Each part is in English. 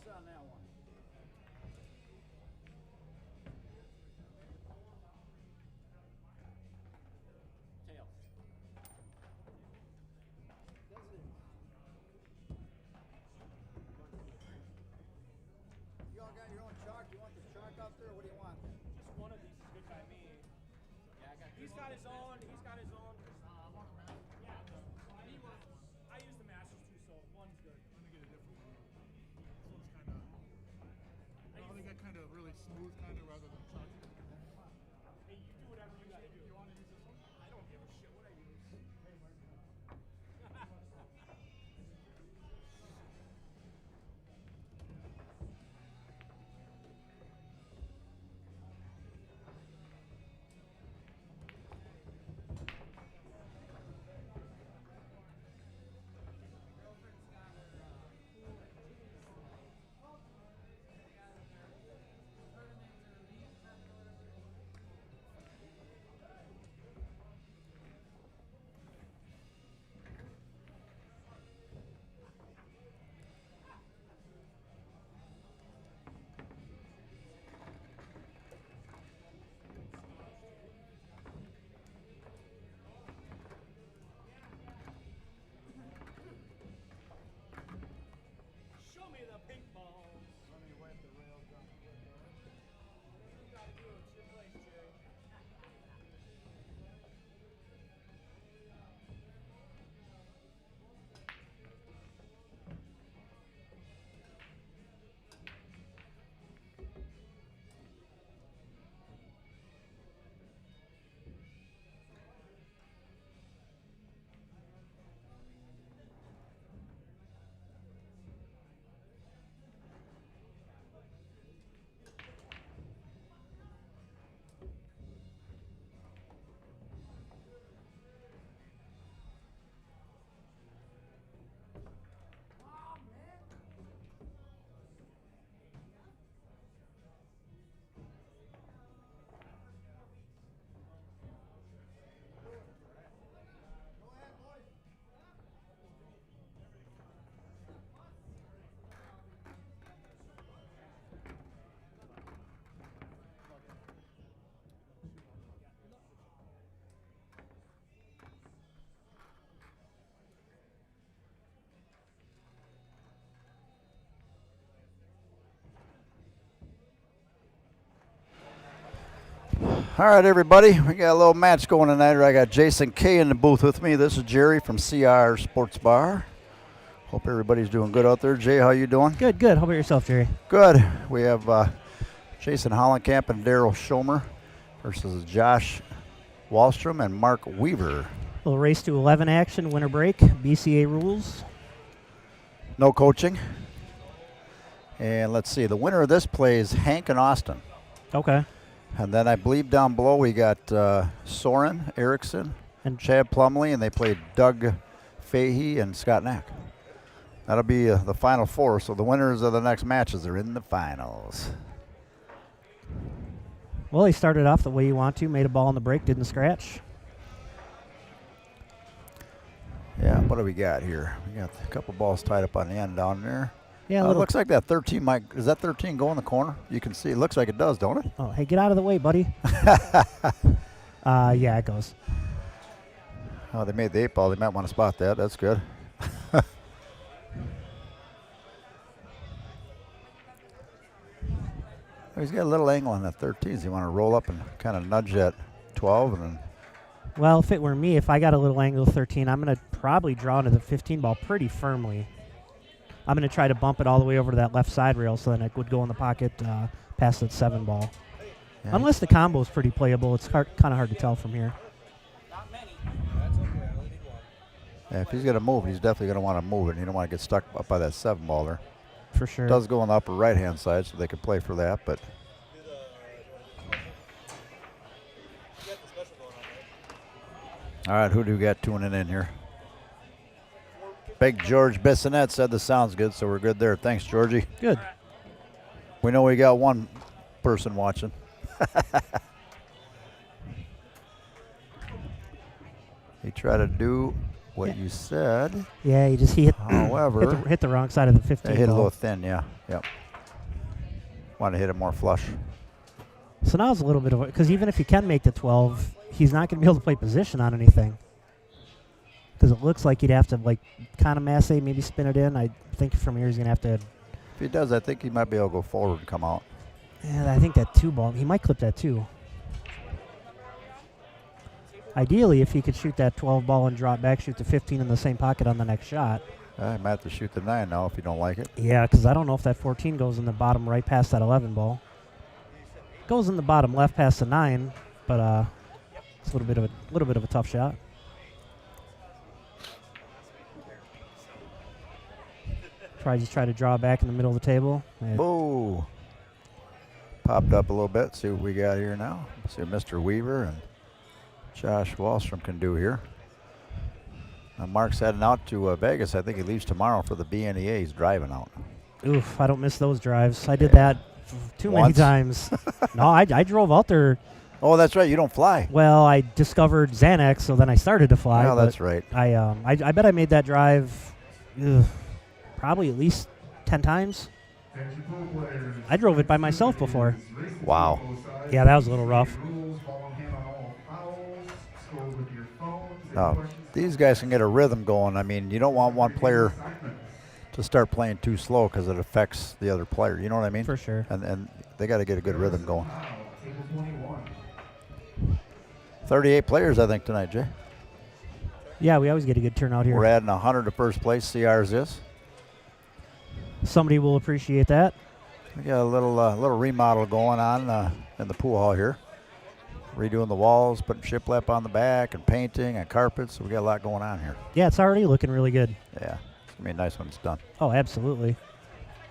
on that one. Tails. You all got your own chalk? You want the chalk out there, or what do you want? Just one of these is good by me. Yeah, I got He's got his own. He's got his own. Yeah. I use the Masters too, so one's good. I'm gonna get a different one. This one's kind of. They got kind of really smooth, kind of rather than chalky. Hey, you do whatever you gotta do. You want to use this one? I don't give a shit what I use. Show me the pink balls. Let me wipe the rails down. Whatever you gotta do, it's your place, Jerry. All right, everybody. We got a little match going tonight. I got Jason K in the booth with me. This is Jerry from CR Sportsbar. Hope everybody's doing good out there. Jay, how you doing? Good, good. How about yourself, Jerry? Good. We have Jason Hollenkamp and Daryl Schomer versus Josh Wallstrom and Mark Weaver. Little race to 11 action, winter break, BCA rules. No coaching. And let's see. The winner of this plays Hank and Austin. Okay. And then I believe down below we got Soren Erickson and Chad Plumley, and they played Doug Fahey and Scott Knack. That'll be the final four. So the winners of the next matches are in the finals. Well, he started off the way you want to, made a ball in the break, didn't scratch. Yeah, what do we got here? We got a couple balls tied up on the end down there. Yeah, It looks like that 13 might. Does that 13 go in the corner? You can see. It looks like it does, don't it? Oh, hey, get out of the way, buddy. Yeah, it goes. Oh, they made the 8 ball. They might want to spot that. That's good. He's got a little angle on that 13. So you want to roll up and kind of nudge that 12 and then. Well, if it were me, if I got a little angle 13, I'm going to probably draw into the 15 ball pretty firmly. I'm going to try to bump it all the way over to that left side rail so then it would go in the pocket past that 7 ball. Yeah. Unless the combo is pretty playable, it's kind of hard to tell from here. Not many. That's okay. I only need one. Yeah, if he's going to move, he's definitely going to want to move it. You don't want to get stuck up by that 7 ball there. For sure. It does go on the upper right-hand side, so they can play for that, but. All right, who do we got tuning in here? Big George Bissonette said this sounds good, so we're good there. Thanks, Georgie. Good. We know we got one person watching. He tried to do what you said. Yeah, he hit. However, hit the wrong side of the 15. They hit ball. a little thin, yeah. Yep. Want to hit it more flush. So now it's a little bit of because even if he can make the 12, he's not going to be able to play position on anything. Because it looks like he'd have to like kind of masse, maybe spin it in. I think from here he's going to have to. If he does, I think he might be able to go forward and come out. Yeah, I think that 2 ball. He might clip that 2. Ideally, if he could shoot that 12 ball and drop back, shoot the 15 in the same pocket on the next shot. I might have to shoot the 9 now if you don't like it. Yeah, because I don't know if that 14 goes in the bottom right past that 11 ball. Goes in the bottom left past the 9, but it's a little bit of a tough shot. Try to draw back in the middle of the table. Whoa! Popped up a little bit. See what we got here now. See what Mr. Weaver and Josh Wallstrom can do here. Now Mark's heading out to Vegas. I think he leaves tomorrow for the BNEA. He's driving out. Oof, I don't miss those drives. I did that too many times. No, I drove out there. Oh, that's right. You don't fly. Well, I discovered Xanax, so then I started to fly. Oh, that's right. I bet I made that drive probably at least 10 times. I drove it by myself before. Wow. Yeah, that was a little rough. These guys can get a rhythm going. I mean, you don't want one player to start playing too slow because it affects the other player. You know what I mean? For sure. And they got to get a good rhythm going. 38 players, I think, tonight, Jay. Yeah, we always get a good turnout here. We're adding 100 to first place. See ours is. Somebody will appreciate that. We got a little remodel going on in the pool hall here. Redoing the walls, putting shiplap on the back, and painting and carpets. So we got a lot going on here. Yeah, it's already looking really good. Yeah, it's gonna be nice when it's done. Oh, absolutely.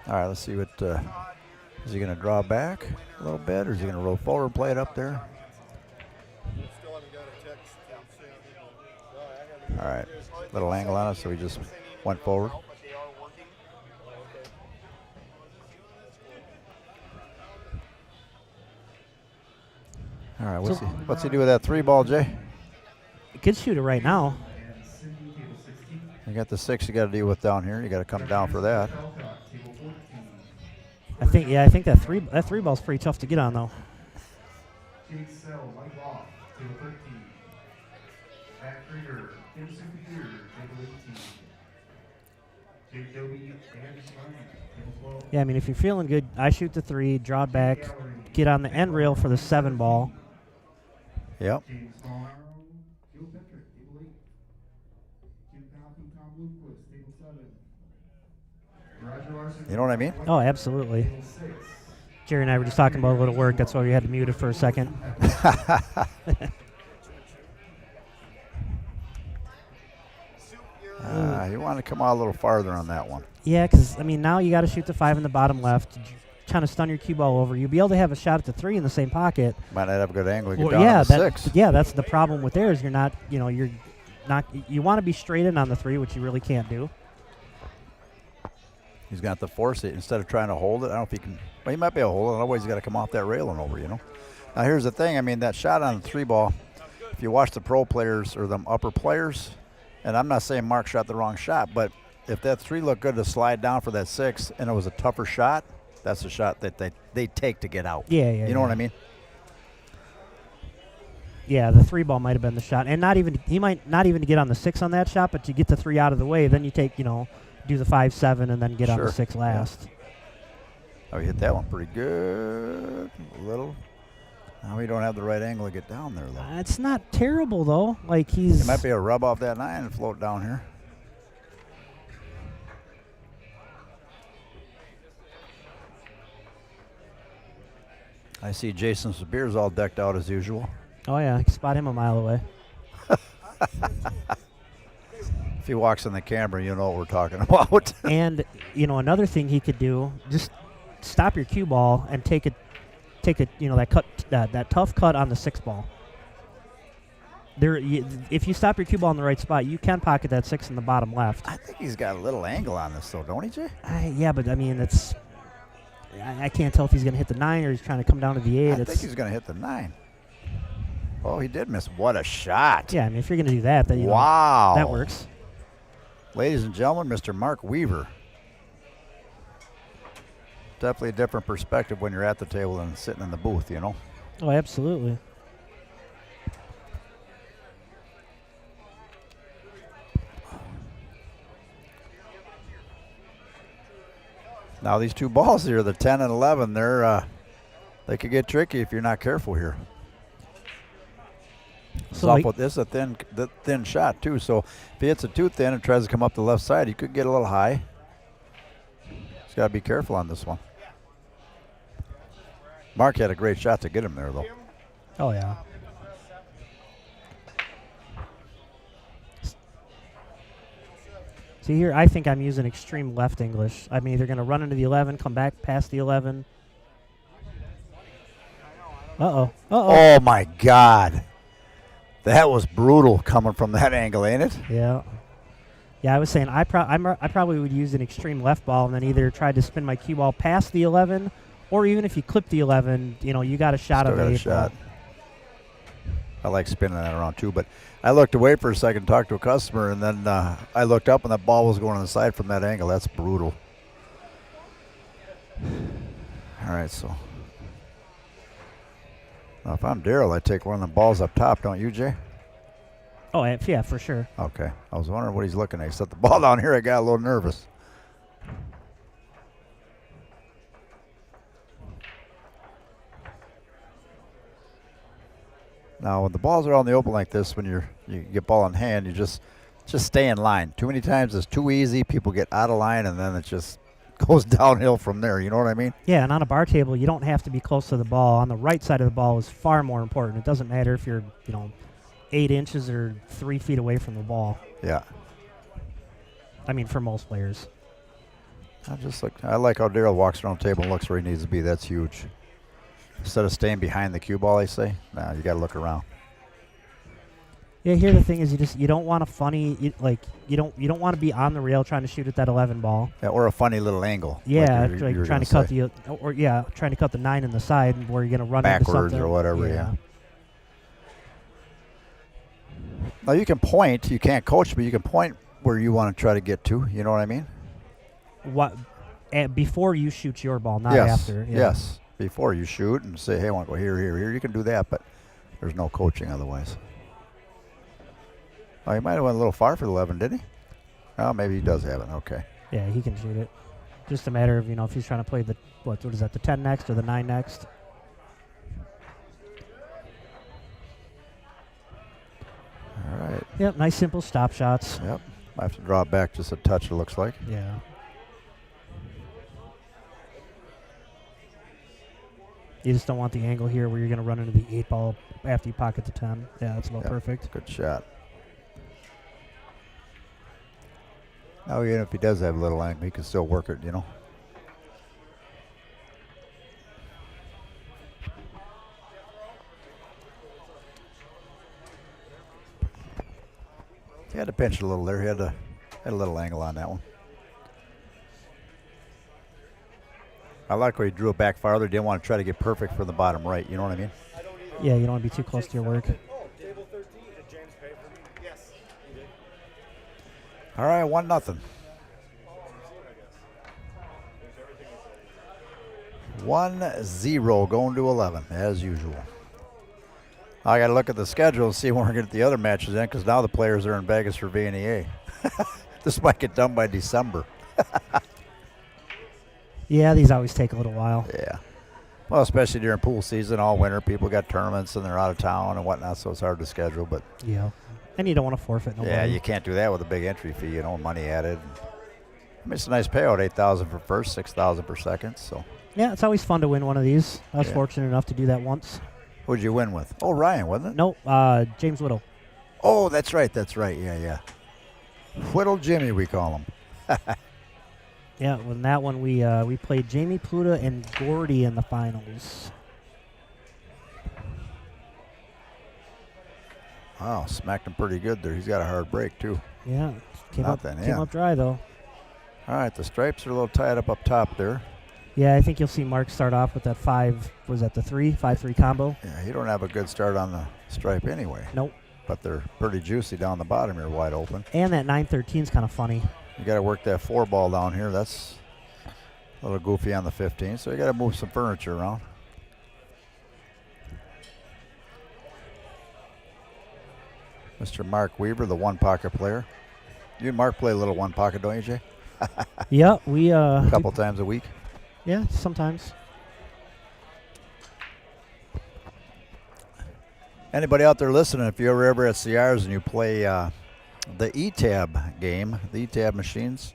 All right, let's see what is he gonna draw back a little bit, or is he gonna roll forward and play it up there? All right, little angle on it, so he just went forward. All right, what's he do with that 3 ball, Jay? You could shoot it right now. You got the 6 you got to deal with down here. You got to come down for that. I think that three ball's pretty tough to get on though. Yeah, I mean, if you're feeling good, I shoot the 3, draw back, get on the end rail for the 7 ball. Yep. You know what I mean? Oh, absolutely. Jerry and I were just talking about a little work. That's why we had to mute it for a second. You want to come out a little farther on that one. Yeah, because, I mean, now you got to shoot the 5 in the bottom left, kind of stun your cue ball over. You'll be able to have a shot at the 3 in the same pocket. Might not have a good angle to get Well, down on the 6. Yeah, that's the problem with theirs. You want to be straight in on the 3, which you really can't do. He's going to have to force it instead of trying to hold it. I don't know if he can. Well, he might be able to hold it. Otherwise, he's got to come off that railing over, you know. Now, here's the thing. I mean, that shot on the 3 ball, if you watch the pro players or them upper players, and I'm not saying Mark shot the wrong shot, but if that 3 looked good to slide down for that 6 and it was a tougher shot, that's the shot that they take to get out. Yeah. You know what I mean? Yeah, the 3 ball might have been the shot. And he might not even get on the 6 on that shot, but to get the 3 out of the way, then you take, do the 5-7 and then get on the 6 last. Yeah. Oh, he hit that one pretty good. A little. Now we don't have the right angle to get down there, though. It's not terrible, though. Like He might be able to rub off that 9 and float down here. I see Jason Sabir's all decked out as usual. Oh, yeah. I can spot him a mile away. If he walks in the camera, you know what we're talking about. And, another thing he could do, just stop your cue ball and take it, that tough cut on the 6 ball. If you stop your cue ball in the right spot, you can pocket that 6 in the bottom left. I think he's got a little angle on this, though, don't he, Jay? Yeah, but, I mean, I can't tell if he's going to hit the 9 or he's trying to come down to the 8. I think he's going to hit the 9. Oh, he did miss. What a shot. Yeah, I mean, if you're going to do that, then wow. That works. Ladies and gentlemen, Mr. Mark Weaver. Definitely a different perspective when you're at the table than sitting in the booth, you know? Oh, absolutely. Now these two balls here, the 10 and 11, they could get tricky if you're not careful here. So This is a thin shot too, so if he hits it too thin and tries to come up the left side, he could get a little high. He's got to be careful on this one. Mark had a great shot to get him there, though. Oh, yeah. See here, I think I'm using extreme left English. I'm either going to run into the 11, come back past the 11. Uh-oh. Uh-oh. Oh, my God. That was brutal coming from that angle, ain't it? Yeah. Yeah, I was saying I probably would use an extreme left ball and then either try to spin my cue ball past the 11, or even if you clip the 11, you know, you got a shot Still of got the a shot. I like spinning that around too, but I looked away for a second, talked to a customer, and then I looked up and that ball was going on the side from that angle. That's brutal. All right, so now if I'm Daryl, I'd take one of the balls up top, don't you, Jay? Oh, yeah, for sure. Okay. I was wondering what he's looking at. He set the ball down here. I got a little nervous. Now, when the balls are on the open like this, when you get ball in hand, you just stay in line. Too many times it's too easy. People get out of line, and then it just goes downhill from there. You know what I mean? Yeah, and on a bar table, you don't have to be close to the ball. On the right side of the ball is far more important. It doesn't matter if you're, 8 inches or 3 feet away from the ball. Yeah. I mean, for most players. I like how Daryl walks around the table and looks where he needs to be. That's huge. Instead of staying behind the cue ball, I say, nah, you got to look around. Yeah, here the thing is you don't want a funny you don't want to be on the rail trying to shoot at that 11 ball. Yeah, or a funny little angle. Yeah, like you're trying to cut trying to cut the 9 in the side where you're going to run backwards into something or whatever. Yeah. Now you can point. You can't coach, but you can point where you want to try to get to. You know what I mean? What before you shoot your ball, not yes. after. Yeah. Yes, before you shoot and say, "Hey, I want to go here, here, here." You can do that, but there's no coaching otherwise. Oh, he might have went a little far for the 11, did he? Oh, maybe he does have it. Okay. Yeah, he can shoot it. Just a matter of if he's trying to play the what is that, the 10 next or the 9 next. All right. Yep, nice simple stop shots. Yep. I have to draw it back just a touch, it looks like. Yeah. You just don't want the angle here where you're going to run into the 8 ball after you pocket the 10. Yeah, that's about perfect. Good shot. Now, even if he does have a little angle, he can still work it, He had to pinch it a little there. He had a little angle on that one. I like where he drew it back farther. Didn't want to try to get perfect from the bottom right. You know what I mean? Yeah, you don't want to be too close to your work. Table 13, did James pay for me? Yes. He did. All right, 1-0. 1-0 going to 11 as usual. I got to look at the schedule and see when we're going to get the other matches in, because now the players are in Vegas for VNEA. This might get done by December. Yeah, these always take a little while. Yeah. Well, especially during pool season, all winter, people got tournaments and they're out of town and whatnot, so it's hard to schedule. But yeah, and you don't want to forfeit nobody. Yeah, you can't do that with a big entry fee, money added. I mean, it's a nice payout, $8,000 for first, $6,000 per second. So yeah, it's always fun to win one of these. I was fortunate enough to do that once. Who'd you win with? Oh, Ryan, wasn't it? No, James Whittle. Oh, that's right. Yeah. Whittle Jimmy, we call him. Yeah, in that one we played Jamie Pluta and Gordy in the finals. Wow, smacked him pretty good there. He's got a hard break too. Yeah, came up dry though. All right, the stripes are a little tied up top there. Yeah, I think you'll see Mark start off with that 5. Was that the 5-3 combo? Yeah, he don't have a good start on the stripe anyway. Nope. but they're pretty juicy down the bottom here, wide open. And that 913 is kind of funny. You got to work that 4 ball down here. That's a little goofy on the 15, so you got to move some furniture around. Mr. Mark Weaver, the one pocket player. You and Mark play a little one pocket, don't you, Jay? Yeah, we A couple times a week. Yeah, sometimes. Anybody out there listening, if you're ever at CR's and you play the E-Tab game, the E-Tab machines,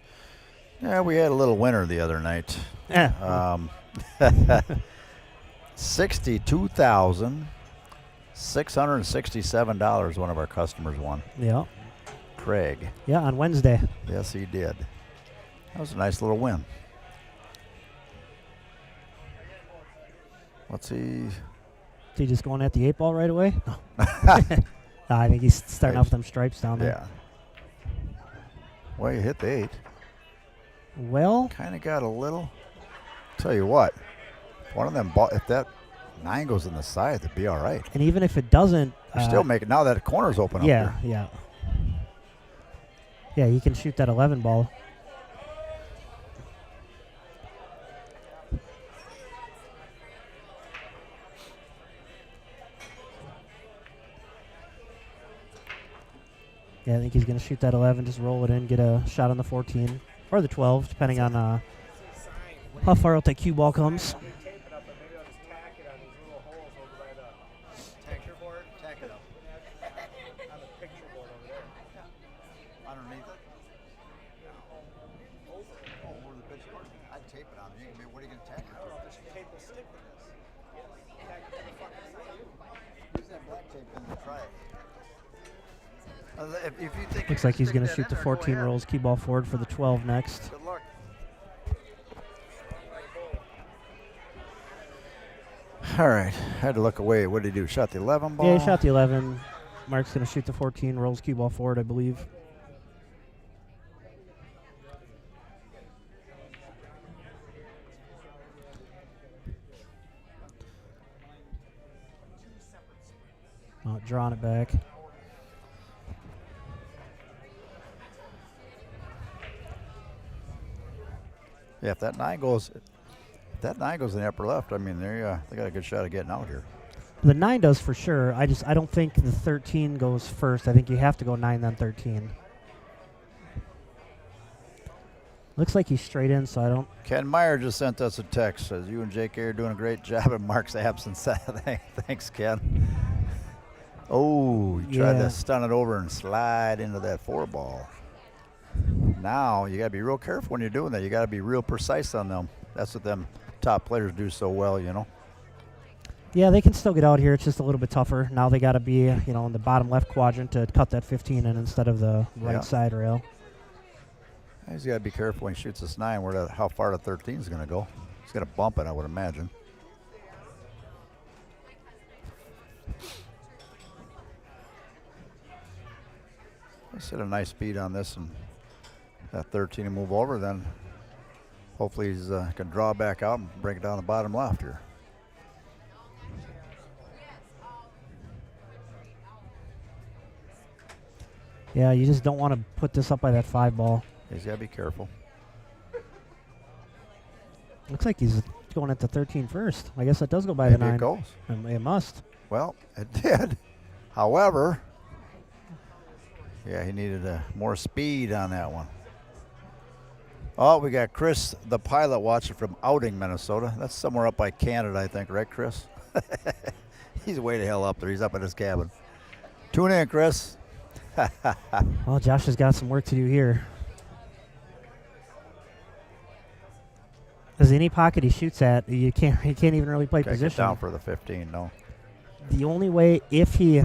yeah, we had a little winner the other night. $62,667 one of our customers won. Yeah. Craig. Yeah, on Wednesday. Yes, he did. That was a nice little win. What's he? Is he just going at the 8 ball right away? No. I think he's starting off with them stripes down there. Yeah. Well, you hit the 8. Well, Kind of got a little. Tell you what, if one of them, if that 9 goes in the side, it'd be all right. and even if it doesn't, You're still making, now that corner's open up yeah, there. yeah. Yeah, he can shoot that 11 ball. Yeah, I think he's going to shoot that 11, just roll it in, get a shot on the 14 or the 12, depending on how far out that cue ball comes. Tape it up, but maybe I'll just tack it on these little holes over by the picture board. Tack it up. On the picture board over there. Underneath it? Oh, over the pitch board? I'd tape it on. What are you going to tack it on? This tape will stick with this. Tack it to the fucking side. Use that black tape and try it. If you think Looks like he's going to shoot the 14 rolls cue ball forward for the 12 next. Good luck. All right. Had to look away. What did he do? Shot the 11 ball? Yeah, he shot the 11. Mark's going to shoot the 14, rolls cue ball forward, I believe. Oh, drawing it back. Yeah, if that 9 goes in the upper left, I mean, they got a good shot of getting out here. The 9 does for sure. I don't think the 13 goes first. I think you have to go 9 then 13. Looks like he's straight in, so I don't. Ken Meyer just sent us a text. Says you and JK are doing a great job in Mark's absence. Thanks, Ken. Oh, you tried to stun it over and slide into that 4 ball. Now you got to be real careful when you're doing that. You got to be real precise on them. That's what them top players do so well, you know. Yeah, they can still get out here. It's just a little bit tougher. Now they got to be, in the bottom left quadrant to cut that 15 in instead of the right side rail. He's got to be careful when he shoots this 9 how far the 13 is going to go. He's going to bump it, I would imagine. Let's hit a nice speed on this and that 13 and move over. Then hopefully he's can draw back out and bring it down the bottom left here. Yeah, you just don't want to put this up by that 5 ball. He's got to be careful. Looks like he's going at the 13 first. I guess that does go by the 9. It goes. It must. Well, it did. However, yeah, he needed more speed on that one. Oh, we got Chris, the pilot, watching from Outing, Minnesota. That's somewhere up by Canada, I think, right, Chris? He's way the hell up there. He's up in his cabin. Tune in, Chris. Well, Josh has got some work to do here. Because any pocket he shoots at, he can't even really play Can't position. get down for the 15, no. The only way, if he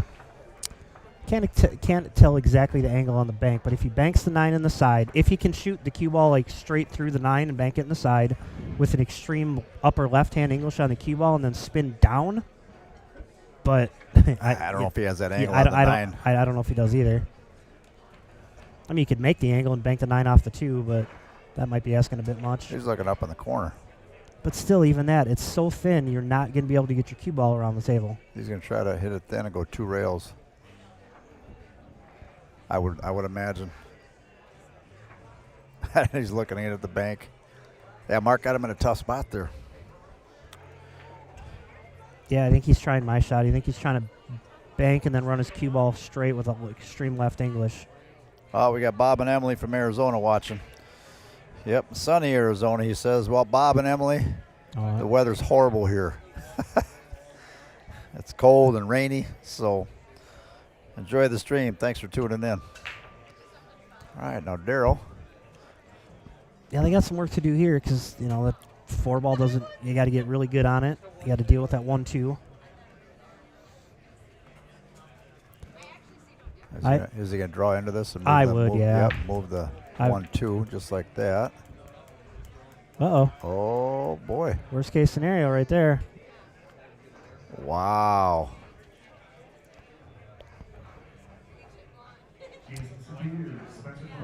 can't tell exactly the angle on the bank, but if he banks the 9 in the side, if he can shoot the cue ball like straight through the 9 and bank it in the side with an extreme upper left-hand angle shot on the cue ball and then spin down, but I don't know if he has that angle on the 9. I don't know if he does either. I mean, you could make the angle and bank the 9 off the 2, but that might be asking a bit much. He's looking up in the corner. But still, even that, it's so thin, you're not going to be able to get your cue ball around the table. He's going to try to hit it thin and go 2 rails. I would imagine. He's looking at the bank. Yeah, Mark got him in a tough spot there. Yeah, I think he's trying my shot. I think he's trying to bank and then run his cue ball straight with an extreme left English. Oh, we got Bob and Emily from Arizona watching. Yep, sunny Arizona, he says. Well, Bob and Emily, the weather's horrible here. It's cold and rainy, so enjoy the stream. Thanks for tuning in. All right, now Daryl. Yeah, they got some work to do here because, you know, that 4-ball doesn't, you got to get really good on it. You got to deal with that 1-2. Is he going to draw into this? And yeah. Yep, move the 1-2 just like that. Uh-oh. Oh, boy. Worst case scenario right there. Wow.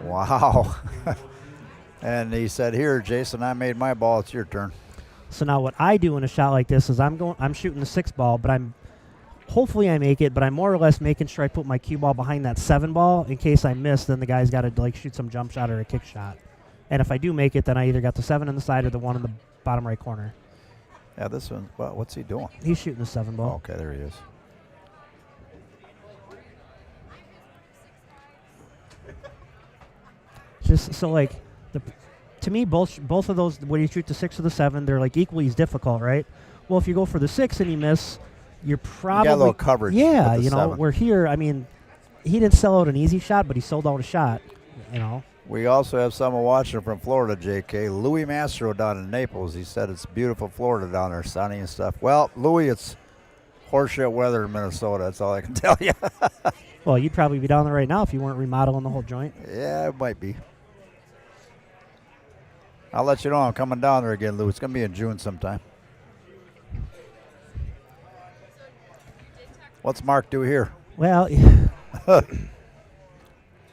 Wow. And he said, here, Jason, I made my ball. It's your turn. So now what I do in a shot like this is I'm shooting the 6-ball, but hopefully I make it, but I'm more or less making sure I put my cue ball behind that 7-ball. In case I miss, then the guy's got to like shoot some jump shot or a kick shot. And if I do make it, then I either got the 7 on the side or the 1 in the bottom right corner. Yeah, this one, well, what's he doing? He's shooting the 7-ball. Oh, okay, there he is. Just so like, to me, both of those, when you shoot the 6 or the 7, they're like equally as difficult, right? Well, if you go for the 6 and you miss, you're probably got a little coverage. Yeah, with the you know, 7. we're here. I mean, he didn't sell out an easy shot, but he sold out a shot. You know. We also have someone watching from Florida, JK. Louis Mastro down in Naples. He said it's beautiful Florida down there, sunny and stuff. Well, Louis, it's horseshit weather in Minnesota. That's all I can tell you. Well, you'd probably be down there right now if you weren't remodeling the whole joint. Yeah, it might be. I'll let you know I'm coming down there again, Lou. It's going to be in June sometime. What's Mark do here? Well,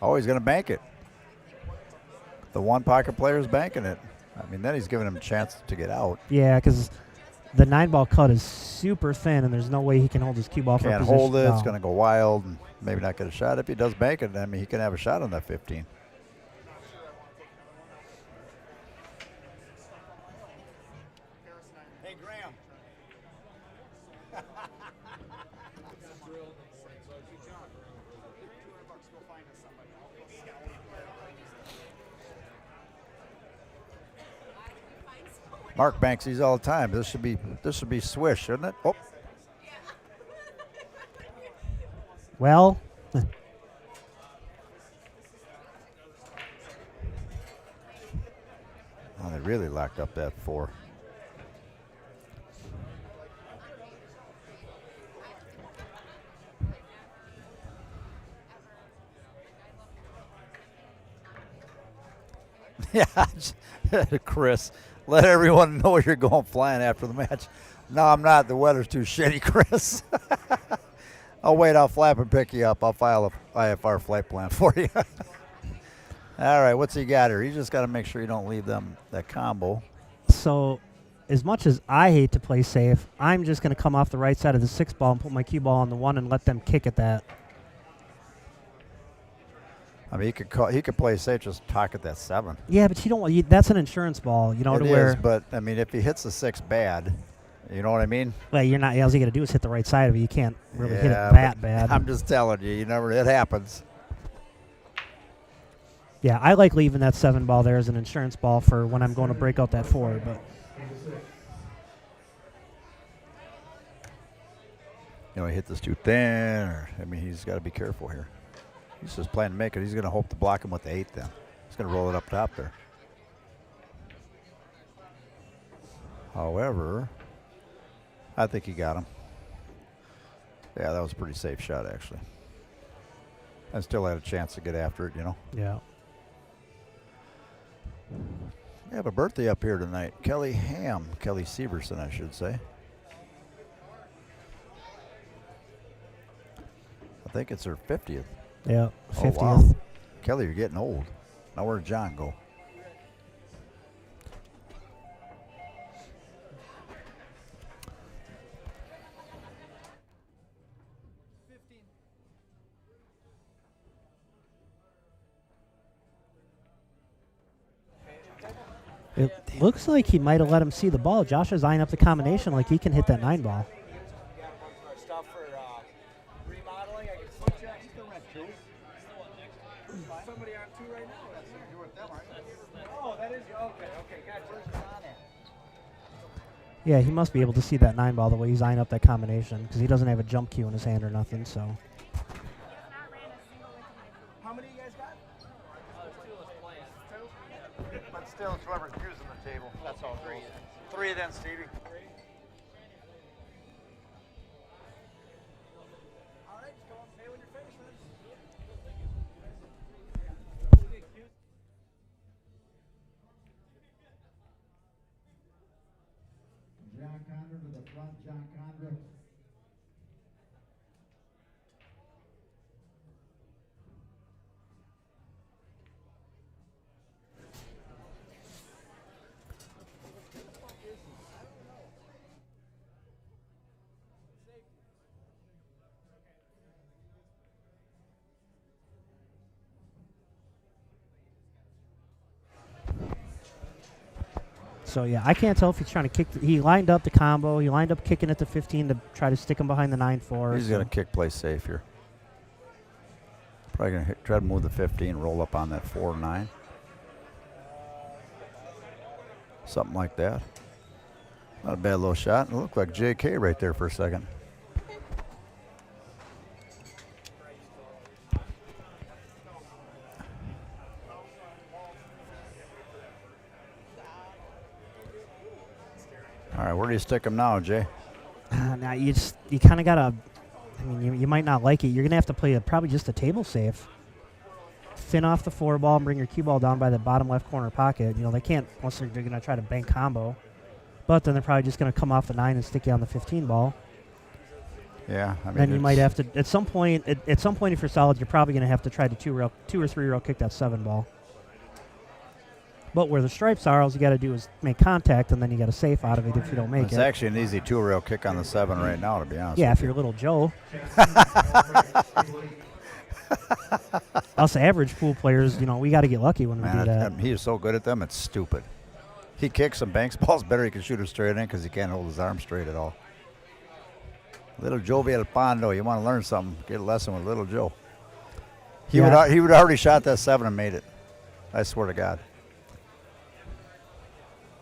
oh, he's going to bank it. The one pocket player's banking it. I mean, then he's giving him a chance to get out. Yeah, because the 9-ball cut is super thin, and there's no way he can hold his cue ball for a position. Can't hold it. No. It's going to go wild and maybe not get a shot. If he does bank it, I mean, he can have a shot on that 15. Hey, Graham. Mark banks these all the time. This should be swish, shouldn't it? Oh. Well. Oh, they really locked up that 4. Yeah, Chris, let everyone know you're going flying after the match. No, I'm not. The weather's too shitty, Chris. Oh, wait, I'll flap and pick you up. I'll file a IFR flight plan for you. All right, what's he got here? He just got to make sure you don't leave them that combo. So, as much as I hate to play safe, I'm just going to come off the right side of the 6-ball and put my cue ball on the 1 and let them kick at that. I mean, he could play safe, just pocket that 7. Yeah, but you don't want that's an insurance ball, you know, It to where. is, but I mean, if he hits the 6 bad, you know what I mean? Well, you're not. All you got to do is hit the right side of it. You can't really hit it Yeah, that bad. I'm just telling you, it happens. Yeah, I like leaving that 7-ball there as an insurance ball for when I'm going to break out that 4. But He hit this too thin. I mean, he's got to be careful here. He's just playing to make it. He's going to hope to block him with the 8 then. He's going to roll it up top there. However, I think he got him. Yeah, that was a pretty safe shot, actually. I still had a chance to get after it, Yeah. We have a birthday up here tonight. Kelly Severson, I should say. I think it's her 50th. Yeah, 50th. Oh, wow. Kelly, you're getting old. Now where'd John go? It looks like he might have let him see the ball. Josh is eyeing up the combination like he can hit that 9 ball. Stuff for remodeling. I can switch you. You still rent 2. Somebody on 2 right now. You're with them, aren't you? Oh, that is okay. Gotcha. On that. Yeah, he must be able to see that 9 ball the way he's eyeing up that combination because he doesn't have a jump cue in his hand or nothing. So. How many you guys got? But still, it's whoever's using the table. That's all. 3. 3 then, Stevie. All right, just go and pay with your face then. John Condra to the front, John Condra. So, yeah, I can't tell if he's trying to kick. He lined up the combo. He lined up kicking at the 15 to try to stick him behind the 9-4. He's going to kick play safe here. Probably going to try to move the 15, roll up on that 4-9. Something like that. Not a bad little shot. It looked like JK right there for a second. All right, where do you stick him now, Jay? Now you kind of gotta. I mean, you might not like it. You're gonna have to play probably just a table safe. Thin off the 4 ball and bring your cue ball down by the bottom left corner pocket. You know they can't unless they're gonna try to bank combo. But then they're probably just gonna come off the 9 and stick you on the 15 ball. Yeah, I mean. Then you might have to at some point. At some point, if you're solid, you're probably gonna have to try to 2 or 3 rail kick that 7 ball. But where the stripes are, all you got to do is make contact, and then you got a safe out of it if you don't make It's it. actually an easy 2-rail kick on the 7 right now, to be honest. Yeah, with if you're little Joe. Us average pool players, we got to get lucky when we do that. He is so good at them, it's stupid. He kicks and banks balls better. He can shoot it straight in because he can't hold his arm straight at all. Little Joe Villalpando, you want to learn something, get a lesson with little Joe. He would already shot that 7 and made it. I swear to God.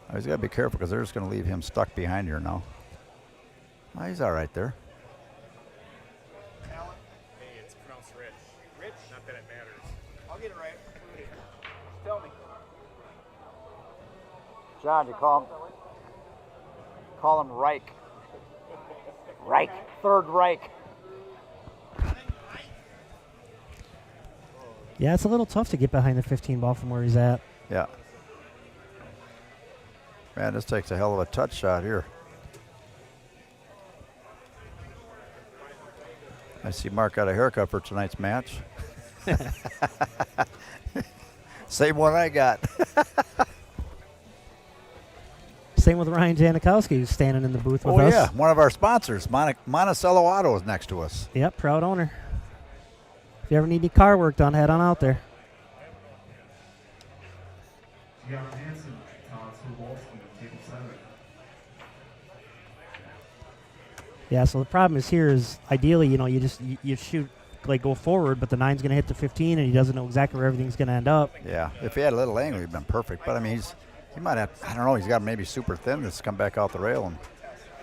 Oh, he's got to be careful because they're just going to leave him stuck behind here now. Oh, he's all right there. Hey, it's pronounced Rich. Rich? Not that it matters. I'll get it right. Tell me. John, you call him Reich. Reich. Third Reich. Yeah, it's a little tough to get behind the 15 ball from where he's at. Yeah. Man, this takes a hell of a touch shot here. I see Mark got a haircut for tonight's match. Same one I got. Same with Ryan Janikowski, who's standing in the booth with us. Oh, yeah, one of our sponsors, Monticello Auto, is next to us. Yep, proud owner. If you ever need any car work done, head on out there. Yeah, so the problem is here is ideally, you shoot, go forward, but the 9's going to hit the 15, and he doesn't know exactly where everything's going to end up. Yeah, if he had a little angle, he'd been perfect. But, I mean, he might have, I don't know, he's got maybe super thin that's come back out the rail. And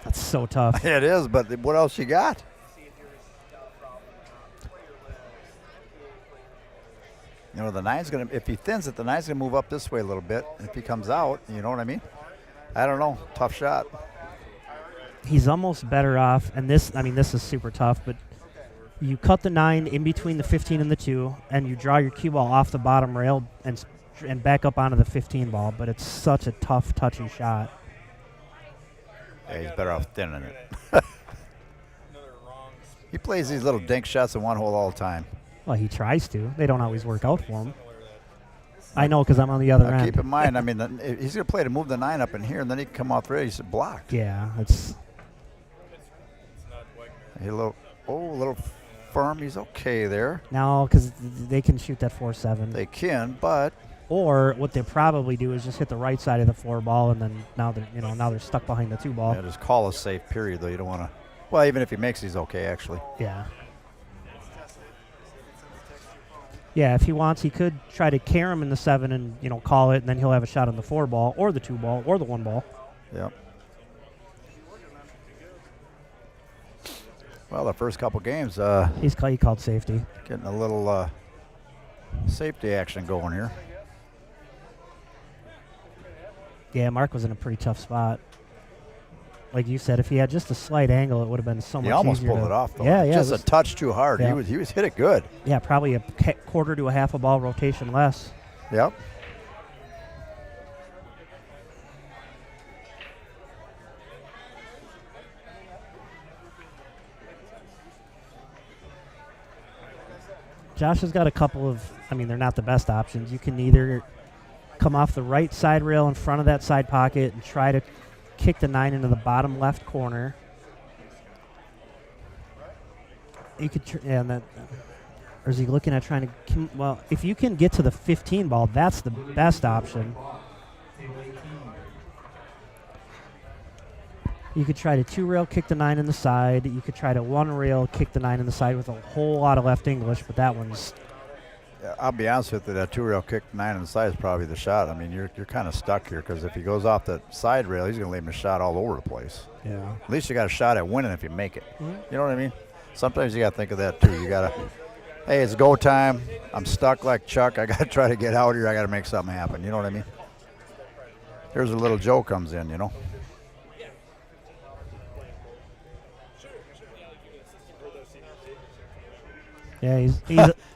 That's so tough. it is, but what else you got? The 9's going to, if he thins it, the 9's going to move up this way a little bit. If he comes out, you know what I mean? I don't know. Tough shot. He's almost better off, and this is super tough, but you cut the 9 in between the 15 and the 2, and you draw your cue ball off the bottom rail and back up onto the 15 ball, but it's such a tough, touchy shot. Yeah, he's better off thinning it. He plays these little dink shots in one hole all the time. Well, he tries to. They don't always work out for him. I know because I'm on the other end. Keep in mind, he's going to play to move the 9 up in here, and then he can come off the rail. He's blocked. Yeah, it's... A little firm. He's okay there. No, because they can shoot that 4-7. They can, but... Or what they probably do is just hit the right side of the 4 ball, and then now they're stuck behind the 2 ball. Yeah, just call a safe period, though. You don't want to. Well, even if he makes, he's okay, actually. Yeah. Yeah, if he wants, he could try to carry him in the 7 and, call it, and then he'll have a shot on the 4 ball or the 2 ball or the 1 ball. Yep. Well, the first couple games, He called safety. getting a little safety action going here. Yeah, Mark was in a pretty tough spot. Like you said, if he had just a slight angle, it would have been so much easier. He almost pulled it off, though. Yeah, Just a touch too hard. Yeah. He was hit it good. Yeah, probably a quarter to a half a ball rotation less. Yep. Josh has got a couple of, they're not the best options. You can either come off the right side rail in front of that side pocket and try to kick the 9 into the bottom left corner. You could, or is he looking at trying to, well, if you can get to the 15 ball, that's the best option. You could try to 2-rail, kick the 9 in the side. You could try to 1-rail, kick the 9 in the side with a whole lot of left English, but that one's... Yeah, I'll be honest with you, that 2-rail kick 9 in the side is probably the shot. You're kind of stuck here because if he goes off that side rail, he's going to leave him a shot all over the place. Yeah. At least you got a shot at winning if you make it. Mm-hmm. You know what I mean? Sometimes you got to think of that, too. You got to, hey, it's go time. I'm stuck like Chuck. I got to try to get out here. I got to make something happen. You know what I mean? Here's where little Joe comes in, Yeah, he's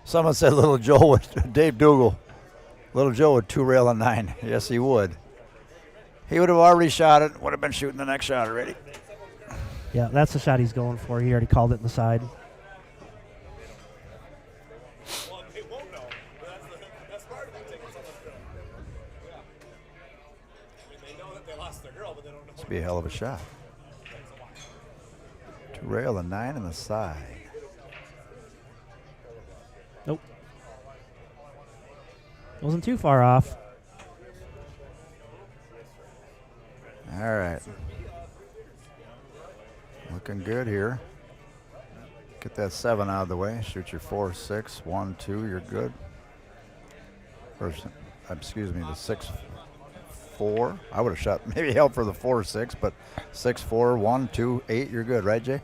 Someone said little Joe would, Dave Dougal, little Joe would 2-rail a 9. Yes, he would. He would have already shot it, would have been shooting the next shot already. Yeah, that's the shot he's going for. He already called it in the side. Well, they won't know. That's part of it, taking someone's girl. Yeah. They know that they lost their girl, but they don't know. This would be a hell of a shot. 2-rail a 9 in the side. Nope. Wasn't too far off. All right. Looking good here. Get that 7 out of the way. Shoot your 4, 6, 1, 2. You're good. Excuse me, the 6, 4. I would have shot maybe help for the 4, 6, but 6, 4, 1, 2, 8. You're good, right, Jay?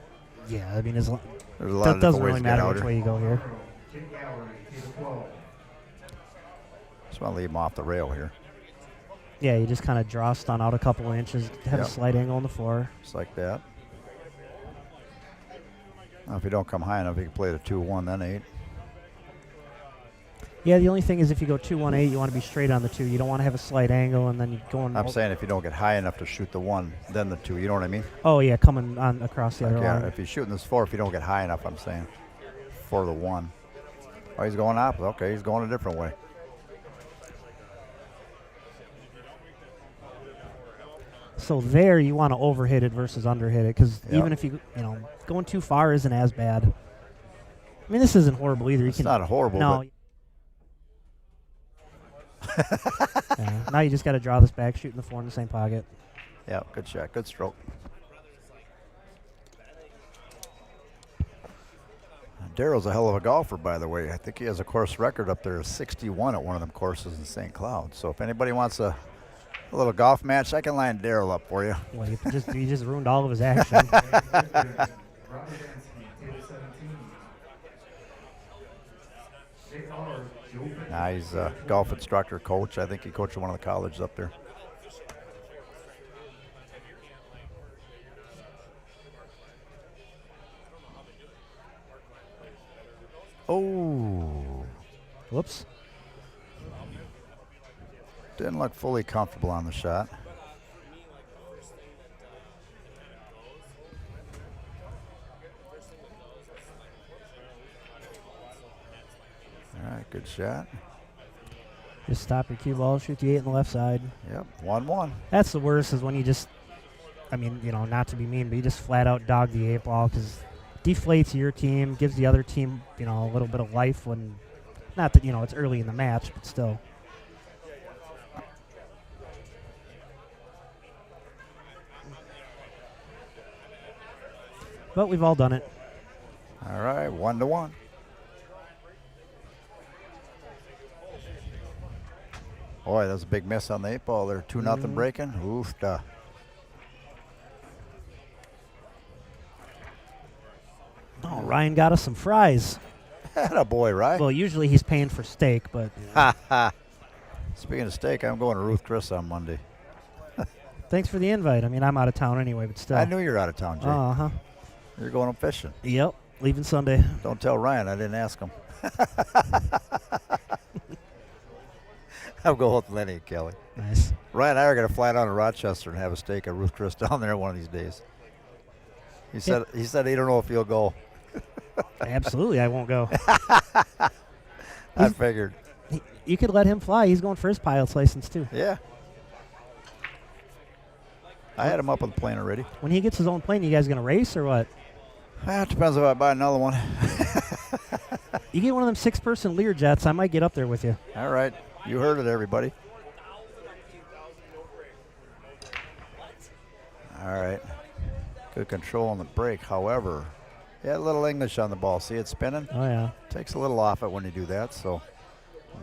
Yeah, there's a lot that of different doesn't ways really to get matter out which here. way you go here. Just want to leave him off the rail here. Yeah, you just kind of draw stun out a couple of inches, have a slight angle on the floor. Just like that. Now, if you don't come high enough, you can play the 2-1, then 8. Yeah, the only thing is if you go 2-1-8, you want to be straight on the 2. You don't want to have a slight angle and then you go on. I'm saying if you don't get high enough to shoot the 1, then the 2. You know what I mean? Oh, yeah, coming on across the other line. If he's shooting this 4, if you don't get high enough, I'm saying, for the 1. Oh, he's going opposite. Okay, he's going a different way. So there you want to overhit it versus underhit it because even if going too far isn't as bad. This isn't horrible either. It's not horrible. No. Now you just got to draw this back, shooting the 4 in the same pocket. Yeah, good shot, good stroke. Daryl's a hell of a golfer, by the way. I think he has a course record up there of 61 at one of them courses in St. Cloud. So if anybody wants a little golf match, I can line Daryl up for you. Well, you just ruined all of his action. Nah, he's a golf instructor, coach. I think he coached at one of the colleges up there. Oh. Whoops. Didn't look fully comfortable on the shot. All right, good shot. Just stop your cue ball, shoot the 8 on the left side. Yep, 1-1. That's the worst is when you just, not to be mean, but you just flat out dog the 8 ball because deflates your team, gives the other team, a little bit of life when, not that, it's early in the match, but still. But we've all done it. All right, 1-1. Boy, that's a big miss on the 8-ball there. 2-0 breaking. Oof, duh. Oh, Ryan got us some fries. Atta boy, right? Well, usually he's paying for steak, but Ha ha. Speaking of steak, I'm going to Ruth Chris on Monday. thanks for the invite. I mean, I'm out of town anyway, but still. I knew you were out of town, Jay. Uh-huh. You're going up fishing. Yep, leaving Sunday. Don't tell Ryan. I didn't ask him. I'm going with Lenny and Kelly. Nice. Ryan and I are going to fly down to Rochester and have a steak at Ruth Chris down there one of these days. He said he don't know if he'll go. Absolutely, I won't go. I figured. You could let him fly. He's going for his pilot's license, too. Yeah. I had him up on the plane already. When he gets his own plane, you guys going to race or what? It depends if I buy another one. You get one of them 6-person Lear jets, I might get up there with you. All right. You heard it, everybody. All right. Good control on the brake. However, yeah, a little English on the ball. See it spinning? Oh, yeah. Takes a little off it when you do that. So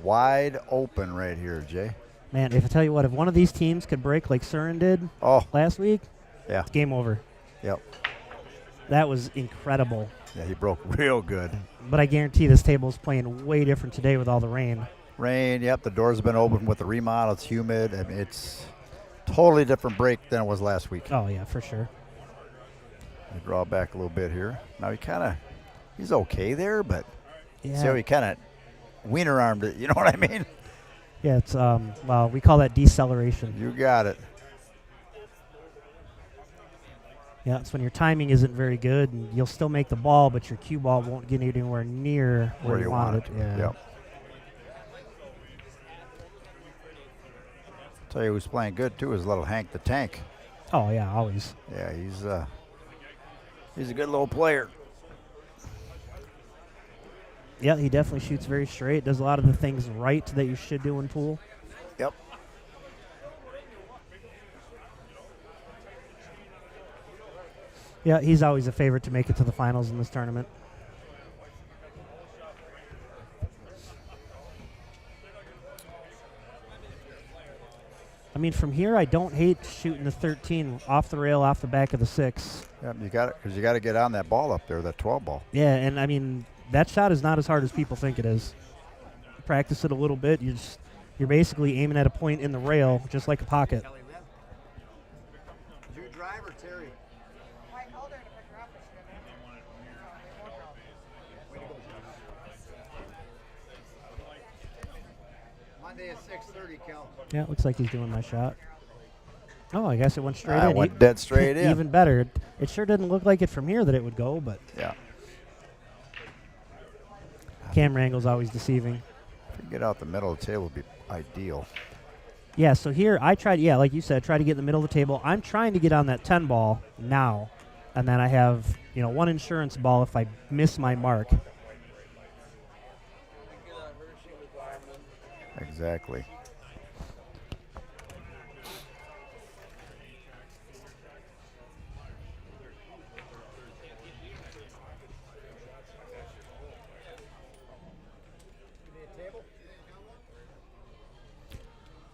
wide open right here, Jay. Man, if I tell you what, if one of these teams could break like Surin did last week, yeah, it's game over. Yep. That was incredible. Yeah, he broke real good. But I guarantee this table's playing way different today with all the rain. Rain, yep, the doors have been open with the remodel. It's humid. I mean, it's totally different break than it was last week. Oh, yeah, for sure. I draw back a little bit here. Now he's okay there, but see how Yeah, he kind of wiener armed it. You know what I mean? yeah, it's, well, we call that deceleration. You got it. Yeah, it's when your timing isn't very good and you'll still make the ball, but your cue ball won't get anywhere near where you want it. Yeah. Yep. Tell you who's playing good too is little Hank the Tank. Oh, yeah, always. Yeah, he's a good little player. Yeah, he definitely shoots very straight, does a lot of the things right that you should do in pool. Yep. Yeah, he's always a favorite to make it to the finals in this tournament. I mean, from here, I don't hate shooting the 13 off the rail, off the back of the 6. Yep, you got it, because you got to get on that ball up there, that 12 ball. Yeah, and I mean, that shot is not as hard as people think it is. Practice it a little bit. You're basically aiming at a point in the rail, just like a pocket. Did you drive or Terry? Monday at 6:30, Kel. Yeah, it looks like he's doing my shot. Oh, I guess it went straight I in. went dead straight in. Even better. It sure didn't look like it from here that it would go, but Yeah. camera angle's always deceiving. If you get out the middle of the table, would be ideal. Yeah, so here I tried, like you said, try to get in the middle of the table. I'm trying to get on that 10 ball now, and then I have, one insurance ball if I miss my mark. Exactly.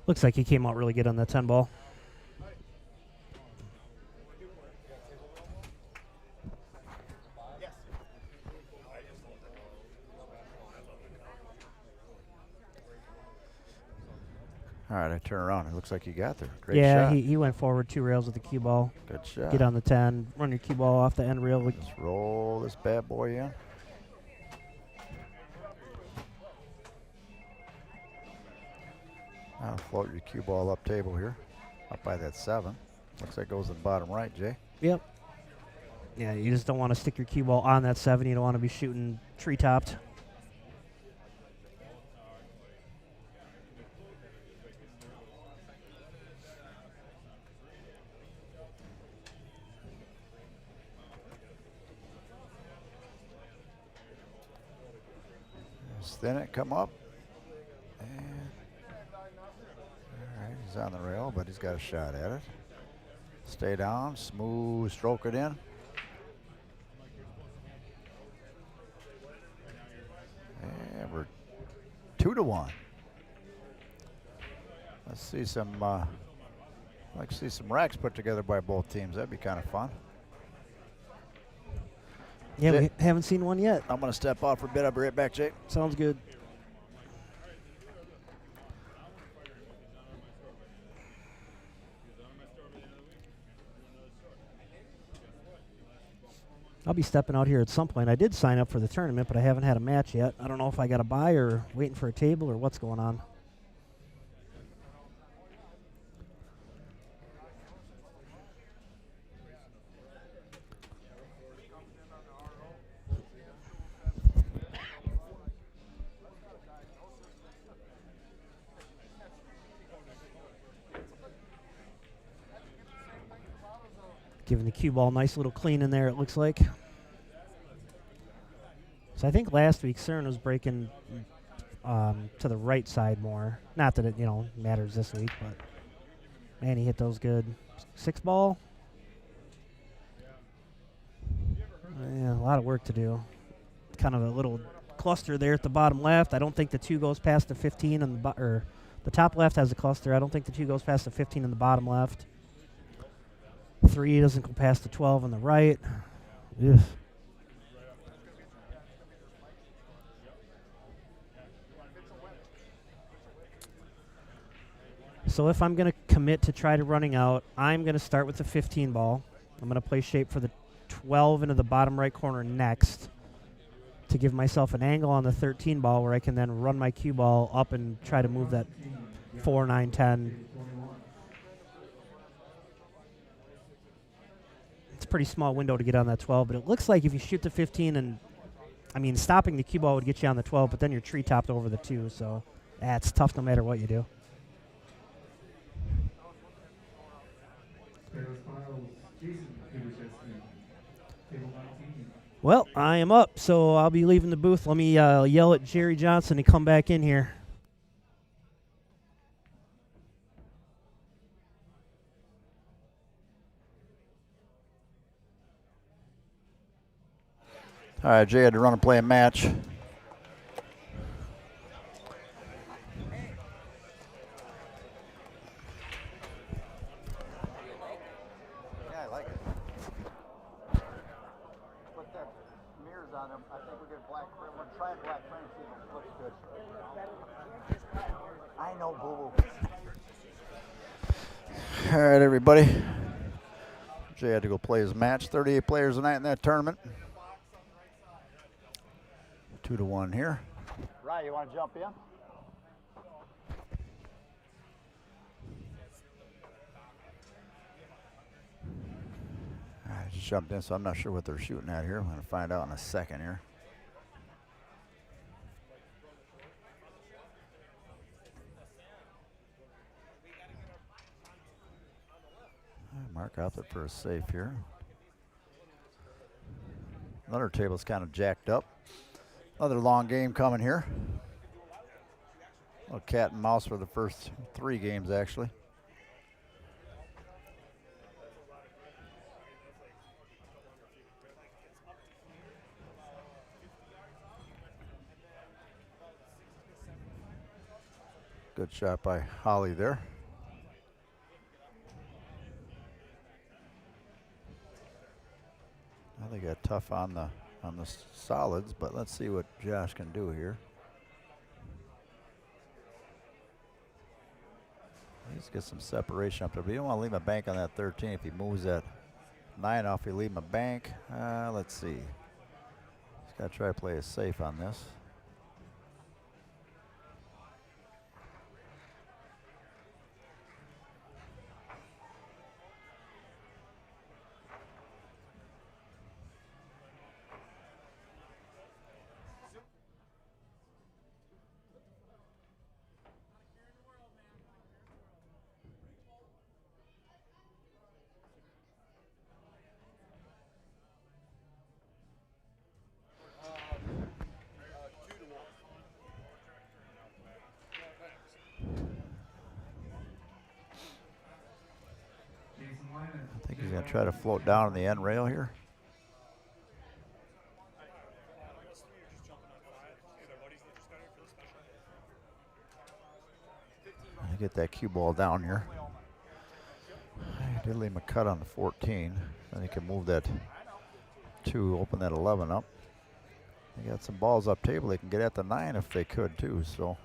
Looks like he came out really good on that 10 ball. All right, I turn around. It looks like you got there. Great Yeah, shot. he went forward 2 rails with the cue ball. Good shot. Get on the 10, run your cue ball off the end rail. Let's roll this bad boy in. Now float your cue ball up table here, up by that 7. Looks like it goes to the bottom right, Jay. Yep. Yeah, you just don't want to stick your cue ball on that 7. You don't want to be shooting tree-topped. Thin it, come up. And all right, he's on the rail, but he's got a shot at it. Stay down, smooth stroke it in. 2-1. Let's see some. I'd like to see some racks put together by both teams. That'd be kind of fun. Yeah, Jay, we haven't seen one yet. I'm going to step off for a bit. I'll be right back, Jake. Sounds good. I'll be stepping out here at some point. I did sign up for the tournament, but I haven't had a match yet. I don't know if I got to buy or waiting for a table or what's going on. Giving the cue ball a nice little clean in there, it looks like. So I think last week Cern was breaking to the right side more. Not that it, matters this week, but man, he hit those good. 6 ball. Yeah, a lot of work to do. Kind of a little cluster there at the bottom left. I don't think the 2 goes past the 15 on the the top left has a cluster. I don't think the 2 goes past the 15 in the bottom left. 3 doesn't go past the 12 on the right. Ugh. So if I'm going to commit to try to running out, I'm going to start with the 15 ball. I'm going to play shape for the 12 into the bottom right corner next to give myself an angle on the 13 ball where I can then run my cue ball up and try to move that 4, 9, 10. It's a pretty small window to get on that 12, but it looks like if you shoot the 15 and, stopping the cue ball would get you on the 12, but then you're tree topped over the 2, so that's tough no matter what you do. Well, I am up, so I'll be leaving the booth. Let me yell at Jerry Johnson to come back in here. All right, Jay had to run and play a match. Yeah, I like it. Put that mirrors on them. I think we're going to black frame. We're going to try black frame, see if it looks good. I know, boo-boo. All right, everybody. Jay had to go play his match. 38 players tonight in that tournament. 2-1 here. Ryan, you want to jump in? All right, just jumped in, so I'm not sure what they're shooting at here. I'm going to find out in a second here. Mark out there for a safe here. Another table's kind of jacked up. Another long game coming here. A little cat and mouse for the first 3 games, actually. Good shot by Holly there. Now they got tough on the solids, but let's see what Josh can do here. He's got some separation up there, but you don't want to leave him a bank on that 13. If he moves that 9 off, you leave him a bank. Let's see. He's got to try to play it safe on this. I think he's going to try to float down on the end rail here. get that cue ball down here. I did leave him a cut on the 14. Then he can move that 2, open that 11 up. They got some balls up table. They can get at the 9 if they could too. So.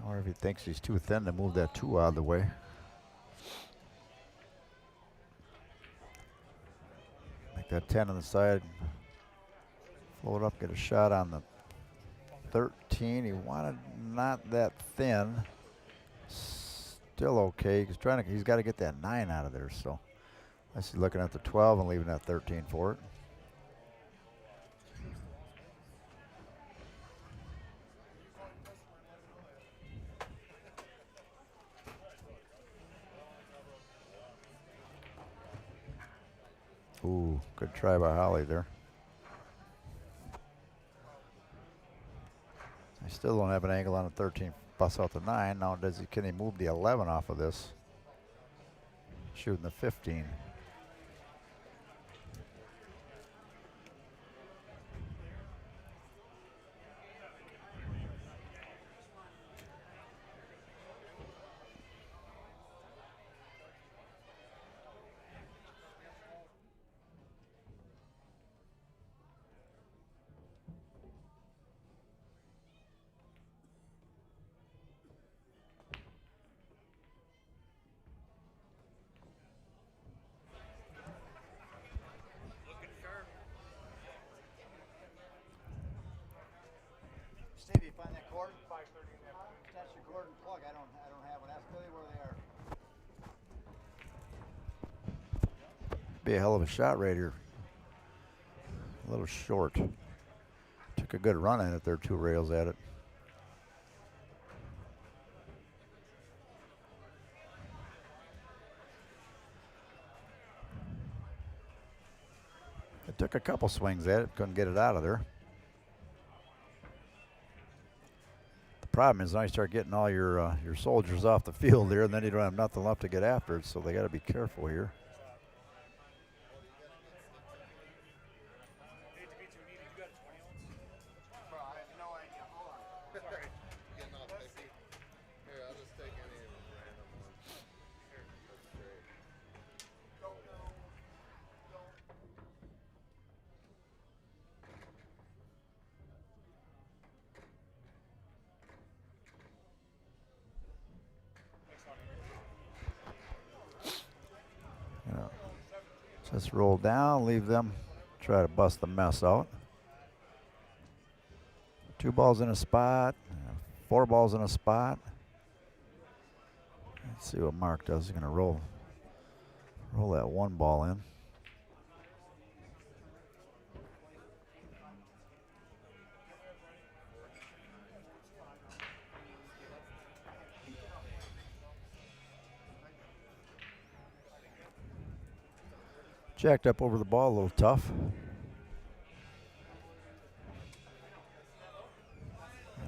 Or if he thinks he's too thin to move that 2 out of the way. Make that 10 on the side. Float up, get a shot on the 13. He wanted not that thin. Still okay. He's got to get that 9 out of there. So I see looking at the 12 and leaving that 13 for it. Ooh, good try by Holly there. I still don't have an angle on the 13. Bust out the 9. Now can he move the 11 off of this? Shooting the 15. Steve, you find that cord? 5:30 in the afternoon. That's your cord and plug. I don't have one. Ask Billy where they are. Be a hell of a shot right here. A little short. Took a good run at it there, 2 rails at it. It took a couple swings at it, couldn't get it out of there. Problem is now you start getting all your soldiers off the field there, and then you don't have nothing left to get after it, so they got to be careful here. Just roll down, leave them, try to bust the mess out. 2 balls in a spot, 4 balls in a spot. Let's see what Mark does. He's going to roll that 1 ball in. Jacked up over the ball, a little tough.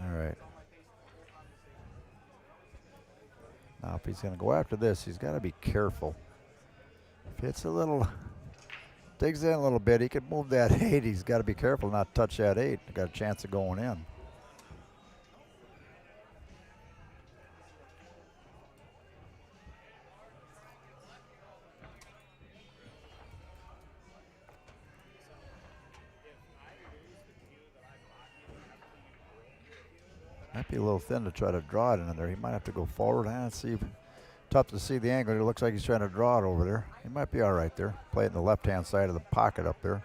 All right. Now if he's going to go after this, he's got to be careful. If it's a little, digs in a little bit, he could move that 8. He's got to be careful not to touch that 8. Got a chance of going in. Might be a little thin to try to draw it in there. He might have to go forward and see. Tough to see the angle. It looks like he's trying to draw it over there. He might be all right there. Play it in the left-hand side of the pocket up there.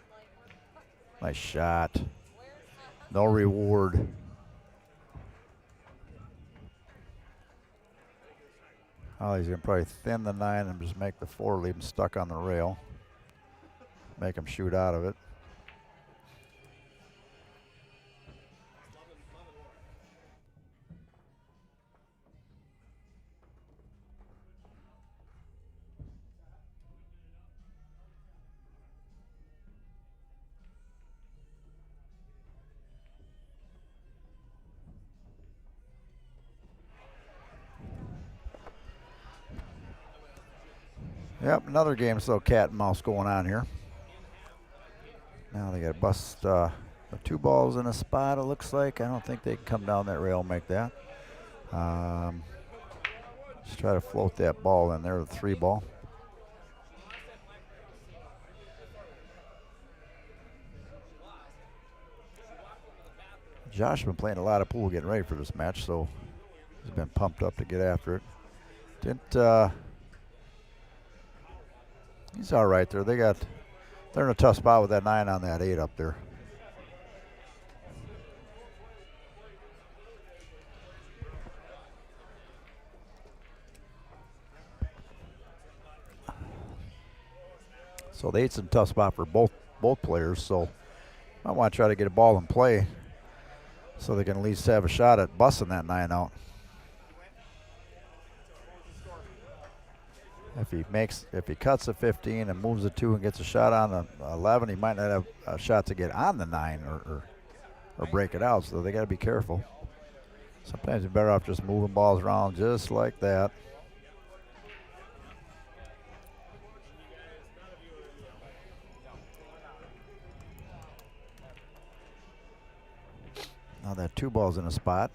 Nice shot. No reward. Oh, he's going to probably thin the 9 and just make the 4, leave him stuck on the rail. Make him shoot out of it. Yep, another game, so cat and mouse going on here. Now they got to bust the 2 balls in a spot, it looks like. I don't think they can come down that rail and make that. Just try to float that ball in there, the 3 ball. Josh has been playing a lot of pool getting ready for this match, so he's been pumped up to get after it. He's all right there. They're in a tough spot with that 9 on that 8 up there. So the 8's in a tough spot for both players, so I want to try to get a ball in play so they can at least have a shot at busting that 9 out. If he cuts a 15 and moves a 2 and gets a shot on the 11, he might not have a shot to get on the 9 or break it out, so they got to be careful. Sometimes you're better off just moving balls around just like that. Now that 2 ball's in a spot.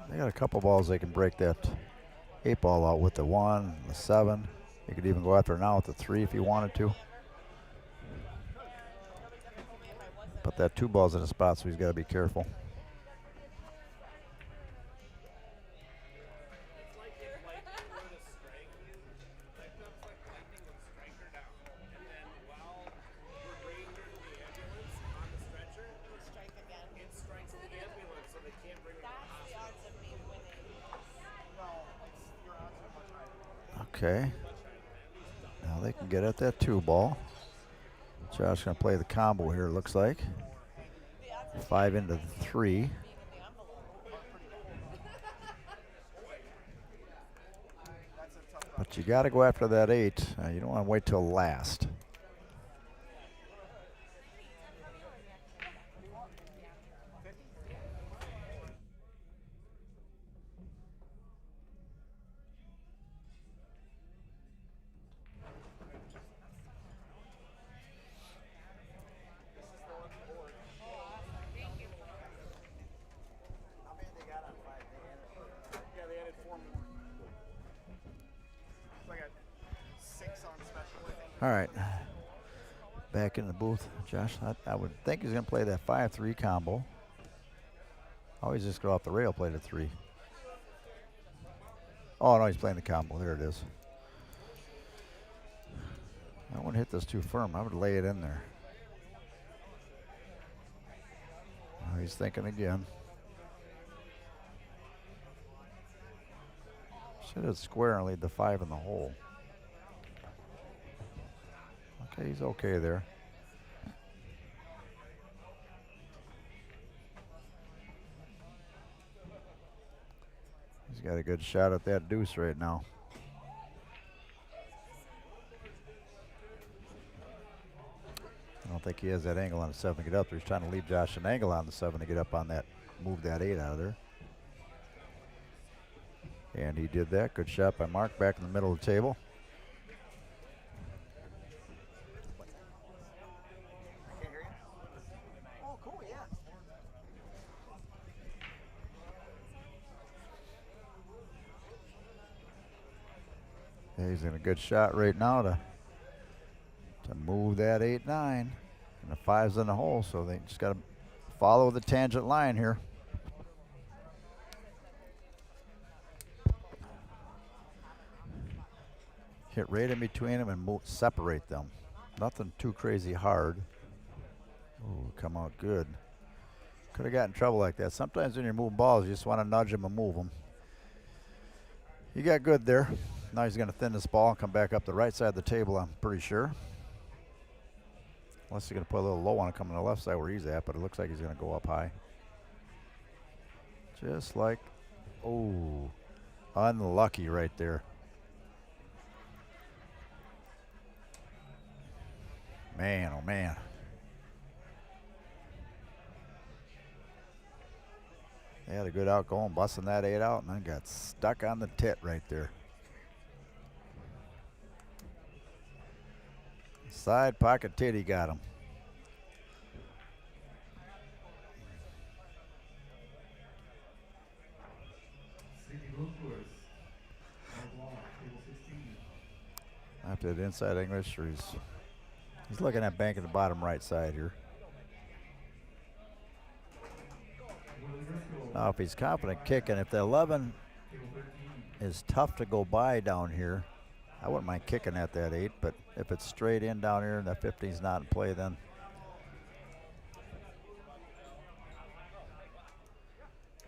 They got a couple balls they can break that 8 ball out with the 1, the 7. You could even go after now with the 3 if you wanted to. But that 2 ball's in a spot, so he's got to be careful. Okay. Now they can get at that 2 ball. Josh going to play the combo here, it looks like. 5 into the 3. But you got to go after that 8. You don't want to wait till last. All right, back in the booth, Josh. I would think he's going to play that 5-3 combo. Always just go off the rail, play the 3. Oh, no, he's playing the combo. There it is. I wouldn't hit this too firm. I would lay it in there. Oh, he's thinking again. Should have square and lead the 5 in the hole. Okay, he's okay there. He's got a good shot at that deuce right now. I don't think he has that angle on the 7 to get up there. He's trying to leave Josh an angle on the 7 to get up on that, move that 8 out of there. And he did that. Good shot by Mark back in the middle of the table. Yeah, he's in a good shot right now to move that 8-9. And the 5's in the hole, so they just got to follow the tangent line here. Hit right in between them and separate them. Nothing too crazy hard. Oh, come out good. Could have gotten in trouble like that. Sometimes when you're moving balls, you just want to nudge them and move them. You got good there. Now he's going to thin this ball and come back up the right side of the table, I'm pretty sure. Unless he's going to put a little low on it coming to the left side where he's at, but it looks like he's going to go up high. Just like, oh, unlucky right there. Man, oh man. They had a good outgoing, busting that 8 out, and then got stuck on the tit right there. Side pocket titty got him. After the inside English, or he's looking at banking the bottom right side here. Now, if he's confident kicking, if the 11 is tough to go by down here, I wouldn't mind kicking at that 8, but if it's straight in down here and that 15's not in play, then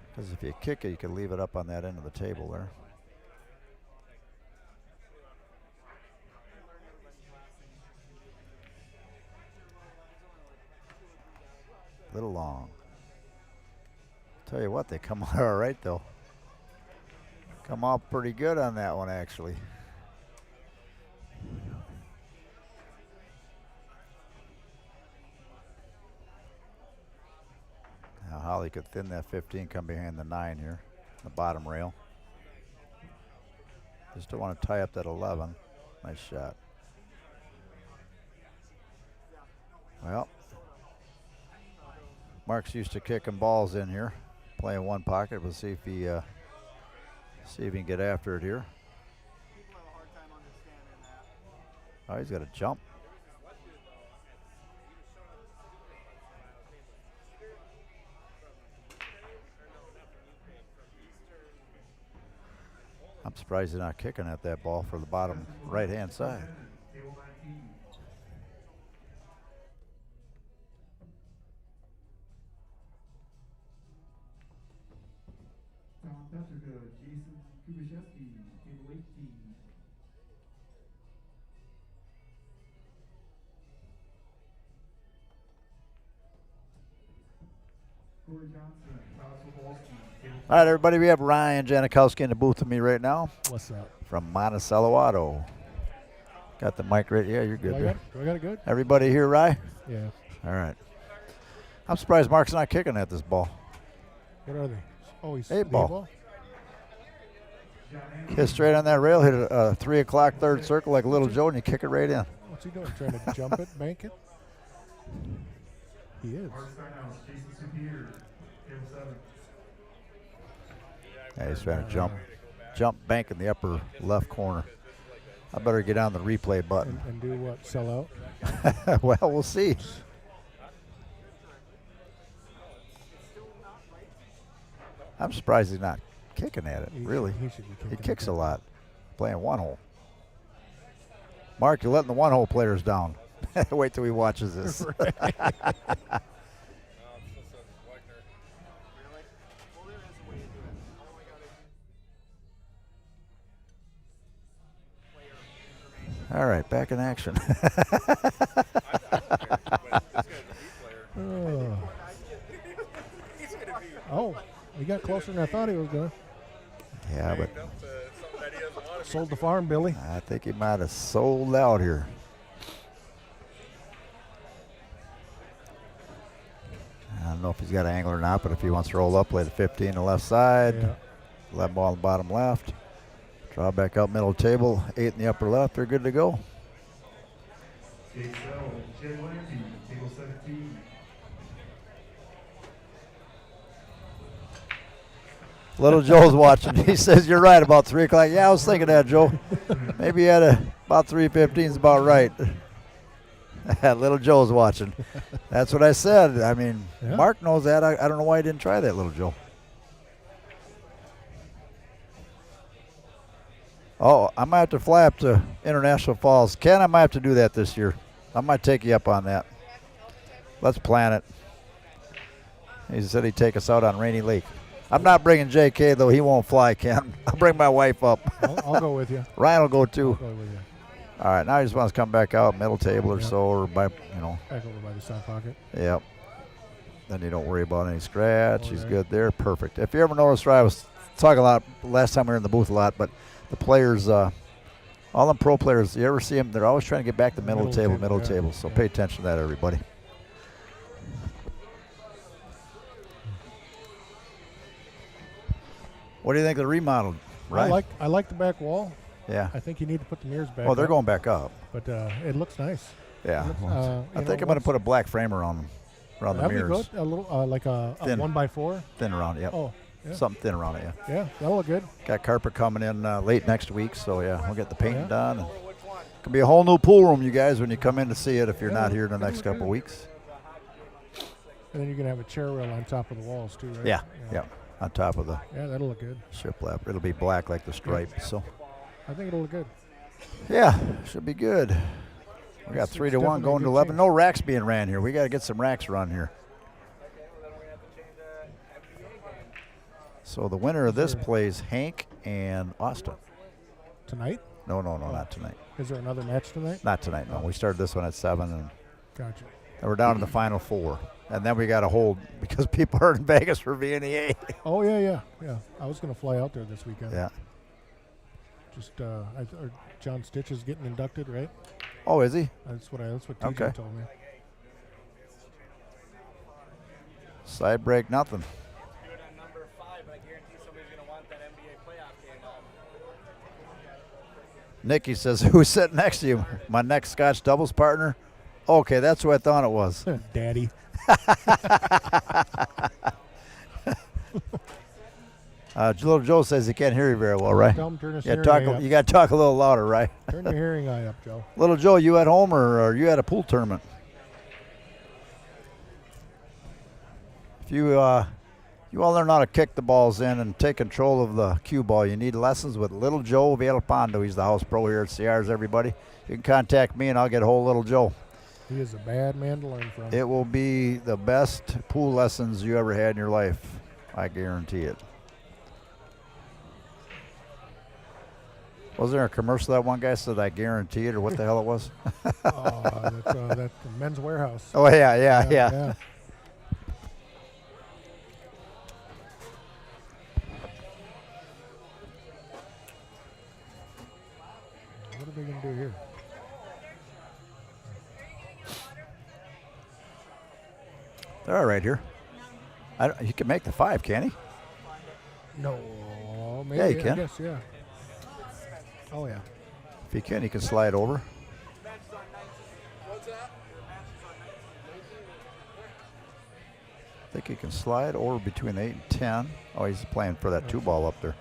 because if you kick it, you can leave it up on that end of the table there. Little long. Tell you what, they come out all right though. Come out pretty good on that one actually. Now Holly could thin that 15, come behind the 9 here, the bottom rail. Just don't want to tie up that 11. Nice shot. Well, Mark's used to kicking balls in here, playing one pocket. We'll see if he can get after it here. Oh, he's got a jump. I'm surprised he's not kicking at that ball for the bottom right-hand side. All right, everybody, we have Ryan Janikowski in the booth with me right now. What's up? From Monticello Auto. Got the mic right? Yeah, you're good. Do I got it good? Everybody here, Rye? Yeah. All right. I'm surprised Mark's not kicking at this ball. What are they? Oh, he's 8 ball. Hit straight on that rail, hit a 3 o'clock third circle like Little Joe, and you kick it right in. What's he doing? Trying to jump it, bank it? He is. Yeah, he's trying to jump bank in the upper left corner. I better get on the replay button. And do what? Sell out? Well, we'll see. I'm surprised he's not kicking at it, really. He kicks a lot, playing one hole. Mark, you're letting the one hole players down. Wait till he watches this. All right, back in action. Oh, he got closer than I thought he was going to. Yeah, but sold the farm, Billy. I think he might have sold out here. I don't know if he's got an angle or not, but if he wants to roll up, play the 15 on the left side. Yeah. 11 ball on the bottom left. Draw back up middle table, 8 in the upper left. They're good to go. Little Joe's watching. He says, you're right, about 3 o'clock. Yeah, I was thinking that, Joe. Maybe you had about 3:15 is about right. Little Joe's watching. That's what I said. I mean, yeah. Mark knows that. I don't know why he didn't try that, Little Joe. Oh, I might have to fly up to International Falls. Ken, I might have to do that this year. I might take you up on that. Let's plan it. He said he'd take us out on Rainy Lake. I'm not bringing JK, though. He won't fly, Ken. I'll bring my wife up. I'll go with you. Ryan will go, too. I'll go with you. All right, now he just wants to come back out, middle table or so, or by, Back over by the side pocket. Yep. Then you don't worry about any scratch. He's good there. Perfect. If you ever noticed, I was talking a lot last time we were in the booth a lot, but the players, all them pro players, you ever see them, they're always trying to get back to middle table. So pay attention to that, everybody. What do you think of the remodel, right? I like the back wall. Yeah. I think you need to put the mirrors back Oh, they're up, going back up. But it looks nice. Yeah. I you think know, I'm going to put a black frame around them, around the That'd be mirrors. good. A little like a Thin. 1x4. Thin around it, yep. Oh, yeah. Something thin around it, yeah. Yeah, that'll look good. Got carpet coming in late next week, so yeah, we'll get the painting Yeah. done. And it'll be a whole new pool room, you guys, when you come in to see it if you're Yeah, not here in the it'll next look couple good. weeks. And then you can have a chair rail on top of the walls too, right? Yeah, yeah, on top of the Yeah, that'll look good. shiplap. It'll be black like the stripe, so I think it'll look good. yeah, should be good. We got It's 3-1 definitely going a to good 11. change. No racks being ran here. We got to get some racks run here. So the winner of this plays Hank and Austin. Tonight? No, not tonight. Is there another match tonight? Not tonight, no. We started this one at 7, and Gotcha. we're down to the final 4. And then we got to hold because people are in Vegas for VNEA. Oh yeah. I was gonna fly out there this weekend. Yeah. Just John Stitch is getting inducted, right? Oh, is he? That's what TJ Okay. told me. Side break, nothing. Do it on number 5, but I guarantee somebody's going to want that NBA playoff game on. Nikki says, who's sitting next to you? My next Scotch doubles partner? Okay, that's who I thought it was. Daddy. Little Joe says he can't hear you very well, right? Tell him turn his Yeah, hearing eye up. you got to talk a little louder, right? Turn your hearing eye up, Joe. Little Joe, you at home or are you at a pool tournament? If you all learn how to kick the balls in and take control of the cue ball, you need lessons with Little Joe Villalpando. He's the house pro here at CR's, everybody. You can contact me and I'll get a hold of Little Joe. He is a bad man to learn from. It will be the best pool lessons you ever had in your life. I guarantee it. Was there a commercial that one guy said, I guarantee it, or what the hell it was? That's the Men's Warehouse. Oh, yeah. What are they going to do here? They're all right here. He can make the 5, can he? No, maybe. Yeah, he can. I guess, yeah. Oh, yeah. If he can, he can slide over. I think he can slide over between 8 and 10. Oh, he's playing for that 2 ball up there.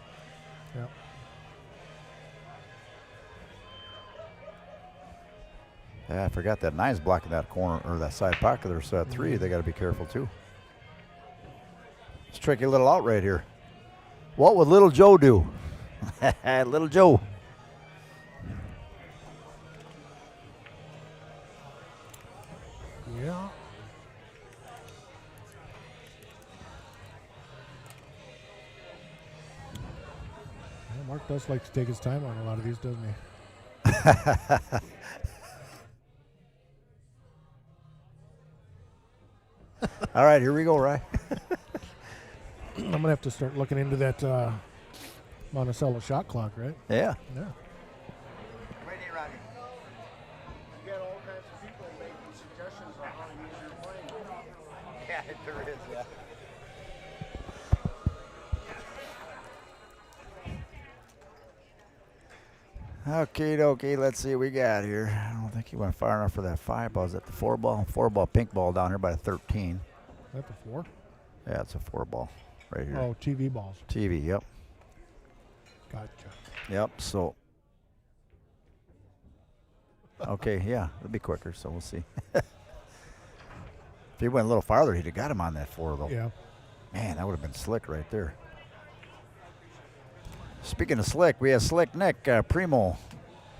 Yep. Yeah, I forgot that 9's blocking that corner or that side pocket there. So at 3, they got to be careful too. It's a tricky little out right here. What would Little Joe do? Little Joe. Yeah. Well, Mark does like to take his time on a lot of these, doesn't he? All right, here we go, Rye. I'm going to have to start looking into that Monticello shot clock, right? Yeah. Yeah. You got all kinds of people making suggestions on how to use your plane. Yeah, there is, yeah. Okay, let's see what we got here. I don't think he went far enough for that 5 ball. Is that the 4 ball? 4 ball pink ball down here by 13. Is that the 4? Yeah, it's a 4 ball right here. Oh, TV balls. TV, yep. Gotcha. Yep, so. Okay, yeah, it'll be quicker, so we'll see. If he went a little farther, he'd have got him on that 4, though. Yeah. Man, that would have been slick right there. Speaking of slick, we have Slick Nick, Primo,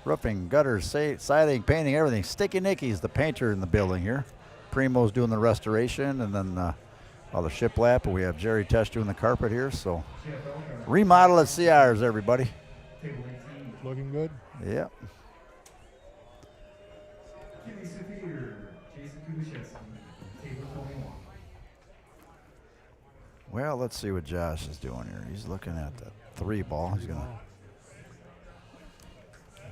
roofing, gutters, siding, painting, everything. Sticky Nicky's the painter in the building here. Primo's doing the restoration, and then all the shiplap. And we have Jerry Tesh doing the carpet here. So remodel at CR's, everybody. Looking good. Yep. Well, let's see what Josh is doing here. He's looking at the 3 ball. He's going to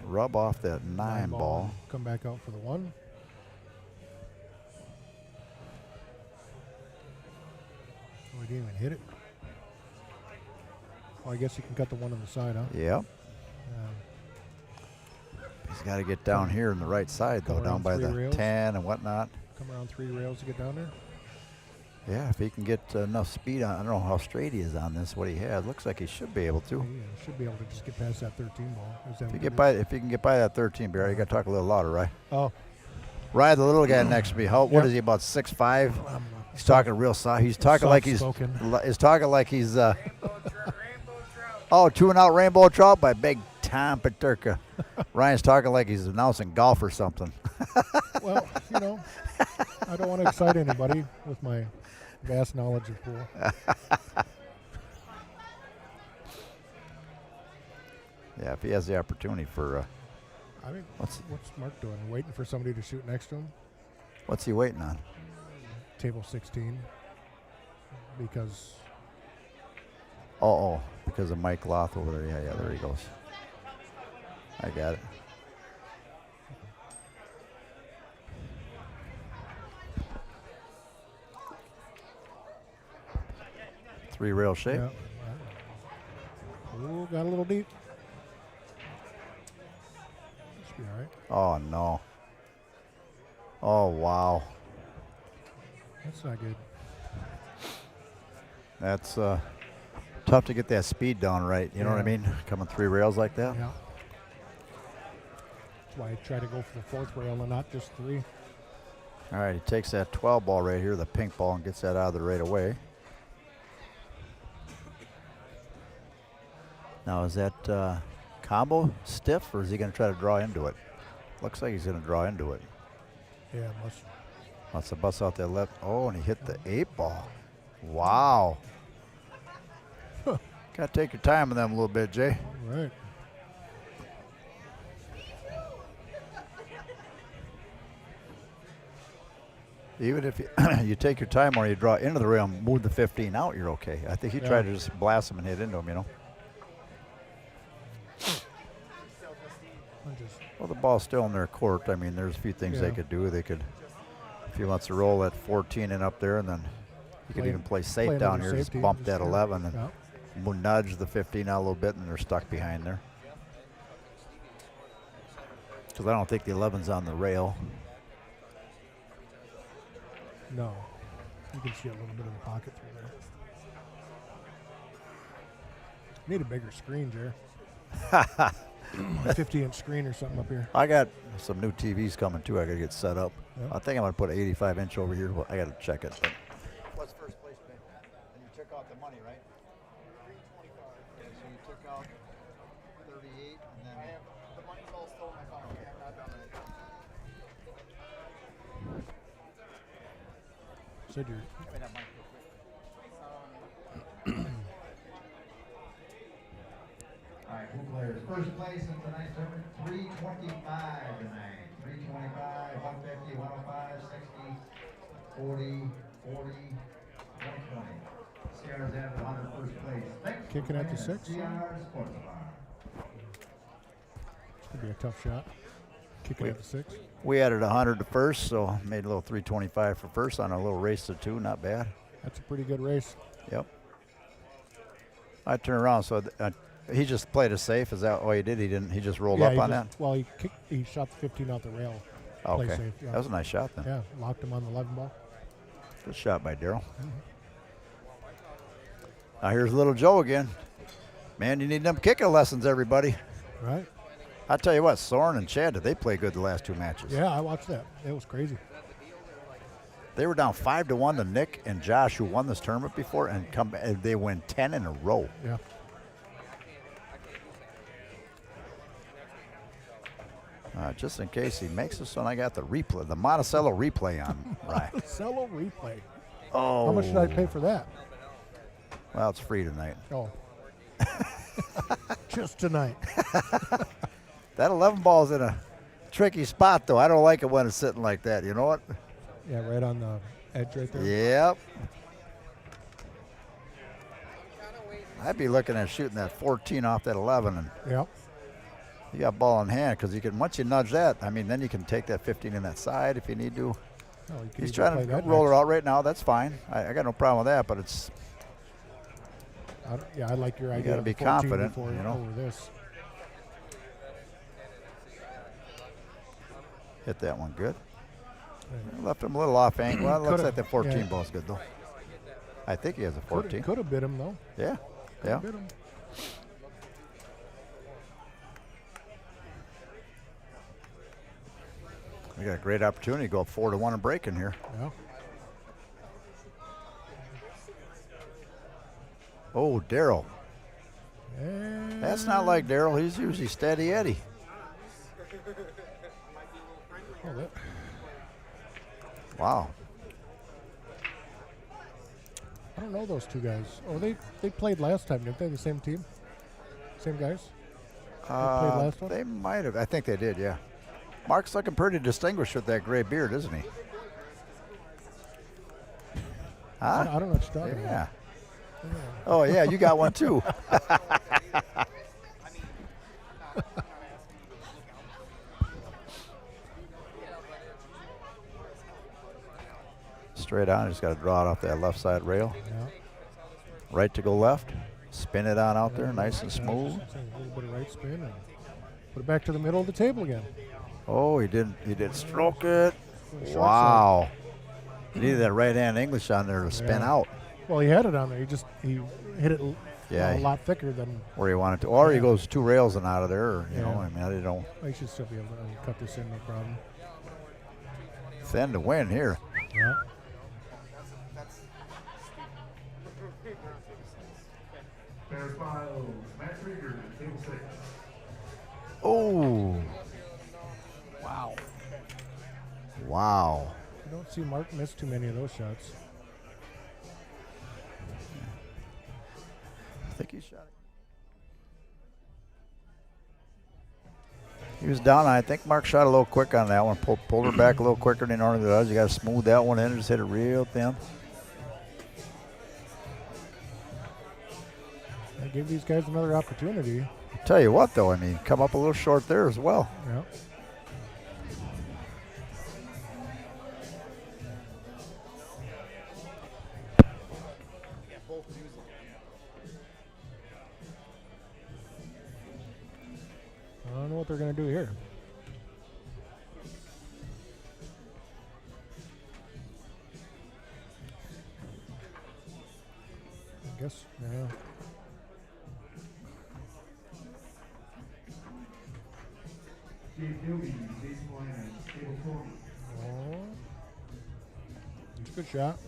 rub off that 9 ball. Come back out for the 1. Oh, he didn't even hit it. Oh, I guess you can cut the 1 on the side, huh? Yep. He's got to get down here on the right side, though, Come down around by 3 the rails. 10 and whatnot. Come around 3 rails to get down there. Yeah, if he can get enough speed on, I don't know how straight he is on this, what he has. Looks like he should be able to. Yeah, should be able to just get past that 13 ball. Is that If you what get it by, is? if you can get by that 13, Barry, you got to talk a little louder, right? Oh, Rye, the little guy next to me. What Yep. is he? About 6'5"? I'm He's talking real soft. He's talking like he's. soft-spoken. He's talking like he's. Oh, chewing out rainbow trout by Big Tom Paterka. Ryan's talking like he's announcing golf or something. Well, you know, I don't want to excite anybody with my vast knowledge of pool. Yeah, if he has the opportunity for. I mean, What's- what's Mark doing? Waiting for somebody to shoot next to him? What's he waiting on? Table 16. Because Oh, because of Mike Loth over there. Yeah, there he goes. I got it. Three rail shape. yeah. Ooh, got a little deep. Should be all right. Oh no. Oh wow. That's not good. That's tough to get that speed down right. You know what I Yeah. mean? Coming 3 rails like that. Yeah. That's why I try to go for the 4th rail and not just 3. All right, he takes that 12 ball right here, the pink ball, and gets that out of there right away. Now, is that combo stiff, or is he going to try to draw into it? Looks like he's going to draw into it. Yeah, must. Wants to bust out that left. Oh, and he hit the 8 ball. Wow. Got to take your time with them a little bit, Jay. All right. Even if you, you take your time or you draw into the rail and move the 15 out, you're okay. I think he Yeah. tried to just blast him and hit into him, you know. I just, Well, the ball's still in their court. I mean, there's a few things they Yeah. could do. They could, if he wants to roll that 14 in up there, and then he could Play- even play safe play down another here, just safety, bump just that here. 11 and yeah. nudge the 15 out a little bit, and they're stuck behind there. Because I don't think the 11's on the rail. No. You can see a little bit of the pocket through there. Need a bigger screen, Jer. A 50-inch screen or something up here. I got some new TVs coming too. I got to get set up. Yeah. I think I'm going to put an 85-inch over here. Well, I got to check it. But. What's first place, man? And you took out the money, right? 325. Okay, so you took out 38, and then I have the money's all still in my phone. Okay, I'm not done with it. Said you're All right, pool players. First place in tonight's tournament, 325 tonight. 325, 150, 105, 60, 40, 40, 120. CR's at 100 first place. Thanks for Kicking at the playing 6? CR Sportsbar. Could be a tough shot. Kicking at the 6. we added 100 to first, so made a little 325 for first on a little race to 2. Not bad. That's a pretty good race. Yep. I turned around, so he just played it safe. Is that what he did? He didn't. He just rolled yeah, up he on just, well, he shot the 15 out the rail. that. Play Okay, safe, yeah. that was a nice shot then. Yeah, locked him on the 11 ball. Good shot by Daryl. Now here's little Joe again. Man, you need them kicking lessons, everybody. Right? I tell you what, Soren and Chad, did they play good the last 2 matches? Yeah, I watched that. It was crazy. They were down 5-1 to Nick and Josh, who won this tournament before, and they win 10 in a row. Yeah. Just in case he makes this one, I got the replay, the Monticello replay on. Right. Cello replay. Oh. How much did I pay for that? Well, it's free tonight. Oh. Just tonight. That 11 ball's in a tricky spot, though. I don't like it when it's sitting like that. You know what? Yeah, right on the edge right there. Yep. I'd be looking at shooting that 14 off that 11, and Yep. you got ball in hand because you can. Once you nudge that, I mean, then you can take that 15 in that side if you need to. Oh, you could He's even trying play to that roll her next. out right now. That's fine. I got no problem with that, but it's Yeah, I like your idea. gotta of be 14 confident, before you know. over this. Hit that one good. Left him a little off angle. Well, it looks like the 14 yeah. ball's good though. I think he has a 14. Could have bit him though. Yeah. Could Yeah. have bit him. We got a great opportunity to go up 4-1 and break in here. Yeah. Oh, Daryl. And That's not like Daryl. He's usually steady Eddie. oh, that, Wow. I don't know those two guys. Oh, they played last time, didn't they? The same team? Same guys? played last one? They might have. I think they did, yeah. Mark's looking pretty distinguished with that gray beard, isn't he? Huh? I don't know what you're talking Yeah. about. Oh, yeah, you got one too. Straight on, just got to draw it off that left side rail. Yeah. Right to go left. Spin it on out there, nice and smooth. A little bit of right spin and put it back to the middle of the table again. Oh, he did stroke it. Short Wow. He needed that right hand English on there to spin Yeah. out Well, he had it on there. He hit it Yeah. a lot thicker than where he wanted to. Or he Yeah. goes 2 rails and out of there. Or, you know, Yeah. I mean, I don't. I should still be able to cut this in, no problem. Thin to win here. Yeah. Bears file, Matt Krieger, table 6. Oh. Wow. Wow. I don't see Mark miss too many of those shots. I think he shot it. He was down. I think Mark shot a little quick on that one. Pulled her back a little quicker than he normally does. You got to smooth that one in and just hit it real thin. I give these guys another opportunity. Tell you what, though, I mean, come up a little short there as well. Yeah. I don't know what they're going to do here. I guess, yeah. Gabe Gilby, Jason Lyon, table 40. Oh. It's a good shot.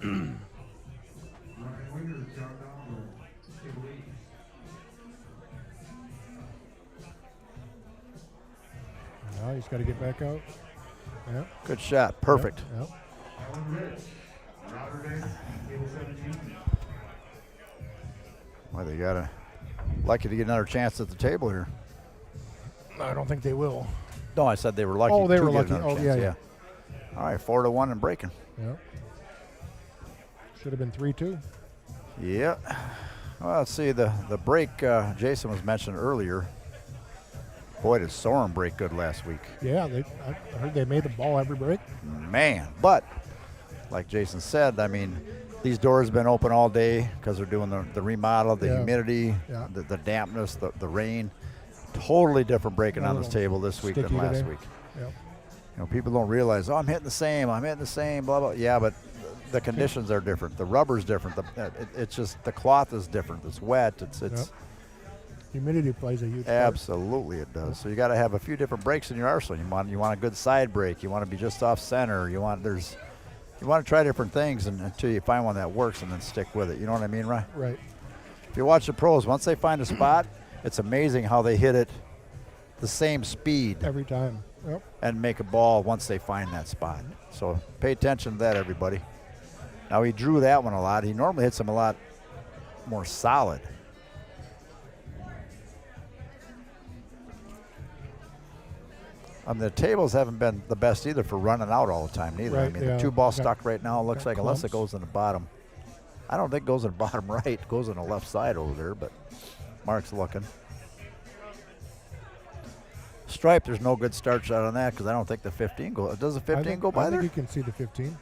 Ryan Winger, John Donald, table 8. Now he's got to get back out. Yeah. Good shot. Perfect. Yep. Alan Rich, Robert Van, table 17. Well, they got to lucky to get another chance at the table here. I don't think they will. No, I said they were lucky. Oh, they to were get lucky. another Oh, chance, yeah, yeah. All right, 4-1 and breaking. Yeah. Should have been 3-2. Yeah. Well, let's see the break. Jason was mentioning earlier. Boy, did Soren break good last week. Yeah, I heard they made the ball every break. Man, but like Jason said, I mean, these doors have been open all day because they're doing the remodel, the Yeah. humidity, Yeah. the dampness, the rain. Totally different breaking on this little table this week than sticky last today. week. Yep. You know, people don't realize, oh, I'm hitting the same, blah, blah. Yeah, but the conditions are different. The rubber's different. It's just the cloth is different. It's wet. It's Yep. Humidity plays a huge part. absolutely it does. So you got to have a few different breaks in your arsenal. You want a good side break. You want to be just off center. You want to try different things until you find one that works and then stick with it. You know what I mean, right? Right. If you watch the pros, once they find a spot, it's amazing how they hit it the same speed Every time. Yep. and make a ball once they find that spot. So pay attention to that, everybody. Now he drew that one a lot. He normally hits them a lot more solid. The tables haven't been the best either for running out all the time neither. I Right, mean, yeah. the 2 ball Got- stuck right now looks got like unless it clumps. goes in the bottom. I don't think it goes in the bottom right. It goes in the left side over there, but Mark's looking. Stripe, there's no good start shot on that because I don't think the 15 goes. Does the 15 go by I there? think you can see the 15.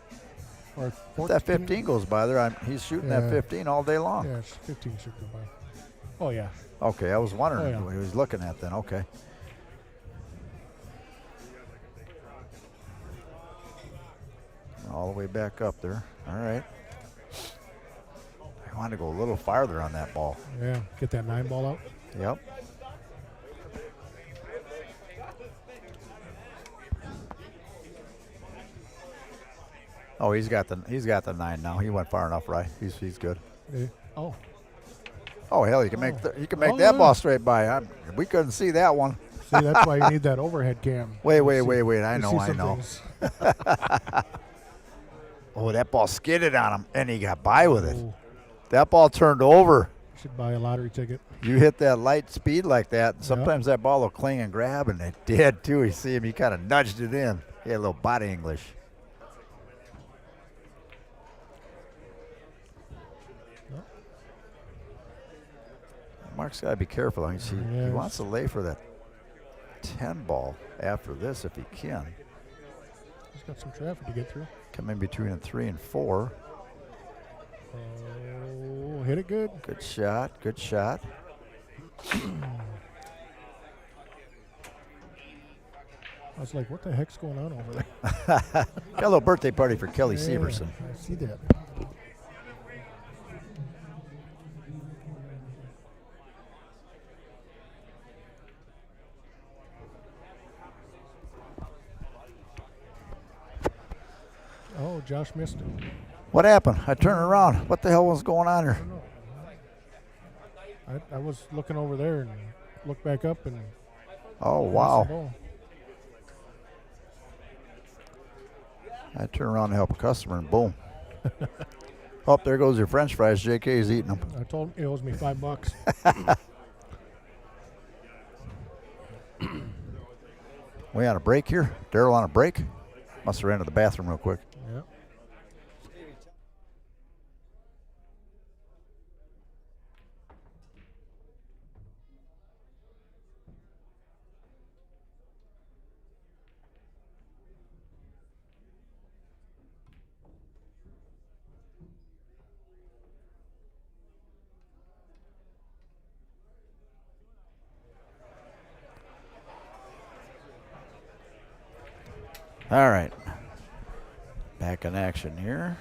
Or If 14. that 15 goes by there, he's shooting that Yeah. 15 all day long. Yeah, it's 15 should go by. Oh, yeah. Okay, I was wondering Oh, yeah. what he was looking at then. Okay. All the way back up there. All right. I want to go a little farther on that ball. Yeah, get that 9 ball out. Yep. Oh, he's got the 9 now. He went far enough, right? He's good. Oh, Oh hell, you can make Oh. you can make Oh, that yeah. ball straight by. We couldn't see that one. see, that's why you need that overhead cam. Wait. You I see know. some things. Oh, that ball skidded on him, and he got by with it. Oh, That ball turned over. should buy a lottery ticket. You hit that light speed like that, and sometimes that ball will cling and grab, and it did too. You see him, he kind of nudged it in. He had a little body English. Yep. Mark's got to be careful. He Yes. wants to lay for that 10 ball after this if he can. He's got some traffic to get through. Come in between a 3 and 4. Oh, hit it good. Good shot. Good shot. I was like, what the heck's going on over there? Got a little birthday party for Kelly Yeah, Severson. I see that. Oh, Josh missed it. What happened? I turned around. What the hell was going on here? I don't know. I was looking over there and looked back up and Oh, missed the wow. ball. I turned around to help a customer, and boom. Oh, there goes your French fries. JK's eating them. I told him he owes me $5. We on a break here? Daryl on a break? Must have ran to the bathroom real quick. Yeah. All right. Back in action here.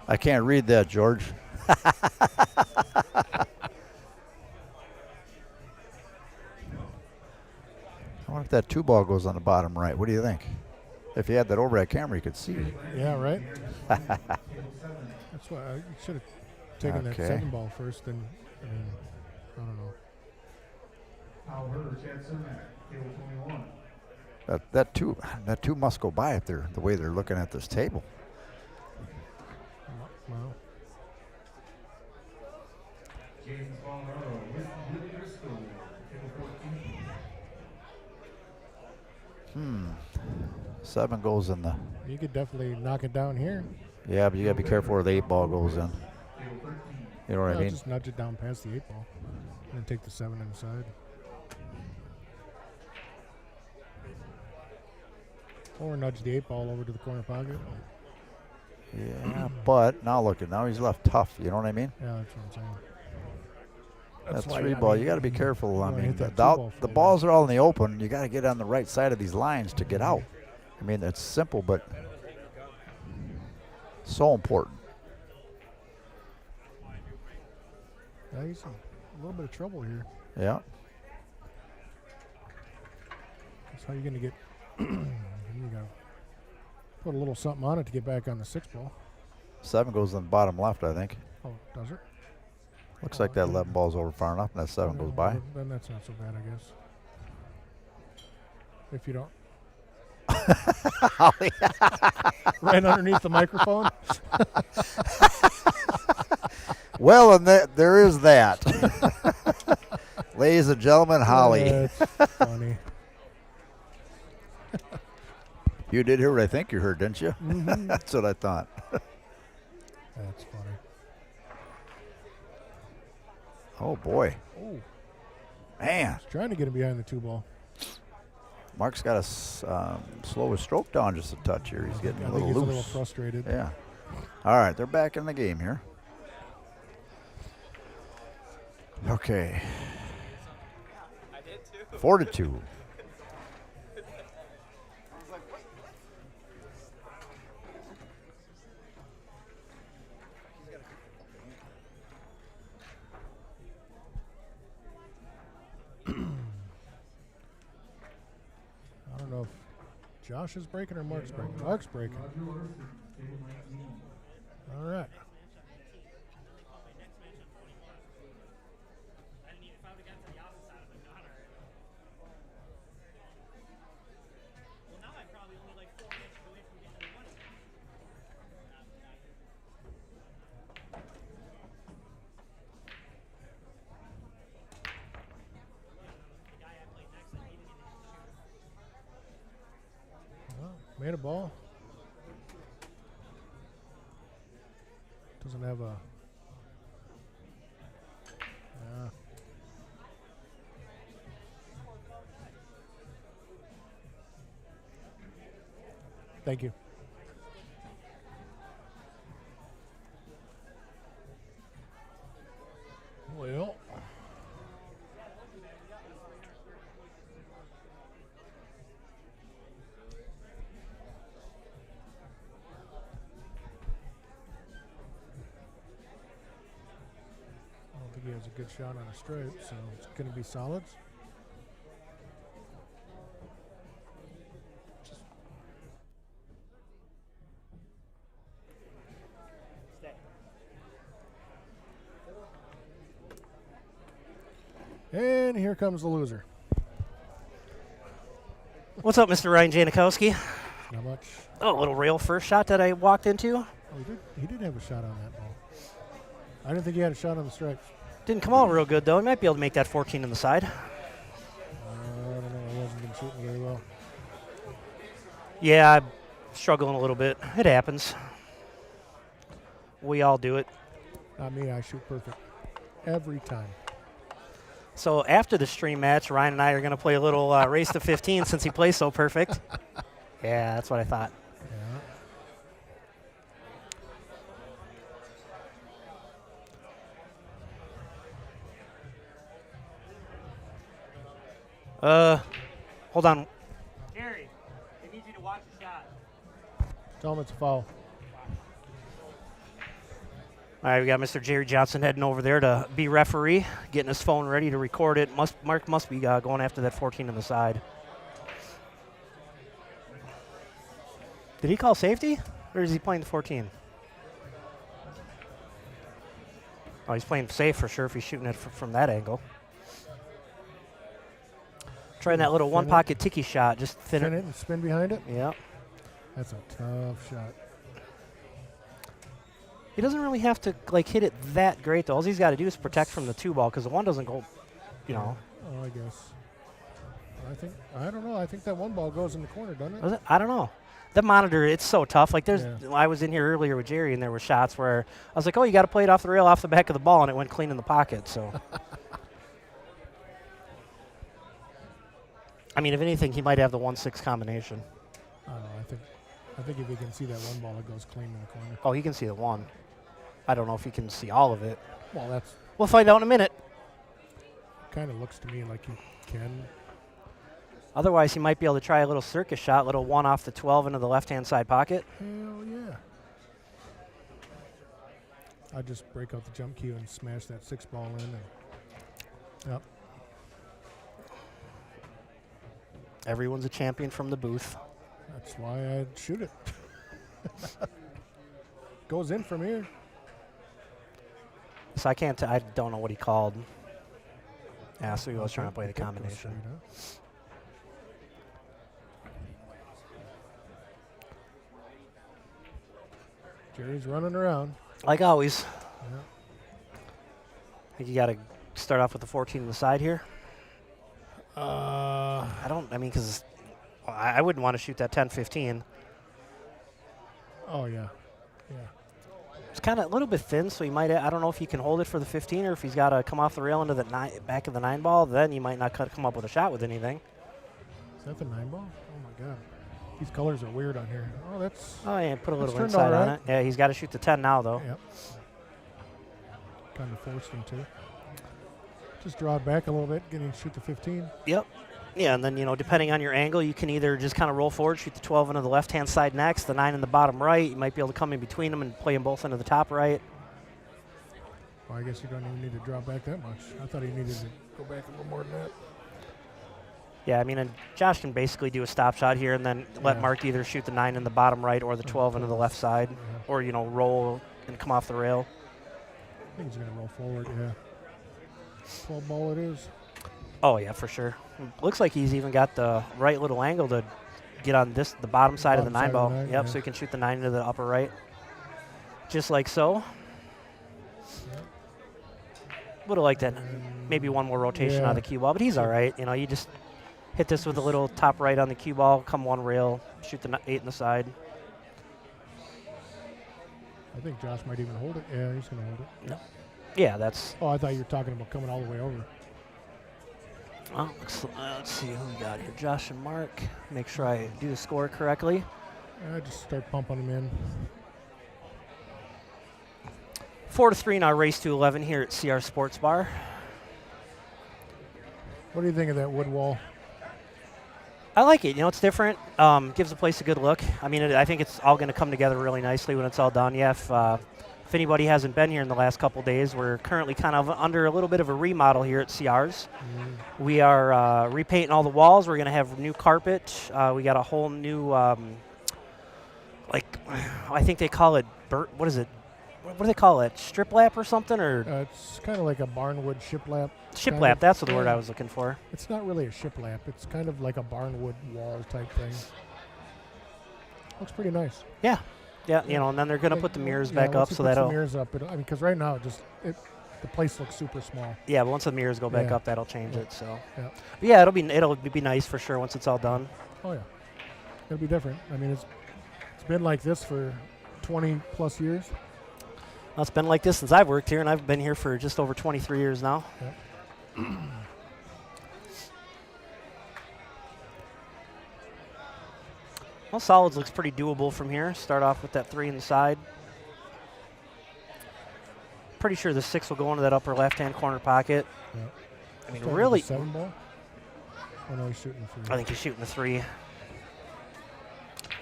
I can't read that, George. I wonder if that 2 ball goes on the bottom right. What do you think? If you had that overhead camera, you could see it. Yeah, right? That's why I should have taken Okay. that 7 ball first. Then, I mean, I don't know. That two must go by if they're the way they're looking at this table. Wow. Hmm. 7 goes in the. You could definitely knock it down here. Yeah, but you gotta be careful where the 8 ball goes in. You know what I Well, mean? just nudge it down past the 8 ball and then take the 7 inside. Or nudge the 8 ball over to the corner pocket. Yeah, but now look at now he's left tough. You know what I mean? Yeah, that's what I'm saying. That why, 3 I ball, mean, you got to be careful. you I wanna mean, hit that 2 the ball for the the balls are all in the open. You got to get on the right side of these lines to get out. I mean, it's simple, but so important. Yeah, he's in a little bit of trouble here. Yeah. That's how you're going to get. You got to put a little something on it to get back on the 6 ball. 7 goes in the bottom left, I think. Oh, does it? Looks like that 11 ball's over far enough, and that 7 goes by. Then that's not so bad, I guess. If you don't. Right underneath the microphone. Well, and there is that. Ladies and gentlemen, Holly. That's funny. You did hear what I think you heard, didn't you? Mhm. That's what I thought. That's funny. Oh, boy. Oh, Man. trying to get him behind the 2 ball. Mark's got to slow his stroke down just a touch here. He's getting I a think little he's loose. a little frustrated. Yeah. All right, they're back in the game here. Okay. 4-2. I don't know if Josh is breaking or Mark's breaking. Mark's breaking. All right. Made a ball. Doesn't have a. Thank you. Well. He has a good shot on a straight, so it's going to be solids. And here comes the loser. What's up, Mr. Ryan Janikowski? Not much. Oh, a little rail first shot that I walked into. Oh, he did have a shot on that ball. I didn't think he had a shot on the stripes. Didn't come out real good, though. He might be able to make that 14 on the side. I don't know. He hasn't been shooting very well. Yeah, I'm struggling a little bit. It happens. We all do it. Not me. I shoot perfect every time. So after the stream match, Ryan and I are going to play a little race to 15 since he plays so perfect. Yeah, that's what I thought. Hold on. Jerry, I need you to watch the shot. Tell him it's a foul. All right, we got Mr. Jerry Johnson heading over there to be referee, getting his phone ready to record it. Mark must be going after that 14 on the side. Did he call safety, or is he playing the 14? Oh, he's playing safe for sure if he's shooting it from that angle. Trying that little one-pocket tiki shot, just thin it and spin behind it? Yep. That's a tough shot. He doesn't really have to hit it that great, though. All he's got to do is protect from the 2-ball because the 1 doesn't go, Oh, I guess. I don't know. I think that 1 ball goes in the corner, doesn't it? Does it? I don't know. The monitor, it's so tough. I was in here earlier with Jerry, and there were shots where I was like, oh, you got to play it off the rail, off the back of the ball, and it went clean in the pocket. So, I mean, if anything, he might have the 1-6 combination. I don't know. I think if he can see that 1 ball, it goes clean in the corner. Oh, he can see the 1. I don't know if he can see all of it. Well, we'll find out in a minute. Kind of looks to me like he can. Otherwise, he might be able to try a little circus shot, little 1 off the 12 into the left-hand side pocket. Hell yeah. I just break out the jump cue and smash that 6 ball in. Yep. Everyone's a champion from the booth. That's why I shoot it. Goes in from here. So I don't know what he called. Yeah, so he was trying to play the combination. Jerry's running around. Like always. Yeah. I think you got to start off with the 14 on the side here. Because I wouldn't want to shoot that 10-15. Oh, yeah. Yeah. It's kind of a little bit thin, so he might. I don't know if he can hold it for the 15 or if he's got to come off the rail into the back of the 9 ball. Then you might not come up with a shot with anything. that the 9-ball? Oh my God. These colors are weird on here. Oh, that's. Oh, yeah, put a little turned inside out on right. it. Yeah, he's got to shoot the 10 now, though. Yep. Kind of forced him to. Just draw it back a little bit, getting shoot the 15. Yep. Yeah, and then, depending on your angle, you can either just kind of roll forward, shoot the 12 into the left-hand side next, the 9 in the bottom right. You might be able to come in between them and play them both into the top right. Well, I guess you don't even need to draw back that much. I thought he needed to go back a little more than that. Yeah, I mean, and Josh can basically do a stop shot here and then let Mark either shoot the 9 in the bottom right or the 12 into the left side, or, roll and come off the rail. I think he's going to roll forward, yeah. 12 ball it is. Oh, yeah, for sure. Looks like he's even got the right little angle to get on the bottom side of the 9 ball. Yep, so he can shoot the 9 into the upper right. Just like so. Would have liked that. Maybe one more rotation on the cue ball, but he's all right. You just hit this with a little top right on the cue ball, come one rail, shoot the 8 in the side. I think Josh might even hold it. Yeah, he's going to hold it. No. Yeah, that's. Oh, I thought you were talking about coming all the way over. Well, let's see who we got here. Josh and Mark. Make sure I do the score correctly. Just start pumping them in. 4-3 in our race to 11 here at CR Sportsbar. What do you think of that wood wall? I like it. It's different. Gives the place a good look. I mean, I think it's all going to come together really nicely when it's all done. Yeah, if anybody hasn't been here in the last couple days, we're currently kind of under a little bit of a remodel here at CR's. We are repainting all the walls. We're going to have new carpet. We got a whole new, I think they call it, what is it? What do they call it? Strip lap or something? Or it's kind of like a barnwood shiplap. Shiplap, that's the word I was looking for. It's not really a shiplap. It's kind of like a barnwood wall type thing. Looks pretty nice. Yeah. Yeah, and then they're going to put the mirrors back up, so that'll. The mirrors up, because right now the place looks super small. Yeah, but once the mirrors go back up, that'll change it. So. Yeah. But yeah, it'll be nice for sure once it's all done. Oh yeah, it'll be different. I mean, it's been like this for 20 plus years. Well, it's been like this since I've worked here, and I've been here for just over 23 years now. Yep. Well, solids looks pretty doable from here. Start off with that 3 inside. Pretty sure the 6 will go into that upper left-hand corner pocket. Yep. I mean, Starting really. with the 7 ball? Oh, no, he's shooting the 3. I think he's shooting the 3. It's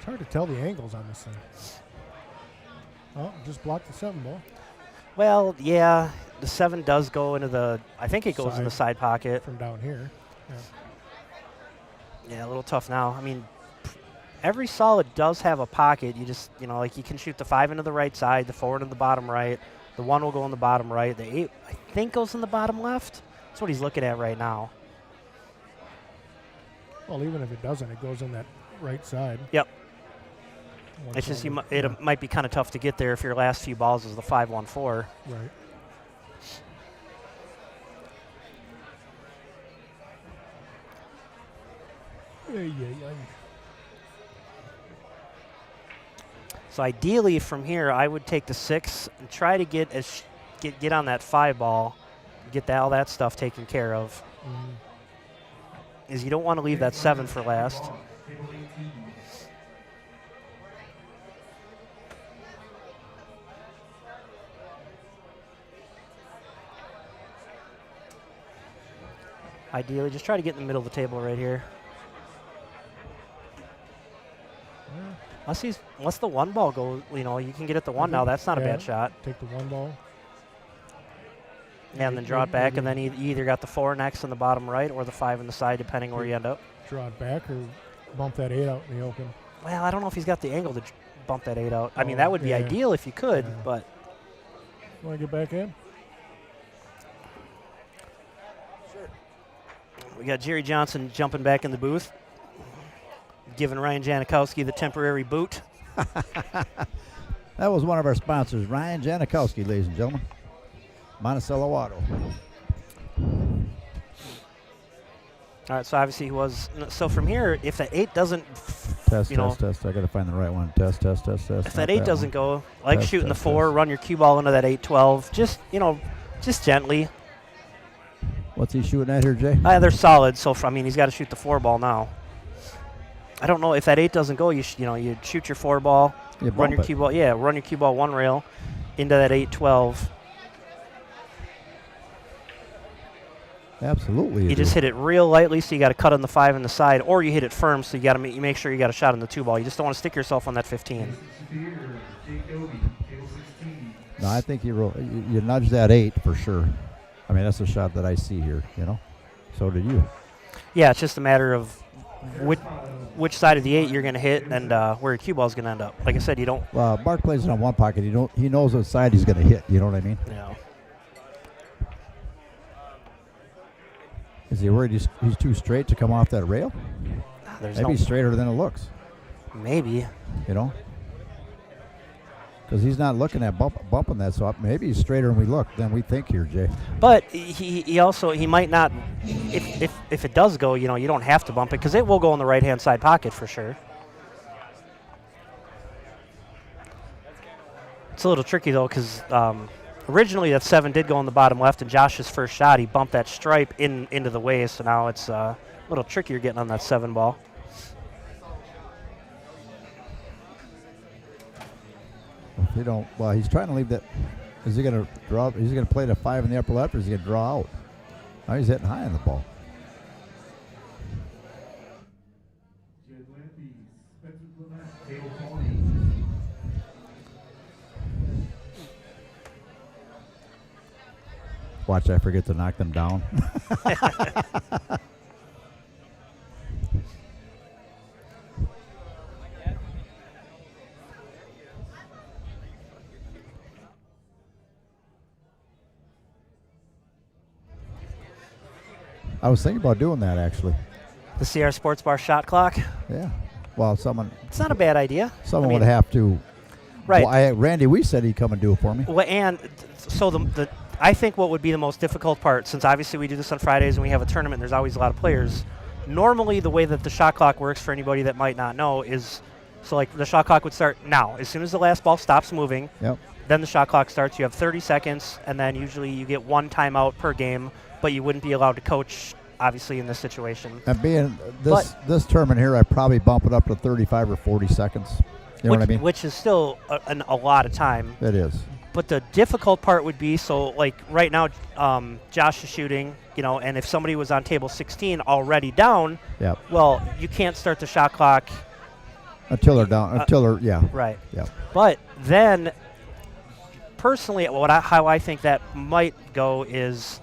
hard to tell the angles on this thing. Oh, just blocked the 7 ball. Well, yeah, the 7 does go into the. I think it goes in the side pocket from down here. Yeah, a little tough now. I mean, every solid does have a pocket. You just, you can shoot the 5 into the right side, the 4 into the bottom right. The 1 will go in the bottom right. The 8, I think, goes in the bottom left. That's what he's looking at right now. Well, even if it doesn't, it goes in that right side. Yep. It's just it might be kind of tough to get there if your last few balls is the 5-1-4. Right. So ideally from here, I would take the 6 and try to get on that 5 ball, get all that stuff taken care of. Is you don't want to leave that 7 for last. Ideally, just try to get in the middle of the table right here. Unless the 1 ball goes, you can get at the 1 now. That's not a bad shot. Take the 1 ball. Yeah, and then draw it back, and then you either got the 4 next in the bottom right or the 5 in the side, depending where you end up. Draw it back or bump that 8 out in the open. Well, I don't know if he's got the angle to bump that 8 out. I mean, that would be ideal if you could, but. You want to get back in? We got Jerry Johnson jumping back in the booth, giving Ryan Janikowski the temporary boot. That was one of our sponsors, Ryan Janikowski, ladies and gentlemen. Monticello Auto. All right, so obviously he was. So from here, if that 8 doesn't, test. I got to find the right one. Test. If that 8 doesn't go, like test, shooting the 4, run your cue ball into that 8-12, just gently. What's he shooting at here, Jay? They're solid. So he's got to shoot the 4 ball now. I don't know if that 8 doesn't go. You shoot your 4 ball, You run your bump it. cue ball. Yeah, run your cue ball 1 rail into that 8-12. Absolutely. You just hit it real lightly, so you got to cut on the 5 and the side, or you hit it firm, so you got to make sure you got a shot on the 2 ball. You just don't want to stick yourself on that 15. No, I think you nudge that 8 for sure. I mean, that's a shot that I see here, So did you. Yeah, it's just a matter of which side of the 8 you're going to hit and where your cue ball is going to end up. Like I said, you don't. Well, Mark plays it on one pocket. He knows what side he's going to hit. You know what I mean? Yeah. Is he worried he's too straight to come off that rail? Maybe he's straighter than it looks. Maybe. Because he's not looking at bumping that, so maybe he's straighter than we think here, Jay. But he might not. If it does go, you don't have to bump it because it will go in the right-hand side pocket for sure. It's a little tricky though because originally that 7 did go in the bottom left, and Josh's first shot he bumped that stripe into the waist, so now it's a little trickier getting on that 7 ball. If you don't, well, he's trying to leave that. Is he going to draw? Is he going to play the 5 in the upper left, or is he going to draw out? Now he's hitting high on the ball. Watch, I forget to knock them down. I was thinking about doing that, actually. The CR Sportsbar shot clock. Yeah. Well, It's not a bad idea. Someone would have to. Right. Well, Randy, we said he'd come and do it for me. Well, and so I think what would be the most difficult part, since obviously we do this on Fridays and we have a tournament and there's always a lot of players, normally the way that the shot clock works for anybody that might not know is, so like the shot clock would start now. As soon as the last ball stops moving, Yep. then the shot clock starts. You have 30 seconds, and then usually you get 1 timeout per game, but you wouldn't be allowed to coach, obviously, in this situation. And being this tournament here, I probably bump it up to 35 or 40 seconds. You know what I mean? Which is still a lot of time. It is. But the difficult part would be, so like right now, Josh is shooting, and if somebody was on table 16 already down, Yep. well, you can't start the shot clock. Until they're down. Yeah. Right. Yeah. But then, personally, how I think that might go is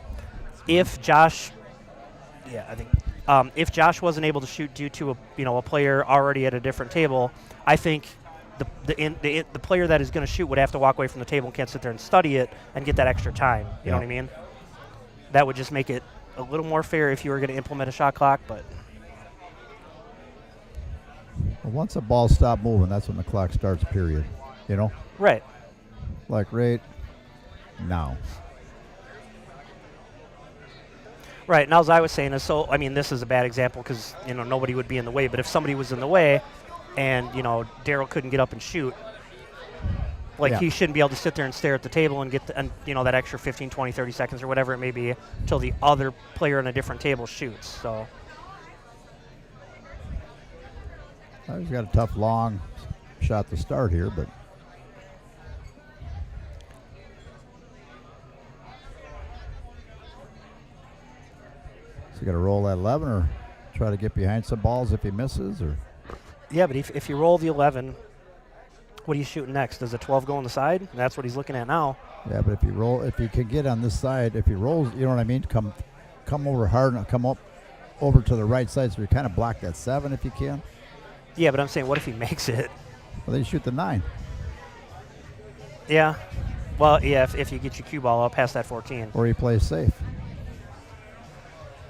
if Josh, if Josh wasn't able to shoot due to a player already at a different table, I think the player that is going to shoot would have to walk away from the table and can't sit there and study it and get that extra time. You know what I mean? That would just make it a little more fair if you were going to implement a shot clock. But Well, once the ball stops moving, that's when the clock starts, period. Right. Like right now. Right. And as I was saying is, so, I mean, this is a bad example because, nobody would be in the way. But if somebody was in the way and, Daryl couldn't get up and shoot, he shouldn't be able to sit there and stare at the table and get that extra 15, 20, 30 seconds or whatever it may be until the other player on a different table shoots. So He's got a tough, long shot to start here, but is he going to roll that 11 or try to get behind some balls if he misses? Or yeah, but if you roll the 11, what are you shooting next? Does the 12 go on the side? That's what he's looking at now. Yeah, but if he can get on this side, if he rolls, you know what I mean? Come over hard and come up over to the right side, so you kind of block that 7 if you can. Yeah, but I'm saying, what if he makes it? Well, then you shoot the 9. Yeah. Well, yeah, if you get your cue ball up past that 14. Or he plays safe.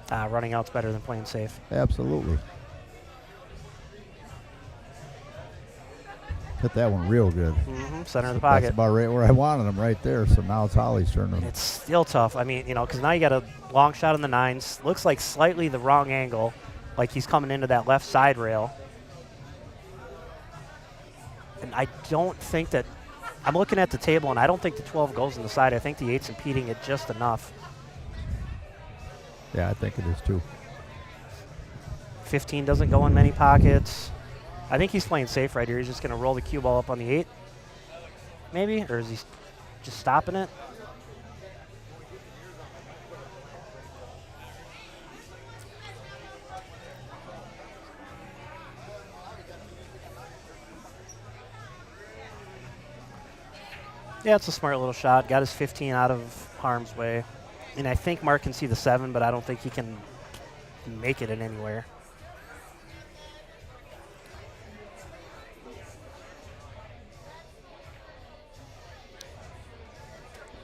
Running out's better than playing safe. Absolutely. Hit that one real good. Mm-hmm, center of the pocket. That's about right where I wanted him, right there. So now it's Holly's turn. It's still tough. I mean, because now you got a long shot on the 9s. Looks like slightly the wrong angle, like he's coming into that left side rail. And I don't think that – I'm looking at the table, and I don't think the 12 goes on the side. I think the 8's impeding it just enough. Yeah, I think it is too. 15 doesn't go in many pockets. I think he's playing safe right here. He's just going to roll the cue ball up on the 8, maybe? Or is he just stopping it? Yeah, it's a smart little shot. Got his 15 out of harm's way. And I think Mark can see the 7, but I don't think he can make it in anywhere.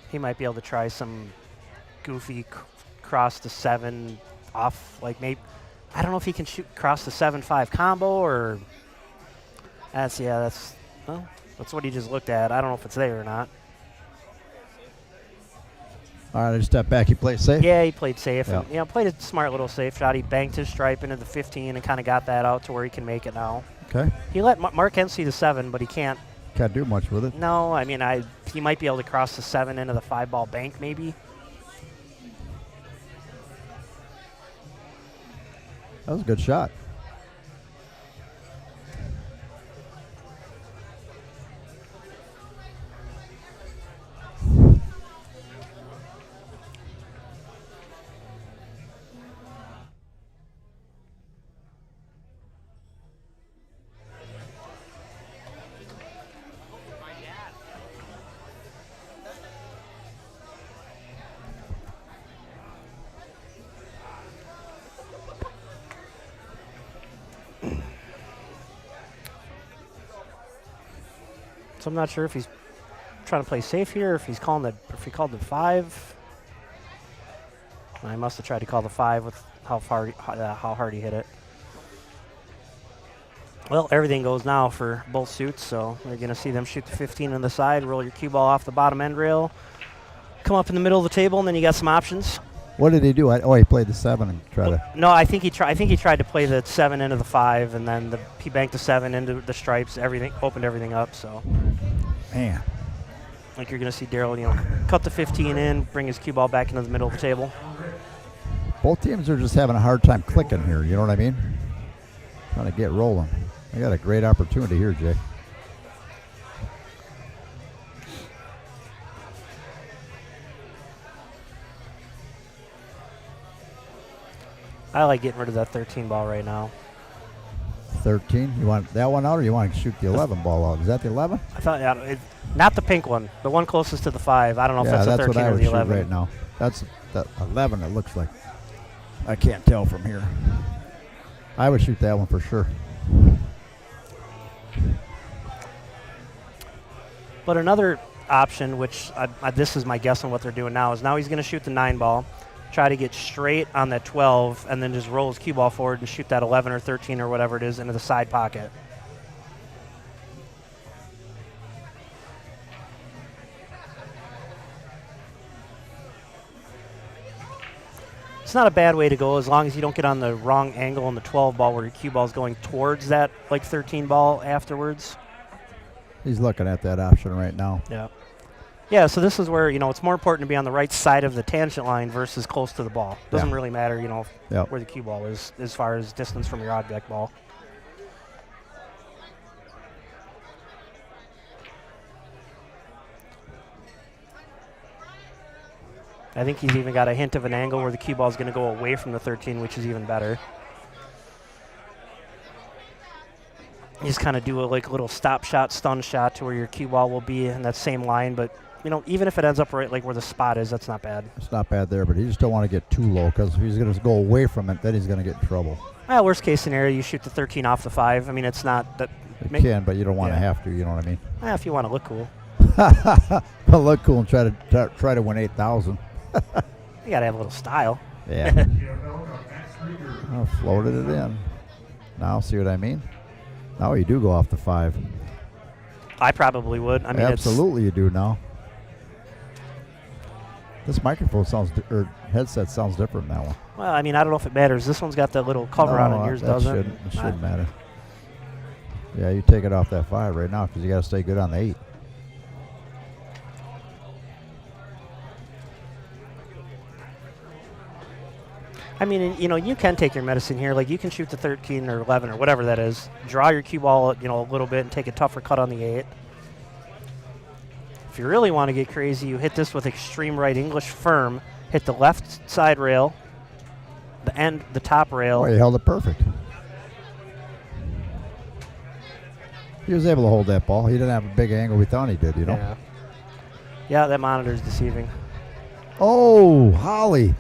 He might be able to try some goofy cross the 7 off, like maybe, I don't know if he can shoot cross the 7-5 combo or, that's what he just looked at. I don't know if it's there or not. All right, I just step back. He plays safe? Yeah, he played safe. Yeah. And, played a smart little safe shot. He banked his stripe into the 15 and kind of got that out to where he can make it now. Okay. He let Mark can see the 7, but he can't. Can't do much with it. No, I mean, he might be able to cross the 7 into the 5-ball bank maybe. That was a good shot. So I'm not sure if he's trying to play safe here, if he called the 5. I must have tried to call the 5 with how hard he hit it. Well, everything goes now for both suits, so we're going to see them shoot the 15 on the side, roll your cue ball off the bottom end rail, come up in the middle of the table, and then you got some options. What did he do? He played the 7 and tried to. No, I think he tried to play the 7 into the 5, and then he banked the 7 into the stripes. Everything opened everything up. So, man, like you're gonna see Daryl, cut the 15 in, bring his cue ball back into the middle of the table. Both teams are just having a hard time clicking here. You know what I mean? Trying to get rolling. They got a great opportunity here, Jay. I like getting rid of that 13 ball right now. 13? You want that one out, or you want to shoot the 11 ball out? Is that the 11? I thought, not the pink one, the one closest to the 5. I don't know if that's the 13 what I or would the shoot 11. right now. That's the 11. It looks like. I can't tell from here. I would shoot that one for sure. But another option, which this is my guess on what they're doing now, is now he's going to shoot the 9 ball, try to get straight on that 12, and then just roll his cue ball forward and shoot that 11 or 13 or whatever it is into the side pocket. It's not a bad way to go as long as you don't get on the wrong angle on the 12 ball where your cue ball is going towards that 13 ball afterwards. He's looking at that option right now. Yeah. Yeah, so this is where, it's more important to be on the right side of the tangent line versus close to the ball. Doesn't really matter, where the cue ball is as far as distance from your object ball. I think he's even got a hint of an angle where the cue ball is going to go away from the 13, which is even better. You just kind of do a little stop shot, stun shot to where your cue ball will be in that same line, but even if it ends up right where the spot is, that's not bad. It's not bad there, but he just don't want to get too low, because if he's going to go away from it, then he's going to get in trouble. Well, worst case scenario, you shoot the 13 off the 5. I mean, it's not that. You can, but you don't want to have to. You know what I mean? If you want to look cool. But look cool and try to win 8,000. You got to have a little style. Yeah. I floated it in. Now, see what I mean? Now you do go off the 5. I probably would. I mean, absolutely you do now. This microphone headset sounds different than that one. Well, I mean, I don't know if it matters. This one's got that little cover on it. Yours doesn't. It shouldn't matter. Yeah, you take it off that 5 right now because you got to stay good on the 8. I mean, you know, you can take your medicine here. Like, you can shoot the 13 or 11 or whatever that is. Draw your cue ball, you know, a little bit and take a tougher cut on the 8. If you really want to get crazy, you hit this with extreme right English firm. Hit the left side rail, the top rail. Oh, he held it perfect. He was able to hold that ball. He didn't have a big angle we thought he did, you know. Yeah, that monitor's deceiving. Oh, Holly.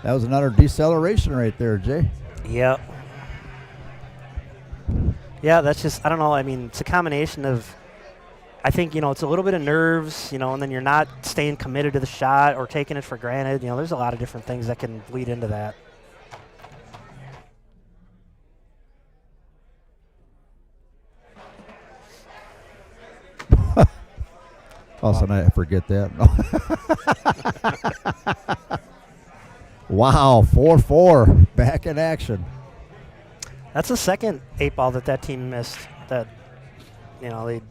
That was another deceleration right there, Jay. Yep. Yeah, that's just, I don't know. I mean, it's a combination of, I think, you know, it's a little bit of nerves, you know, and then you're not staying committed to the shot or taking it for granted. You know, there's a lot of different things that can lead into that. Also, I forget that. Wow, 4-4, back in action. That's the second 8-ball that team missed. That, you know, they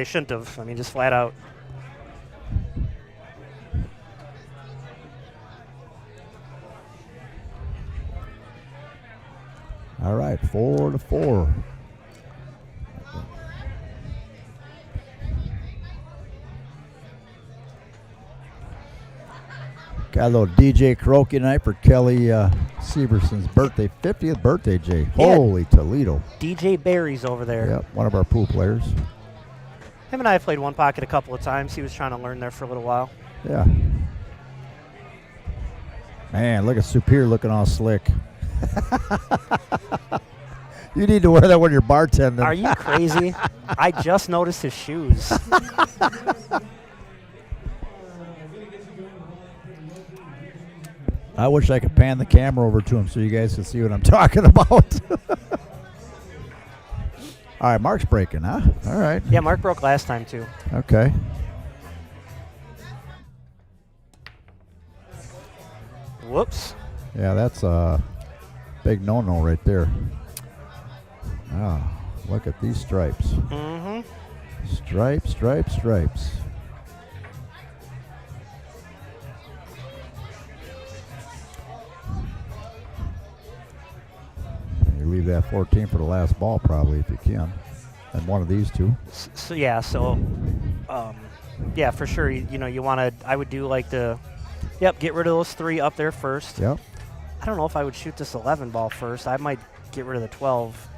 shouldn't have. I mean, just flat out. All right, 4-4. Got a little DJ karaoke tonight for Kelly Severson's birthday, 50th birthday, Jay. Yeah. Holy Toledo. DJ Barry's over there. Yep, one of our pool players. Him and I have played one pocket a couple of times. He was trying to learn there for a little while. Yeah. Man, look at Superior looking all slick. You need to wear that when you're bartending. Are you crazy? I just noticed his shoes. I wish I could pan the camera over to him so you guys can see what I'm talking about. All right, Mark's breaking, huh? All right. Yeah, Mark broke last time, too. Okay. Whoops. Yeah, that's a big no-no right there. Oh, look at these stripes. Mm-hmm. Stripes, stripes, stripes. You leave that 14 for the last ball probably if you can. And one of these two. Yeah, for sure, you want to, I would do like get rid of those 3 up there first. Yep. I don't know if I would shoot this 11 ball first. I might get rid of the 12.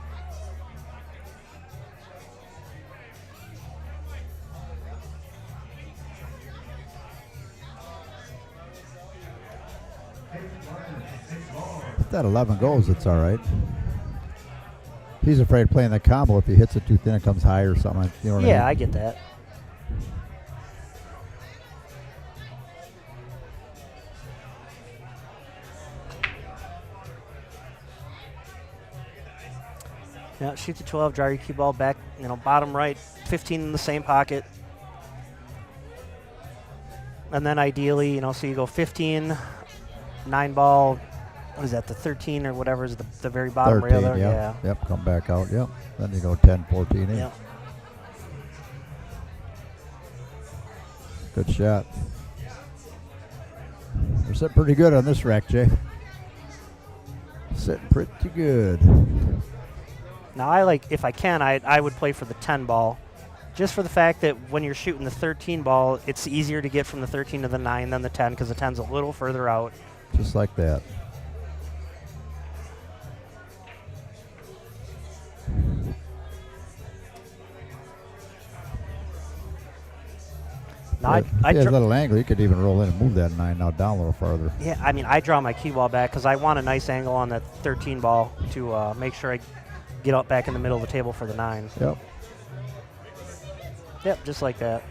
If that 11 goes, it's all right. He's afraid of playing the combo. If he hits it too thin, it comes high or something. You know what I mean? Yeah, I get that. Yeah, shoot the 12, draw your cue ball back, bottom right, 15 in the same pocket. And then ideally, so you go 15, 9 ball, what is that, the 13 or whatever is the very bottom 13, rail there? yeah. Yep, come back out, yep. Then you go 10, 14 in. Yep. Good shot. We're sitting pretty good on this rack, Jay. Sitting pretty good. Now, if I can, I would play for the 10 ball, just for the fact that when you're shooting the 13 ball, it's easier to get from the 13 to the 9 than the 10 because the 10's a little further out. Just like that. Now, If he has a little angle, you could even roll in and move that 9 now down a little farther. Yeah, I mean, I draw my cue ball back because I want a nice angle on that 13 ball to make sure I get up back in the middle of the table for the 9. Yep. Yep, just like that.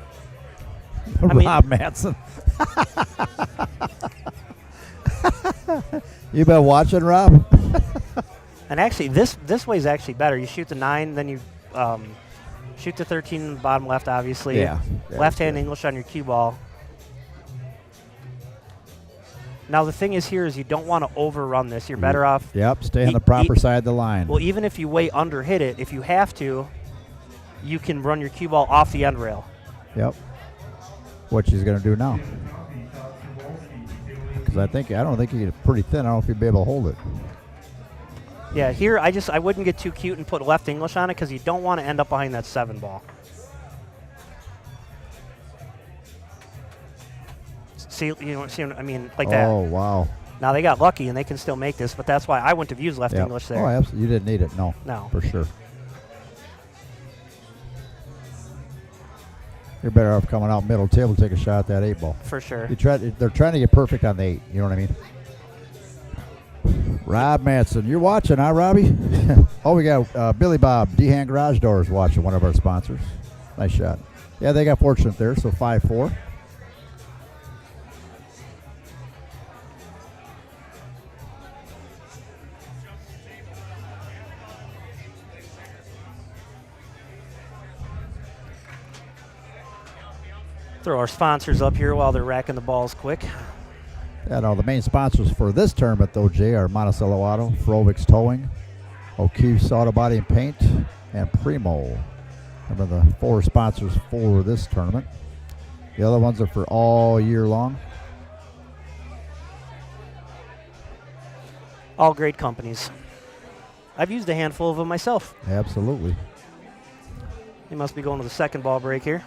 Rob Matson. You been watching, Rob? And actually, this way is actually better. You shoot the 9, then you shoot the 13 in the bottom left, obviously. Yeah. Left-hand English on your cue ball. Now, the thing is here is you don't want to overrun this. You're better off. Yep, stay on the proper side of the line. Well, even if you way under hit it, if you have to, you can run your cue ball off the end rail. Yep. What she's going to do now. Because I don't think he's pretty thin. I don't know if he'd be able to hold it. Yeah, here I wouldn't get too cute and put left English on it because you don't want to end up behind that 7 ball. See what I mean? Like that. Oh, wow. Now they got lucky and they can still make this, but that's why I wouldn't have used left Yep. English there. Oh, absolutely. You didn't need it. No. No. For sure. You're better off coming out middle table to take a shot at that 8 ball. For sure. They're trying to get perfect on the 8. You know what I mean? Rob Manson, you're watching, huh, Robbie? Oh, we got Billy Bob, D-Hand Garage Doors watching, one of our sponsors. Nice shot. Yeah, they got fortunate there, so 5-4. Throw our sponsors up here while they're racking the balls quick. Yeah, no, the main sponsors for this tournament, though, Jay, are Monticello Auto, Frovik's Towing, O'Keefe's Auto Body and Paint, and Primo. Remember the 4 sponsors for this tournament. The other ones are for all year long. All great companies. I've used a handful of them myself. Absolutely. He must be going to the 2nd ball break here.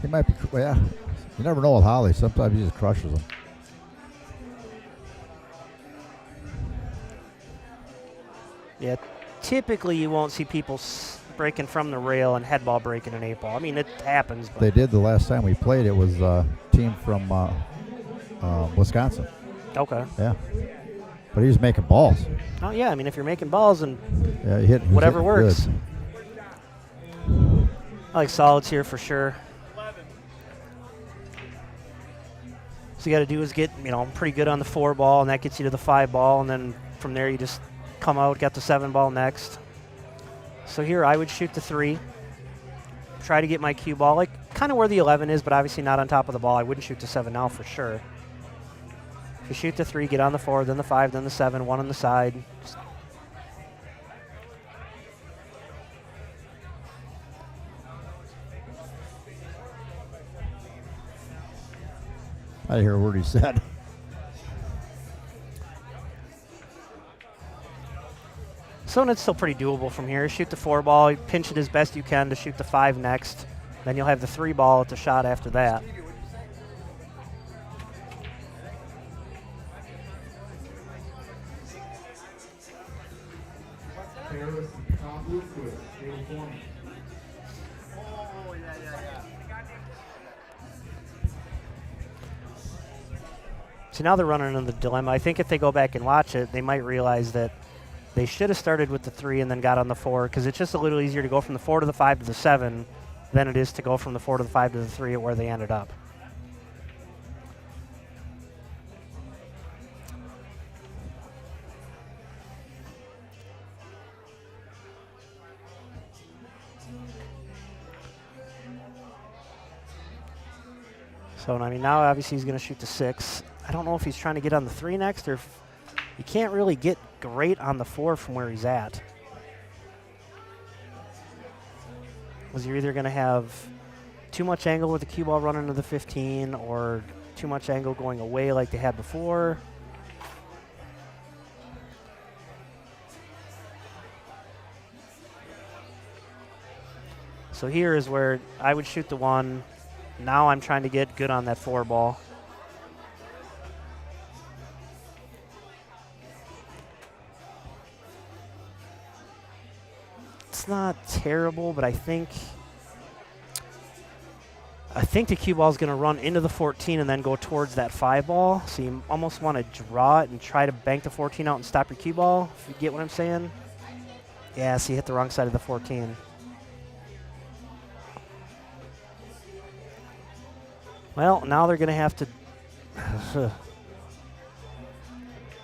He might be, well, yeah. You never know with Holly. Sometimes he just crushes them. Yeah, typically you won't see people breaking from the rail and head ball breaking an 8 ball. I mean, it happens. But They did the last time we played. It was a team from Wisconsin. Okay. Yeah. But he was making balls. Oh, yeah. I mean, if you're making balls and Yeah, he was whatever hitting works. good. I like solids here for sure. So you got to do is get, pretty good on the 4 ball, and that gets you to the 5 ball, and then from there you just come out, got the 7 ball next. So here I would shoot the 3, try to get my cue ball, like kind of where the 11 is, but obviously not on top of the ball. I wouldn't shoot the 7 now for sure. If you shoot the 3, get on the 4, then the 5, then the 7, 1 on the side. I didn't hear a word he said. So it's still pretty doable from here. Shoot the 4 ball, pinch it as best you can to shoot the 5 next. Then you'll have the 3 ball at the shot after that. So now they're running into the dilemma. I think if they go back and watch it, they might realize that they should have started with the 3 and then got on the 4, because it's just a little easier to go from the 4 to the 5 to the 7 than it is to go from the 4 to the 5 to the 3 at where they ended up. So, I mean, now obviously he's going to shoot the 6. I don't know if he's trying to get on the 3 next, or if you can't really get great on the 4 from where he's at. Because you're either going to have too much angle with the cue ball running to the 15, or too much angle going away like they had before. So here is where I would shoot the 1. Now I'm trying to get good on that 4 ball. It's not terrible, but I think the cue ball is going to run into the 14 and then go towards that 5 ball. So you almost want to draw it and try to bank the 14 out and stop your cue ball, if you get what I'm saying. Yeah, so you hit the wrong side of the 14. Well, now they're going to have to.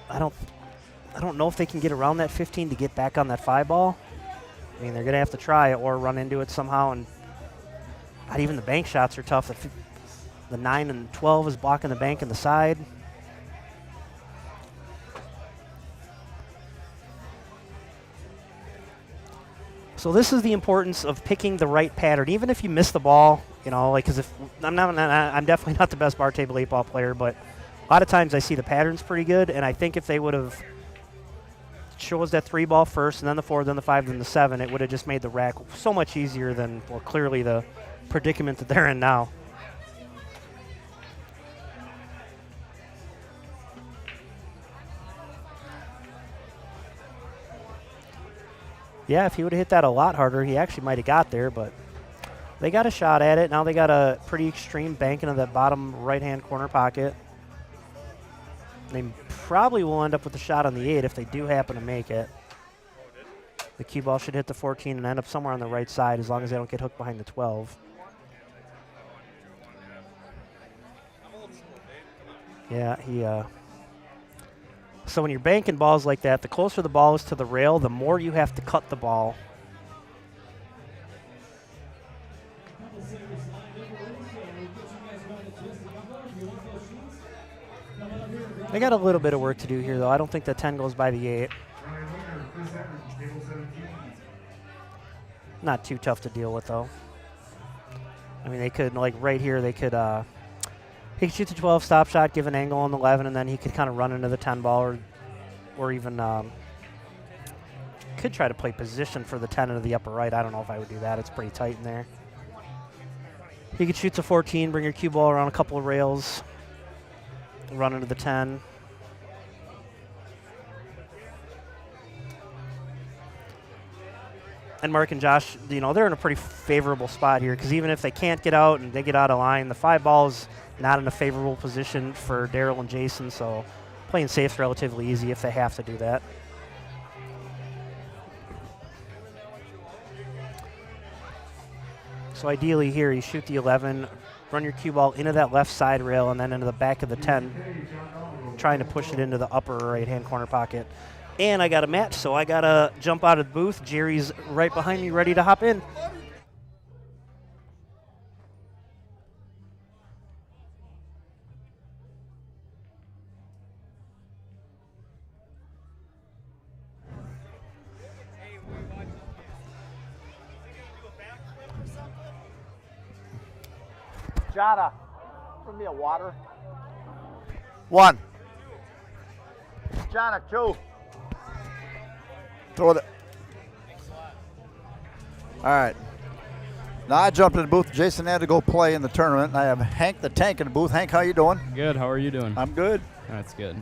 I don't know if they can get around that 15 to get back on that 5 ball. I mean, they're going to have to try it or run into it somehow. And not even the bank shots are tough. The 9 and 12 is blocking the bank and the side. So this is the importance of picking the right pattern. Even if you miss the ball, you know, like, because if I'm definitely not the best bar table 8-ball player, but a lot of times I see the patterns pretty good, and I think if they would have chose that 3-ball first, and then the 4, then the 5, then the 7, it would have just made the rack so much easier than, well, clearly the predicament that they're in now. Yeah, if he would have hit that a lot harder, he actually might have got there, but they got a shot at it. Now they got a pretty extreme bank into that bottom right-hand corner pocket. They probably will end up with a shot on the 8 if they do happen to make it. The cue ball should hit the 14 and end up somewhere on the right side as long as they don't get hooked behind the 12. Yeah, so when you're banking balls like that, the closer the ball is to the rail, the more you have to cut the ball. They got a little bit of work to do here, though. I don't think the 10 goes by the 8. Not too tough to deal with, though. I mean, they could, like right here, they could, he could shoot the 12 stop shot, give an angle on the 11, and then he could kind of run into the 10 ball, or even could try to play position for the 10 into the upper right. I don't know if I would do that. It's pretty tight in there. He could shoot the 14, bring your cue ball around a couple of rails, run into the 10. And Mark and Josh, you know, they're in a pretty favorable spot here because even if they can't get out and they get out of line, the 5 ball is not in a favorable position for Daryl and Jason, so playing safe's relatively easy if they have to do that. So ideally here, you shoot the 11, run your cue ball into that left side rail and then into the back of the 10, trying to push it into the upper right-hand corner pocket. And I got a match, so I got to jump out of the booth. Jerry's right behind me, ready to hop in. Jada, bring me a water. 1. Jana, 2. Throw it. All right. Now I jumped in the booth. Jason had to go play in the tournament. And I have Hank the Tank in the booth. Hank, how you doing? Good. How are you doing? I'm good. That's good.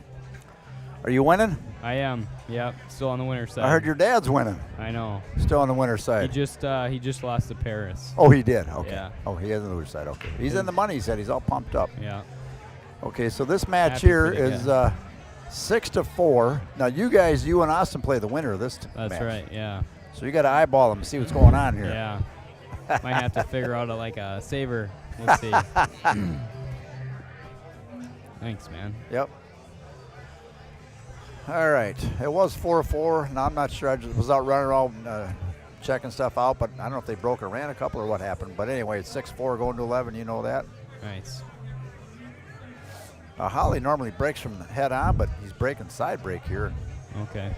Are you winning? I am. Yep. Still on the winner's side. I heard your dad's winning. I know. Still on the winner's side. He just lost to Paris. Oh, he did. Okay. Yeah. Oh, he is on the loser side. Okay. He's in the money. He said he's all pumped up. Yeah. Okay. So this match Happy here for the is guy. 6-4. Now you and Austin play the winner of this match. That's right. Yeah. So you got to eyeball them and see what's going on here. Yeah. Might have to figure out a saver. Let's see. Thanks, man. Yep. All right. It was 4-4. Now I'm not sure. I just was out running around checking stuff out, but I don't know if they broke or ran a couple or what happened. But anyway, it's 6-4 going to 11. You know that. Nice. Holly normally breaks from the head on, but he's breaking side break here. Okay.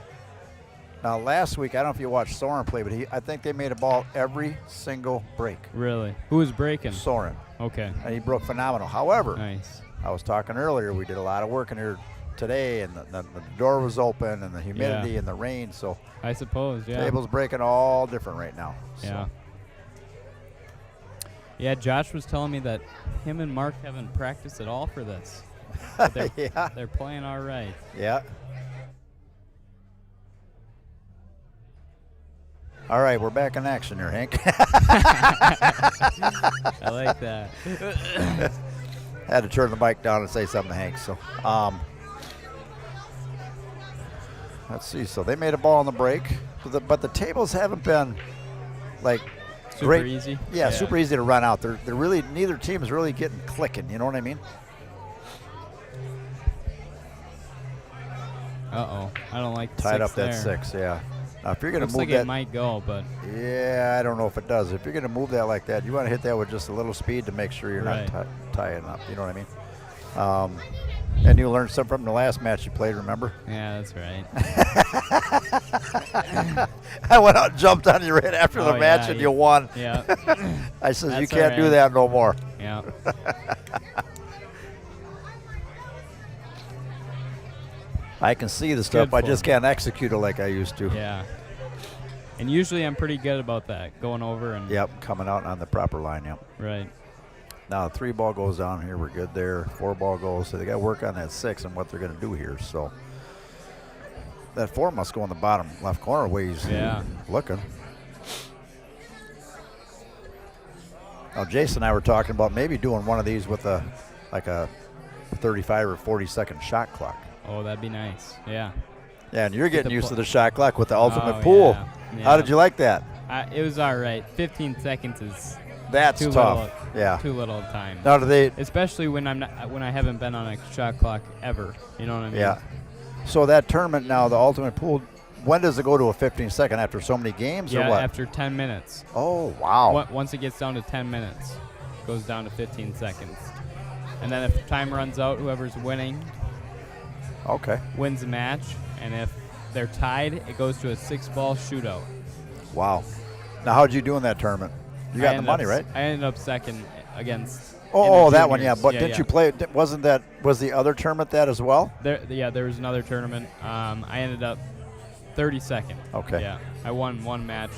Now last week, I don't know if you watched Soren play, but I think they made a ball every single break. Really? Who was breaking? Soren. Okay. And he broke phenomenal. However, Nice. I was talking earlier, we did a lot of work in here today, and the door was open, and the humidity and the rain, so I suppose, yeah. table's breaking all different right now. So. Yeah. Yeah, Josh was telling me that him and Mark haven't practiced at all for this. But they're, Yeah. they're playing all right. Yeah. All right, we're back in action here, Hank. I like that. Had to turn the mic down and say something to Hank. So, let's see. So they made a ball on the break, but the tables haven't been like Super great. easy? Yeah, super easy to run out. They're really, neither team is really getting clicking. You know what I mean? Uh-oh. I don't like the Tied 6 up that there. 6, yeah. Now, if you're going to Looks move like that, it might go, but yeah, I don't know if it does. If you're going to move that like that, you want to hit that with just a little speed to make sure you're Right. not tying up. You know what I mean? And you learned something from the last match you played, remember? Yeah, that's right. I went out and jumped on you right after the Oh, match yeah, and you won. Yeah. I said, you That's can't do all right. that no more. Yeah. I can see the stuff. Good I for just him. can't execute it like I used to. Yeah. And usually I'm pretty good about that, going over and. Yep, coming out on the proper line, yep. Right. Now, 3 ball goes down here. We're good there. 4 ball goes. So they got to work on that 6 and what they're going to do here. So that 4 must go in the bottom left corner where he's looking. Now, Jason and I were talking about maybe doing one of these with a 35 or 40-second shot clock. Oh, that'd be nice. Yeah. Yeah, and you're getting the used pl- to the shot clock with the ultimate Oh, pool. yeah. How did you like that? It was all right. 15 seconds is That's too tough. little. Yeah. Too little time. Now, do they? Especially when I haven't been on a shot clock ever. You know what I mean? Yeah. So that tournament now, the ultimate pool, when does it go to a 15-second after so many games Yeah, or what? after 10 minutes. Oh, wow. Once it gets down to 10 minutes, it goes down to 15 seconds. And then if time runs out, whoever's winning wins the match. And if they're tied, it goes to a 6-ball shootout. Wow. Now, how'd you do in that tournament? You got the money, right? I ended up second against. Oh, in the that one, yeah. juniors. But didn't you play? Was the other tournament that as well? There was another tournament. I ended up 32nd. Okay. Yeah, I won one match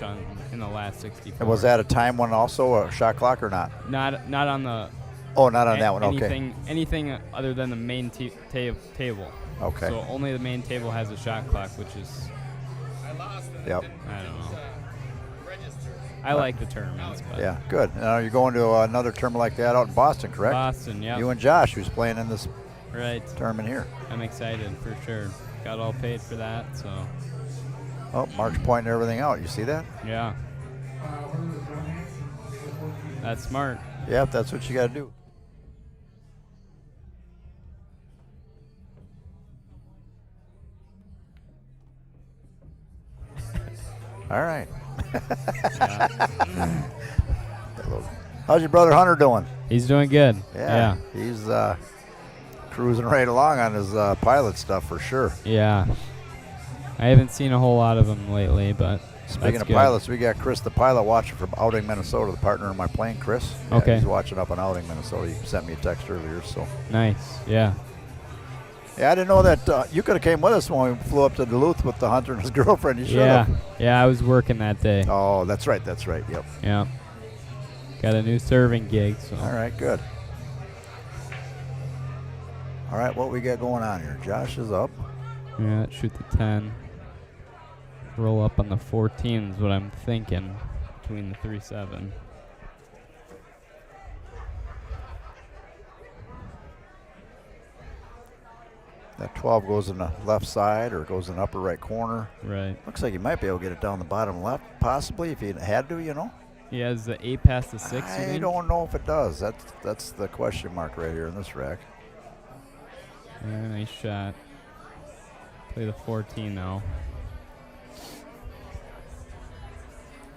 in the last 64. And was that a time one also, a shot clock or not? Not on the. Oh, not on that one. Okay. Anything other than the main table. Okay. So only the main table has a shot clock, which is. Yep. I don't know. I like the tournaments. But Yeah, good. Now you're going to another tournament like that out in Boston, correct? Boston, yeah. You and Josh, who's playing in this tournament here. I'm excited for sure. Got all paid for that, so. Oh, Mark's pointing everything out. You see that? Yeah. That's smart. Yep, that's what you got to do. All right. How's your brother Hunter doing? He's doing good. Yeah. He's cruising right along on his pilot stuff for sure. Yeah. I haven't seen a whole lot of him lately, but Speaking of pilots, we got Chris the pilot watching from Outing, Minnesota, the partner in my plane, Chris. Yeah, Okay. He's watching up in Outing, Minnesota. He sent me a text earlier, so. Nice. Yeah. Yeah, I didn't know that you could have came with us when we flew up to Duluth with the Hunter and his girlfriend. You should have. Yeah, I was working that day. Oh, that's right. That's right. Yep. Yeah. Got a new serving gig. So. All right, good. All right, what we got going on here? Josh is up. Yeah, shoot the 10. Roll up on the 14 is what I'm thinking between the 3-7. That 12 goes in the left side or goes in the upper right corner. Right. Looks like he might be able to get it down the bottom left, possibly, if he had to, you know. He has the 8 past the 6, you I think? don't know if it does. That's the question mark right here in this rack. Yeah, nice shot. Play the 14 now.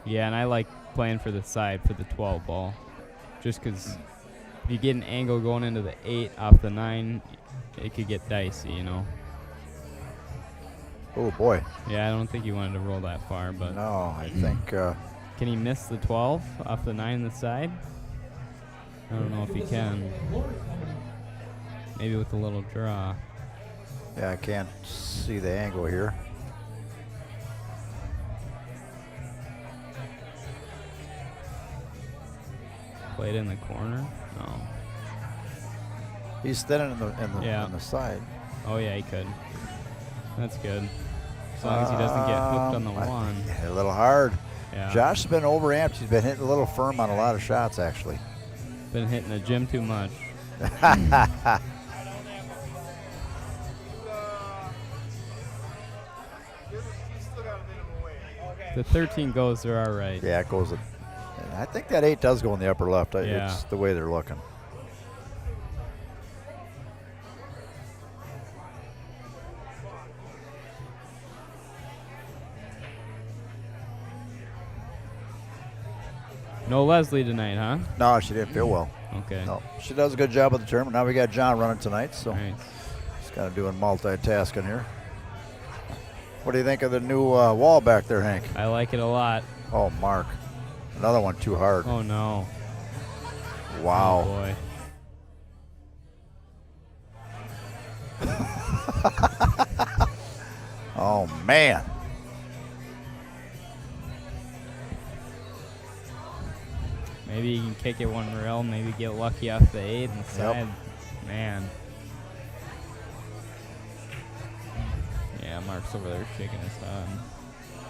Yeah, and I like playing for the side for the 12 ball. Just because if you get an angle going into the 8 off the 9, it could get dicey, you know. Oh, boy. Yeah, I don't think he wanted to roll that far, but. No, I think. Can he miss the 12 off the 9 on the side? I don't know if he can. Maybe with a little draw. Yeah, I can't see the angle here. Play it in the corner? No. He's thinning in the side. Oh, yeah, he could. That's good. As long as he doesn't get hooked on the one. A little hard. Yeah. Josh has been overamped. He's been hitting a little firm on a lot of shots, actually. Been hitting the gym too much. The 13 goes, they're all right. Yeah, it goes. I think that 8 does go in the upper left. Yeah. It's the way they're looking. No Leslie tonight, huh? No, she didn't feel well. Okay. No, she does a good job of the tournament. Now we got John running tonight, so Nice. He's kind of doing multitasking here. What do you think of the new wall back there, Hank? I like it a lot. Oh, Mark. Another one too hard. Oh, no. Wow. Oh, boy. Oh, man. Maybe you can kick it one rail, maybe get lucky off the 8 inside. Yep. Man. Yeah, Mark's over there shaking his head.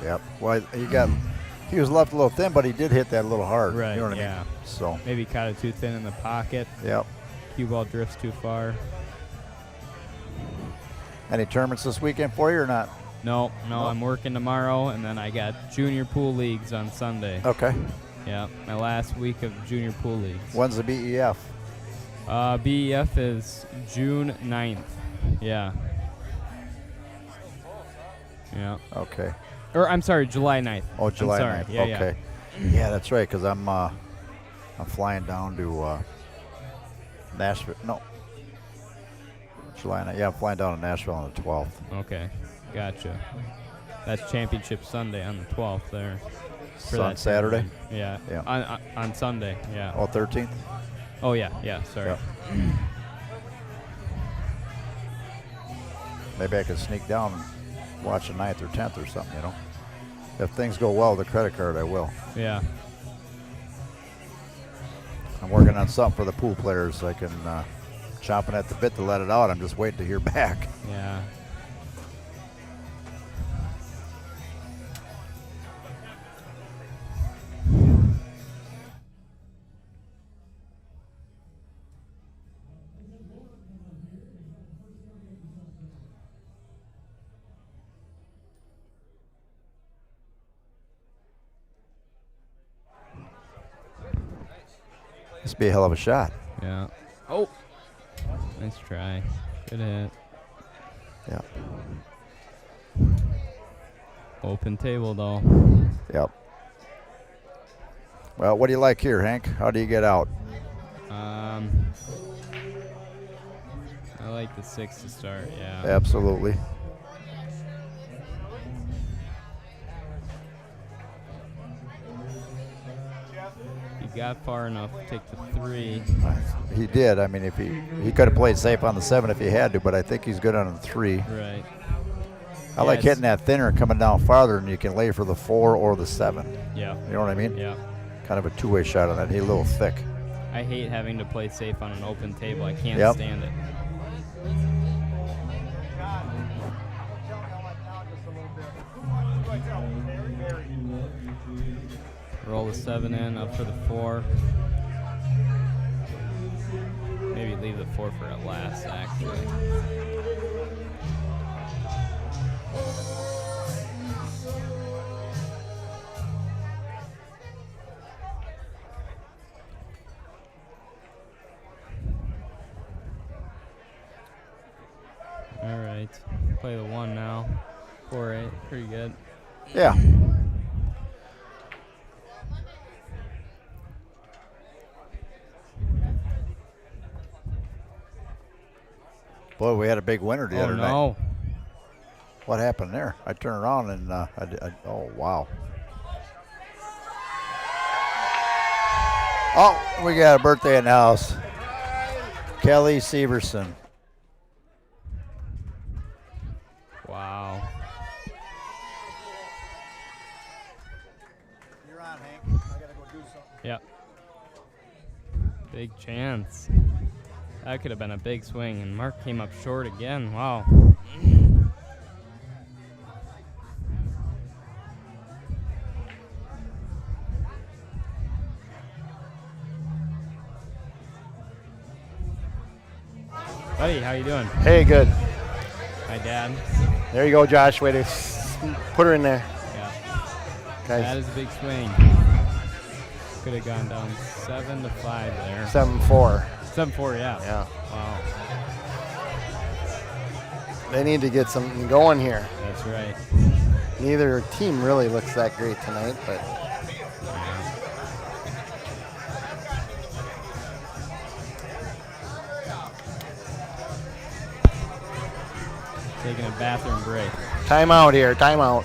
Yep. Well, he was left a little thin, but he did hit that a little hard. Right, You know what I yeah. mean? So. Maybe caught it too thin in the pocket. Yep. Cue ball drifts too far. Any tournaments this weekend for you or not? No, I'm working tomorrow, and then I got junior pool leagues on Sunday. Okay. Yeah, my last week of junior pool leagues. When's the BEF? BEF is June 9th. Yeah. Yeah. Okay. Or I'm sorry, July 9th. Oh, July 9th. Yeah, okay. Yeah, that's right, because I'm flying down to Nashville. No. July 9th. Yeah, I'm flying down to Nashville on the 12th. Okay, gotcha. That's Championship Sunday on the 12th there. On Saturday? Yeah. Yeah. On Sunday, yeah. Oh, 13th? Oh, yeah, sorry. Yep. Maybe I could sneak down and watch the 9th or 10th or something, you know. If things go well with the credit card, I will. Yeah. I'm working on something for the pool players. I can chomping at the bit to let it out. I'm just waiting to hear back. Yeah. This would be a hell of a shot. Yeah. Oh. Nice try. Good hit. Yeah. Open table, though. Yep. Well, what do you like here, Hank? How do you get out? I like the 6 to start, yeah. Absolutely. He got far enough to take the 3. He did. I mean, if he could have played safe on the 7 if he had to, but I think he's good on the 3. Right. I like hitting that thinner and coming down farther, and you can lay for the 4 or the 7. Yeah. You know what I mean? Yeah. Kind of a two-way shot on that. He's a little thick. I hate having to play safe on an open table. I can't Yep. stand it. Roll the 7 in, up for the 4. Maybe leave the 4 for it last, actually. All right, play the 1 now. 4-8, pretty good. Yeah. Boy, we had a big winner the other night. Oh, no. What happened there? I turned around and oh, wow. Oh, we got a birthday in the house. Kelly Severson. Wow. You're on, Hank. I gotta go do something. Yep. Big chance. That could have been a big swing, and Mark came up short again. Wow. Buddy, how you doing? Hey, good. Hi, Dad. There you go, Josh. Way to put her in there. Yeah. Guys. That is a big swing. Could have gone down 7-5 there. 7-4. 7-4, yeah. Yeah. Wow. They need to get something going here. That's right. Neither team really looks that great tonight, but Taking a bathroom break. Timeout here. Timeout.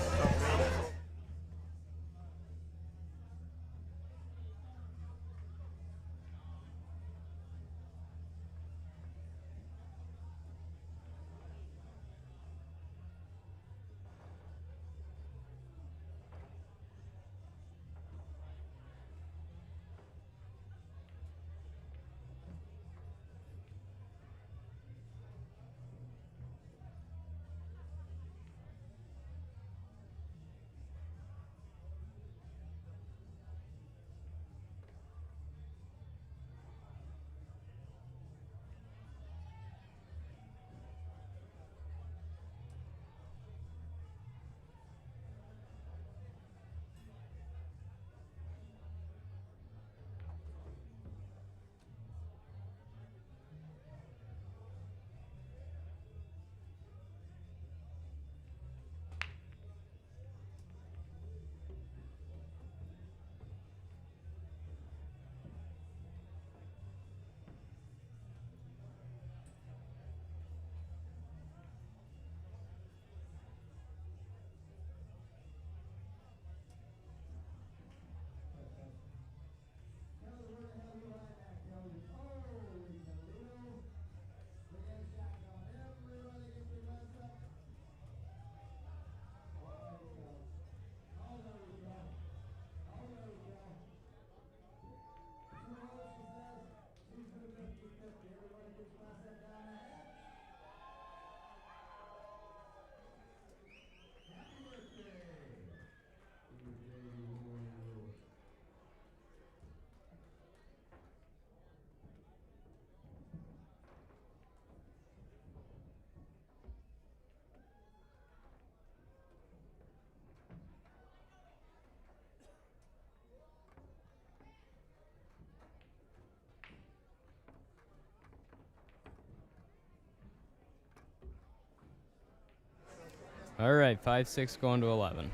All right, 5-6 going to 11.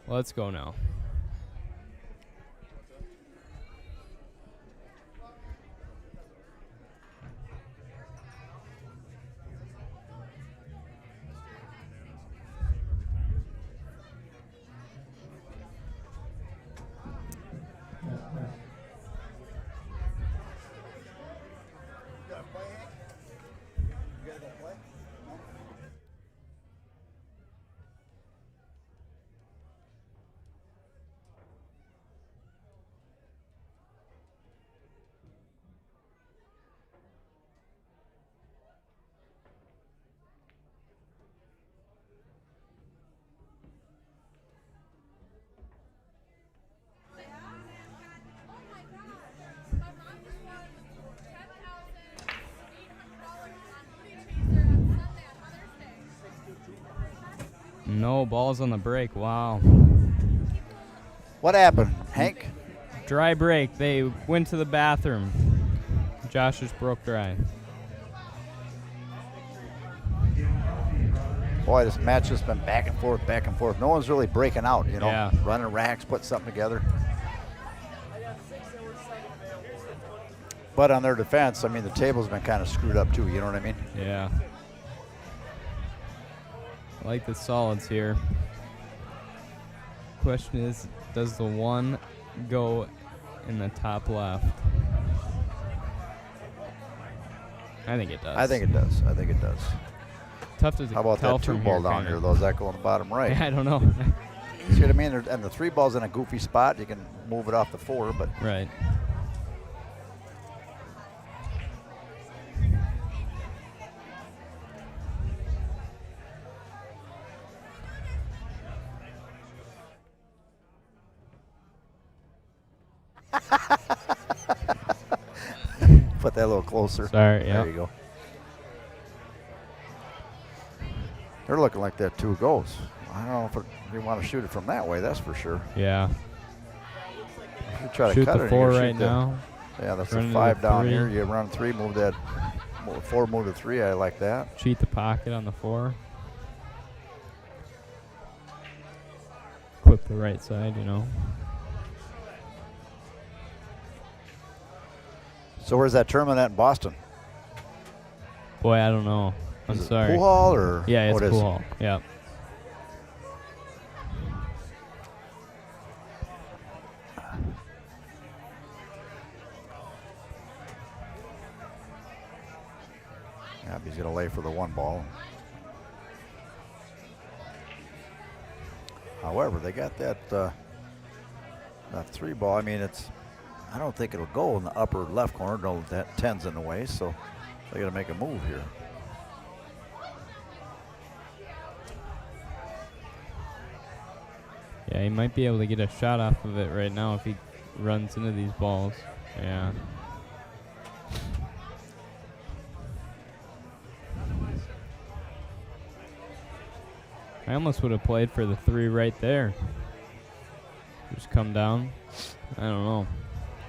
Let's go now. No balls on the break. Wow. What happened, Hank? Dry break. They went to the bathroom. Josh just broke dry. Boy, this match has been back and forth, back and forth. No one's really breaking out, you know, Yeah. running racks, put something together. But on their defense, I mean, the table's been kind of screwed up too, you know what I mean? Yeah. I like the solids here. Question is, does the one go in the top left? I think it does. I think it does. I think it does. Tough to How about tell that two from ball here, down kinda. here, though? Does that go in the bottom right? I don't know. See what I mean? And the three ball's in a goofy spot. You can move it off the four, but Right. put that a little closer. Sorry, There you go. They're looking like that two goes. I don't know if you want to shoot it from that way, that's for sure. Yeah. If you try to Shoot cut the it, four you can right shoot the- now. Yeah, that's Run a into five the down three. here. You run three, move that. Four, move to three. I like that. Cheat the pocket on the four. Clip the right side, you know. So where's that tournament at in Boston? Boy, I don't know. I'm Is it sorry. Pool hall or? Yeah, it's what is pool it? hall. Yeah. Yeah, he's going to lay for the 1 ball. However, they got that 3 ball. I mean, I don't think it'll go in the upper left corner. No, that 10's in the way, so they got to make a move here. Yeah, he might be able to get a shot off of it right now if he runs into these balls. Yeah. I almost would have played for the 3 right there. Just come down. I don't know.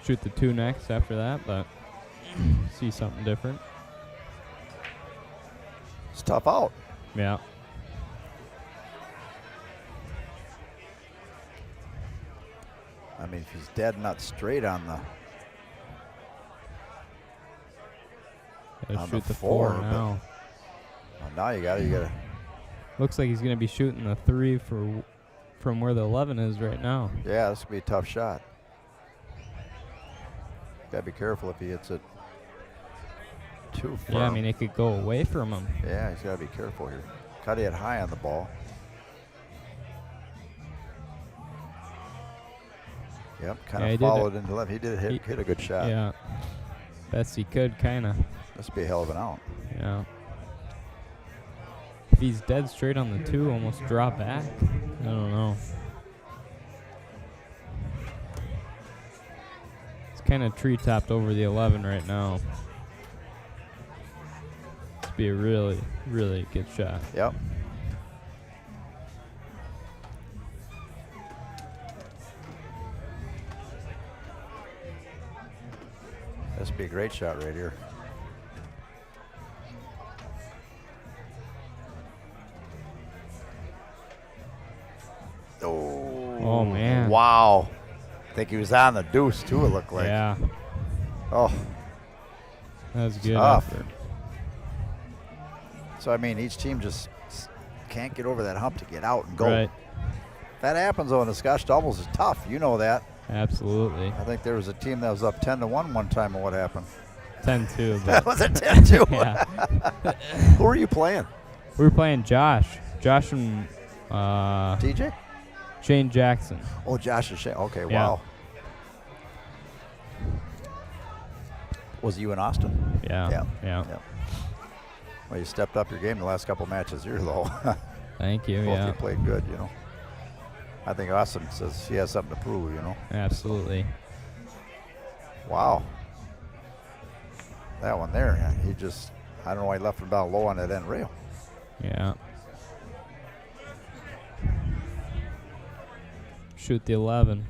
Shoot the 2 next after that, but see something different. It's tough out. Yeah. I mean, if he's dead not straight on Gotta on shoot the the 4 4 now. well, now you got to. Looks like he's going to be shooting the 3 from where the 11 is right now. Yeah, this could be a tough shot. Got to be careful if he hits it too firm. Yeah, I mean, it could go away from him. Yeah, he's got to be careful here. Cut it high on the ball. Yep, kind of followed into left. He did hit a good shot. Yeah. Best he could, kind of. This would be a hell of an out. Yeah. If he's dead straight on the 2, almost draw back. I don't know. It's kind of tree-topped over the 11 right now. This would be a really, really good shot. Yep. This would be a great shot right here. Oh, man. Wow. I think he was on the deuce, too, it looked like. Yeah. Oh. That was good. Tough. Effort. So, I mean, each team just can't get over that hump to get out and go. Right. That happens, though, in the Scotch doubles is tough. You know that. Absolutely. I think there was a team that was up 10-1 one time, and what happened? 10-2. That was a 10-2. Yeah. Who were you playing? We were playing Josh. Josh and TJ? Shane Jackson. Oh, Josh and Shane. Okay, Yeah. wow. Was it you in Austin? Yeah. Yeah. Well, you stepped up your game the last couple matches here, though. Thank you. Both Yeah. you played good, you know. I think Austin says he has something to prove, you know. Absolutely. Wow. That one there, he just, I don't know why he left him down low on that end rail. Yeah. Shoot the 11.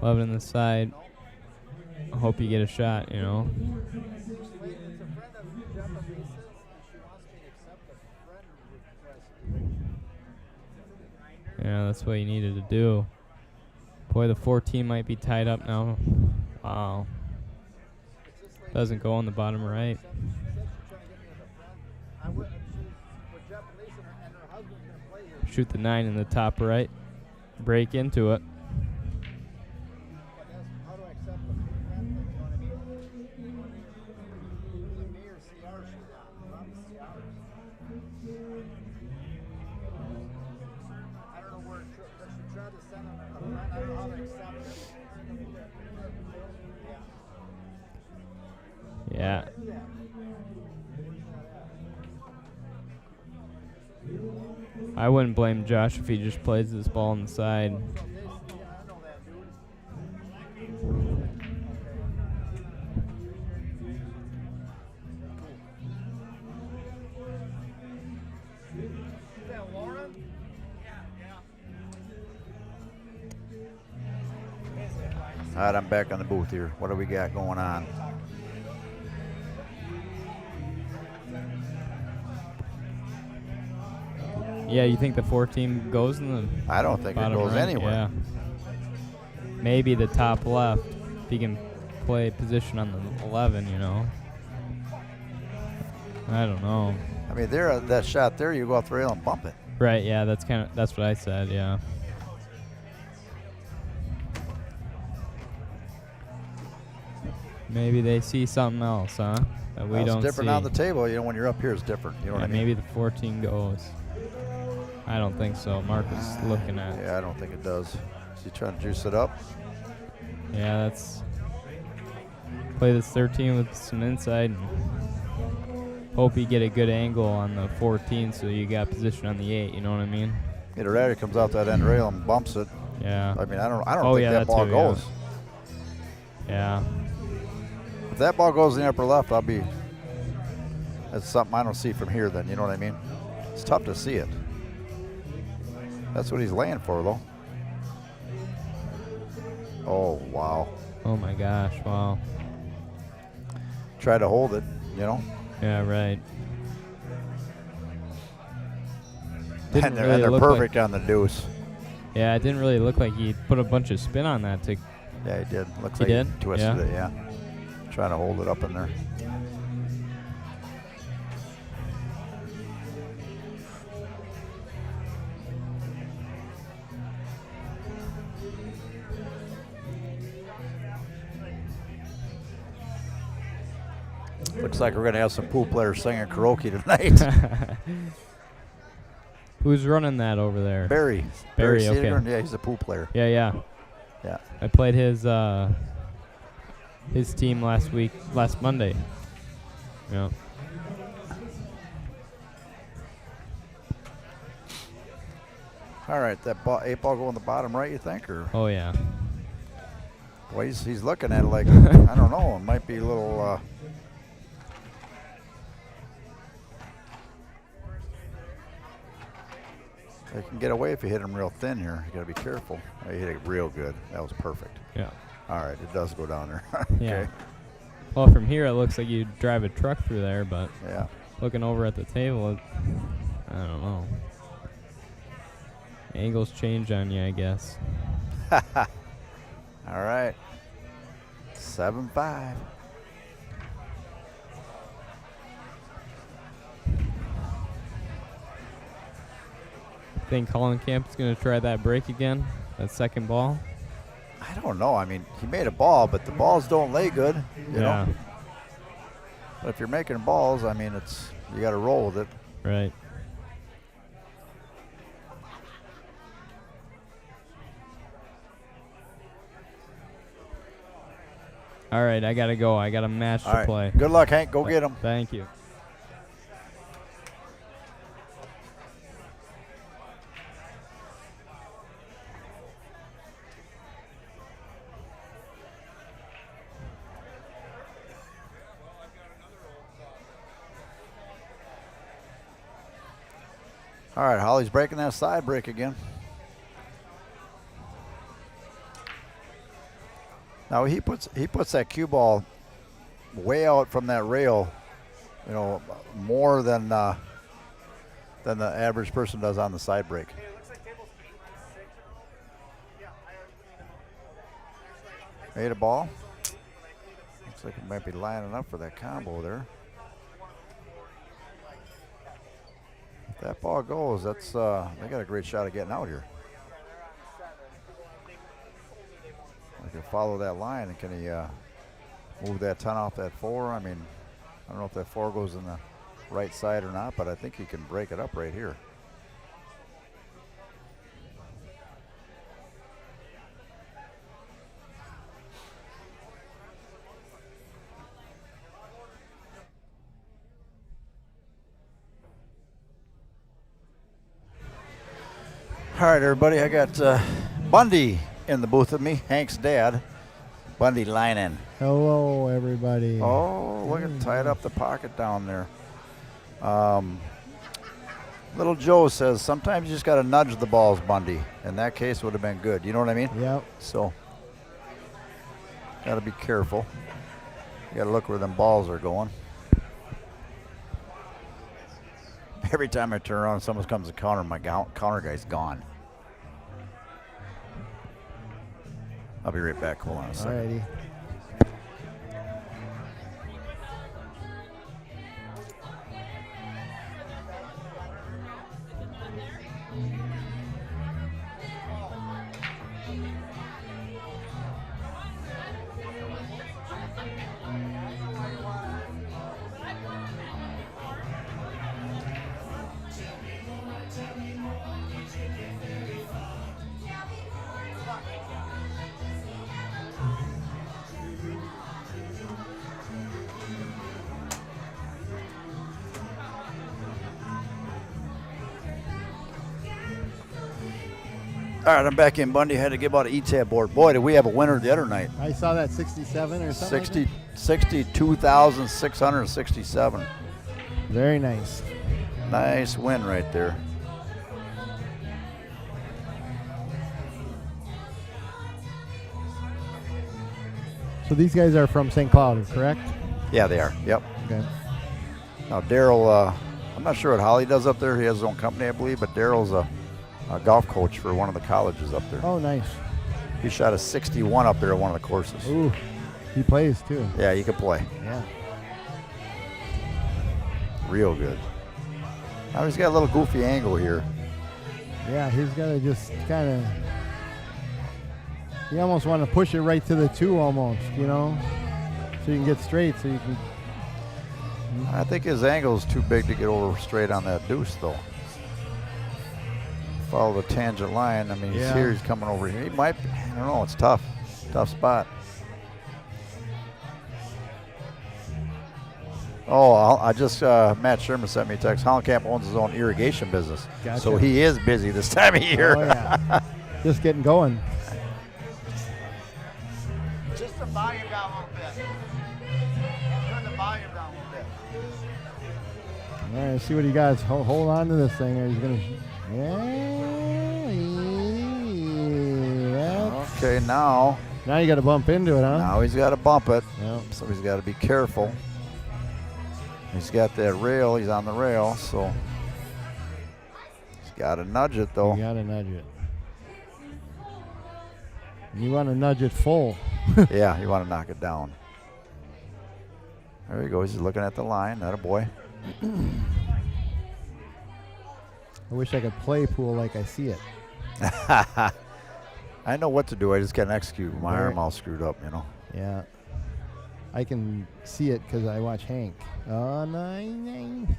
11 in the side. I hope you get a shot, you know. Yeah, that's what you needed to do. Boy, the 14 might be tied up now. Wow. Doesn't go on the bottom right. Shoot the 9 in the top right. Break into it. Yeah. I wouldn't blame Josh if he just plays this ball on the side. All right, I'm back on the booth here. What do we got going on? Yeah, you think the 14 goes in the I don't think it bottom goes right? anywhere. Yeah. Maybe the top left, if he can play position on the 11, you know. I don't know. I mean, there that shot there, you go off the rail and bump it. Right, yeah, that's what I said, yeah. Maybe they see something else, huh? That we don't see. It's different on the table. You know, when you're up here, it's different. You know what I mean? Maybe the 14 goes. I don't think so. Mark is looking at it. Yeah, I don't think it does. Is he trying to juice it up? Yeah, that's... Play this 13 with some inside and hope you get a good angle on the 14 so you got position on the 8, you know what I mean? Either that or he comes out that end rail and bumps it. Yeah. I mean, I don't think that ball goes. Yeah. If that ball goes in the upper left, that's something I don't see from here then, you know what I mean? It's tough to see it. That's what he's laying for, though. Oh, wow. Oh, my gosh, wow. Try to hold it, you know? Yeah, right. And they're perfect on the deuce. Yeah, it didn't really look like he put a bunch of spin on that to... Yeah, he did. Looks he like did? He twisted it, yeah. Trying to hold it up in there. Looks like we're going to have some pool players singing karaoke tonight. Who's running that over there? Barry, okay. Yeah, he's a pool player. Yeah. I played his team last Monday. Yeah. All right, that 8 ball go in the bottom right, you think? Or? Oh, yeah. Well, he's looking at it like, I don't know, it might be a little... They can get away if you hit him real thin here. You got to be careful. Oh, you hit it real good. That was perfect. Yeah. All right, it does go down there. Okay. Yeah. Well, from here it looks like you drive a truck through there, but yeah. Looking over at the table, I don't know. Angles change on you, I guess. All right. 7-5. Think Hollenkamp is going to try that break again? That second ball? I don't know. I mean, he made a ball, but the balls don't lay good, you know? But if you're making balls, I mean, you got to roll with it. Right. All right, I got to go. I got a match to play. Good luck, Hank. Go get him. Thank you. All right, Holly's breaking that side break again. Now he puts that cue ball way out from that rail, you know, more than the average person does on the side break. Made a ball. Looks like it might be lining up for that combo there. If that ball goes, that's they got a great shot of getting out here. They can follow that line, and can he move that 10 off that 4? I mean, I don't know if that 4 goes in the right side or not, but I think he can break it up right here. All right, everybody, I got Bundy in the booth with me, Hank's dad, Bundy Linen. Hello, everybody. Oh, look at tied up the pocket down there. Little Joe says sometimes you just got to nudge the balls, Bundy. In that case, would have been good. You know what I mean? Yep. So, got to be careful. You got to look where them balls are going. Every time I turn around, someone comes to counter, my counter guy's gone. I'll be right back. Hold on a second. Alrighty. All right, I'm back in, Bundy. Had to give out an E-tab board. Boy, did we have a winner the other night. I saw that 67 or something. 62,667. Very nice. Nice win right there. So these guys are from St. Cloud, correct? Yeah, they are. Yep. Okay. Now, Daryl, I'm not sure what Holly does up there. He has his own company, I believe, but Daryl's a golf coach for one of the colleges up there. Oh, nice. He shot a 61 up there at one of the courses. Ooh, he plays too. Yeah, he can play. Yeah. Real good. Now he's got a little goofy angle here. Yeah, he's got to just kind of, you almost want to push it right to the 2 almost, you know, so you can get straight, so you can. I think his angle is too big to get over straight on that deuce, though. Follow the tangent line. I mean, he's here, he's coming over here. He might, I don't know, it's tough. Tough spot. Oh, I just, Matt Sherman sent me a text. Hollenkamp owns his own irrigation business. Gotcha. So he is busy this time of year. Oh, yeah. Just getting going. Just the volume down a little bit. Turn the volume down a little bit. All right, let's see what he got. Hold on to this thing. He's going to. Yeah. Okay, now you got to bump into it, huh? Now he's got to bump it. Yep. So he's got to be careful. He's got that rail. He's on the rail, so he's got to nudge it, though. You got to nudge it. You want to nudge it full. Yeah, you want to knock it down. There he goes. He's looking at the line. That a boy. I wish I could play pool like I see it. I know what to do. I just can't execute with my Right. arm all screwed up, you know. Yeah. I can see it because I watch Hank. Oh, nine.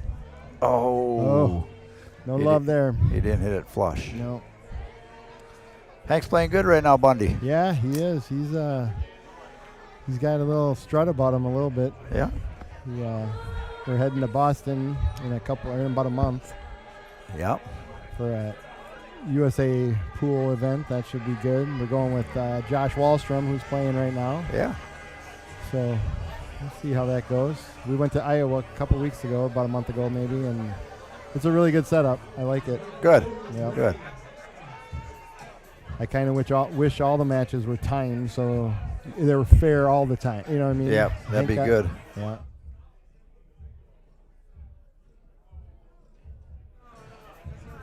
Oh. No love there. He didn't hit it flush. No. Hank's playing good right now, Bundy. Yeah, he is. He's got a little strut about him a little bit. Yeah. We're heading to Boston in about a month. Yep. For a USA pool event. That should be good. We're going with Josh Wallstrom, who's playing right now. Yeah. So we'll see how that goes. We went to Iowa a couple weeks ago, about a month ago maybe, and it's a really good setup. I like it. Good. Yeah. Good. I kind of wish all the matches were timed so they were fair all the time. You know what I mean? Yeah, that'd be good. Yeah.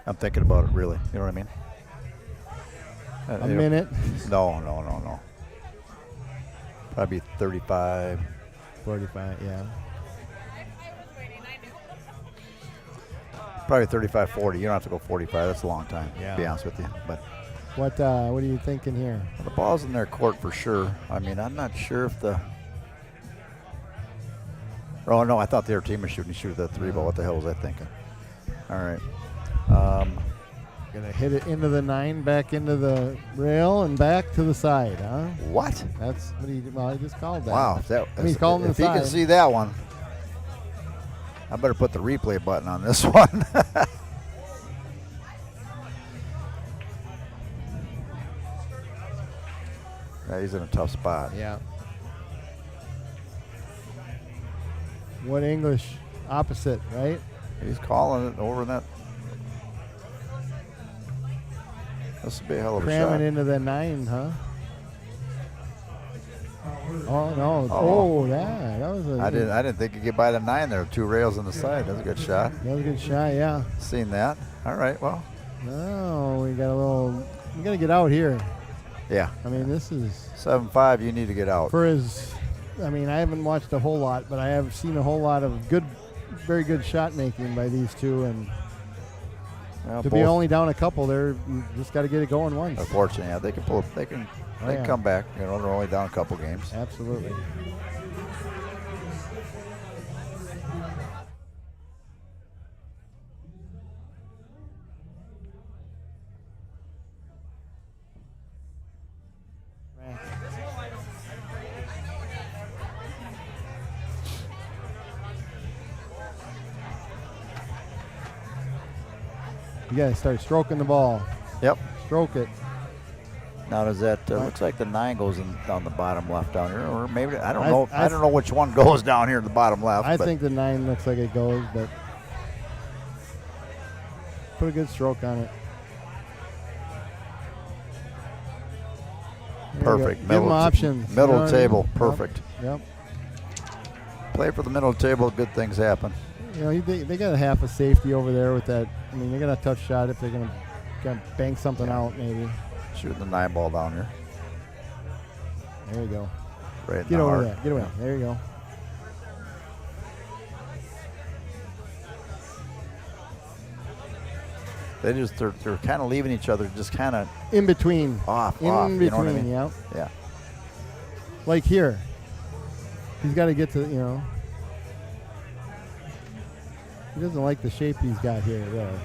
I'm thinking about it, really. You know what I mean? A minute? No. Probably 35. 45, yeah. Probably 35, 40. You don't have to go 45. That's a long time, to be honest with you. But what are you thinking here? The ball's in their court for sure. I mean, I'm not sure if the... Oh, no, I thought the other team was shoot the 3 ball. What the hell was I thinking? All right. Gonna hit it into the 9, back into the rail, and back to the side, huh? What? That's what he just called that. Wow. He's calling the if side. he can see that one, I better put the replay button on this one. Yeah, he's in a tough spot. Yeah. What English? Opposite, right? He's calling it over in that. This would be a hell of a shot. Cramming into the 9, huh? Oh no! Oh, that was a. I didn't think he'd get by the 9 there. 2 rails on the side. That's a good shot. That was a good shot. Yeah. Seen that. All right. Well. No, we got a little. We got to get out here. Yeah. I mean, this is 7-5. You need to get out. For his. I mean, I haven't watched a whole lot, but I have seen a whole lot of good, very good shot making by these two, and to be only down a couple there, you just got to get it going once. Unfortunately, yeah, they can pull. They can come back. You know, they're only down a couple games. Absolutely. You got to start stroking the ball. Yep. Stroke it. Now does that looks like the 9 goes down the bottom left down here, or maybe I don't know. I don't know which one goes down here in the bottom left. I think the 9 looks like it goes, but put a good stroke on it. Perfect. Give them options. Middle table. Perfect. Yep. Play for the middle table. Good things happen. You know, they got a half a safety over there with that. I mean, they got a tough shot if they're gonna bang something out, maybe. Shooting the 9 ball down here. There you go. Right in Get the over heart. that. Get away. There you go. They're kind of leaving each other just kind of in between. Off. In off, between, you know what I mean? yeah. Yeah. Like here. He's got to get to, you know. He doesn't like the shape he's got here, really.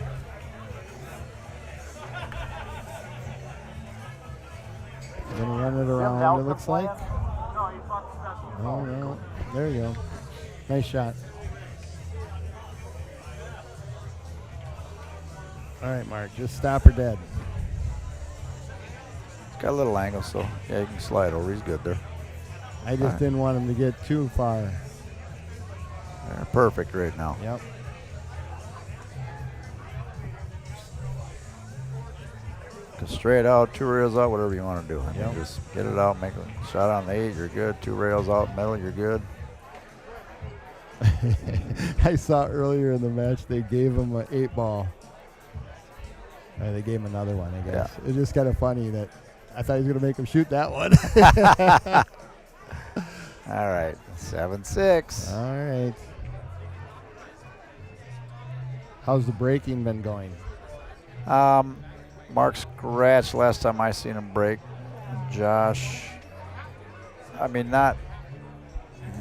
Gonna run it around, it looks like. Oh, no. There you go. Nice shot. All right, Mark, just stop her dead. It's got a little angle, so yeah, you can slide over. He's good there. I just didn't want him to get too far. They're perfect right now. Yep. Go straight out, 2 rails out, whatever you want to do. I mean, Yep. just get it out, make a shot on the 8, you're good. 2 rails out, middle, you're good. I saw earlier in the match they gave him an 8 ball. They gave him another one, I guess. Yeah. It's just kind of funny that I thought he was going to make him shoot that one. All right, 7-6. All right. How's the braking been going? Mark scratched last time I seen him break. Josh, I mean, neither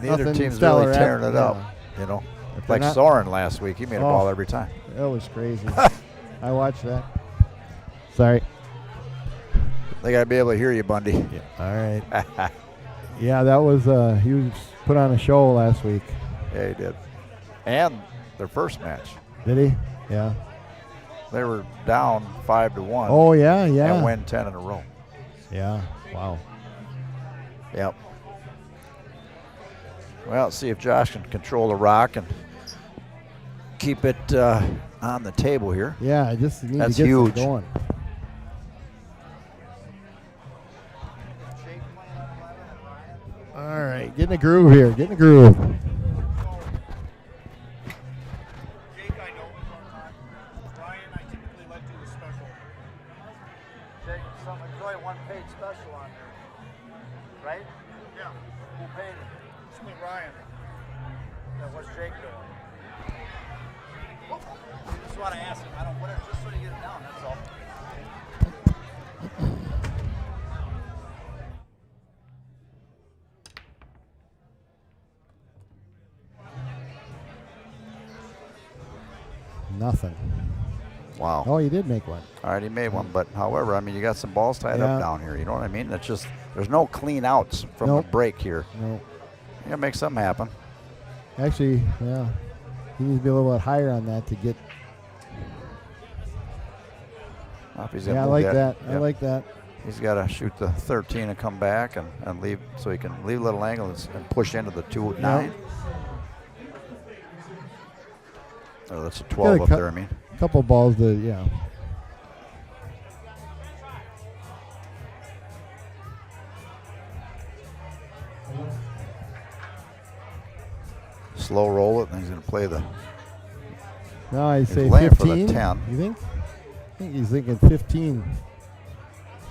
Nothing team's stellar really tearing it yeah. up, you know. If Like they're not- Soren last week, he made a ball every time. That was crazy. I watched that. Sorry. They got to be able to hear you, Bundy. Yeah. All right. Yeah, that was, he was put on a show last week. Yeah, he did. And their first match. Did he? Yeah. They were down 5-1. Oh, yeah, yeah. And win 10 in a row. Yeah, wow. Yep. Well, see if Josh can control the rock and keep it on the table here. Yeah, I just need That's to get huge. some going. All right, get in the groove here. Get in the groove. Jake, I know. Ryan, I typically let do a special. Jake, there's only one paid special on there, right? Yeah. Who paid it? It's me, Ryan. Yeah, what's Jake doing? Just want to ask him. I don't whatever, just so you get it down. That's all. Nothing. Wow. Oh, you did make one. All right, he made one, but however, I mean, you got some balls tied Yeah. up down here. You know what I mean? That's just there's no clean outs from Nope. the break here. No. You gotta make something happen. Actually, yeah. He needs to be a little bit higher on that to get. If he's gonna Yeah, I move like that. I Yep. like that. He's got to shoot the 13 and come back and leave, so he can leave a little angle and push into the 2-9. Oh, that's a 12 up there, I mean. A couple balls to, yeah. Slow roll it, and he's going to play the. No, I He's say laying for the 15. 10. You think? I think he's thinking 15.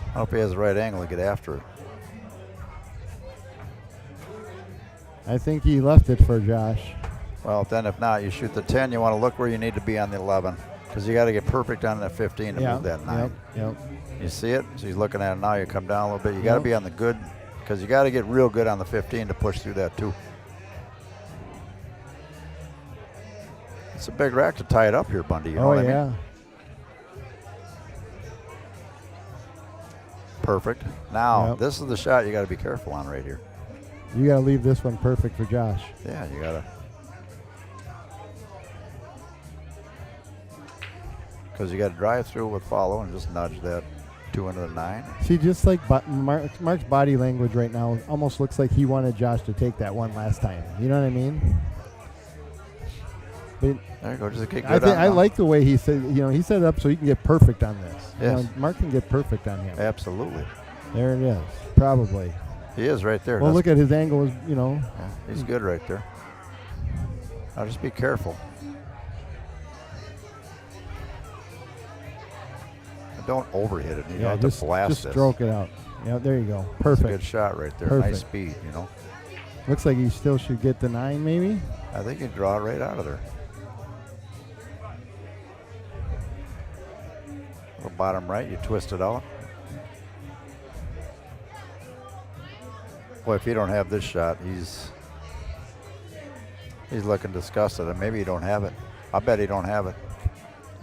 I hope he has the right angle to get after it. I think he left it for Josh. Well, then if not, you shoot the 10. You want to look where you need to be on the 11 because you got to get perfect on that 15 to move that 9. Yep. You see it? So he's looking at it now. You come down a little bit. You got to be on the good because you got to get real good on the 15 to push through that too. It's a big rack to tie it up here, Bundy. You know what I mean? Perfect. Now, this is the shot you got to be careful on right here. You got to leave this one perfect for Josh. Yeah, you got to. Because you got to drive through with follow and just nudge that 2 into the 9. See, just like Mark's body language right now almost looks like he wanted Josh to take that one last time. You know what I mean? But there you go. Just get good I like the way he said, he set it up so he can get perfect on this. Yes. Mark can get perfect on him. Absolutely. There it is. Probably. He is right there. Well, look at his angle. Yeah, he's good right there. I'll just be careful. Don't overhit it. You don't have to blast just this. Stroke it out. Yeah, there you go. Perfect. Good shot right there. Perfect. Nice speed, Looks like he still should get the 9 maybe. I think you draw it right out of there. The bottom right, you twist it out. Boy, if you don't have this shot, he's looking disgusted, and maybe he don't have it. I bet he don't have it.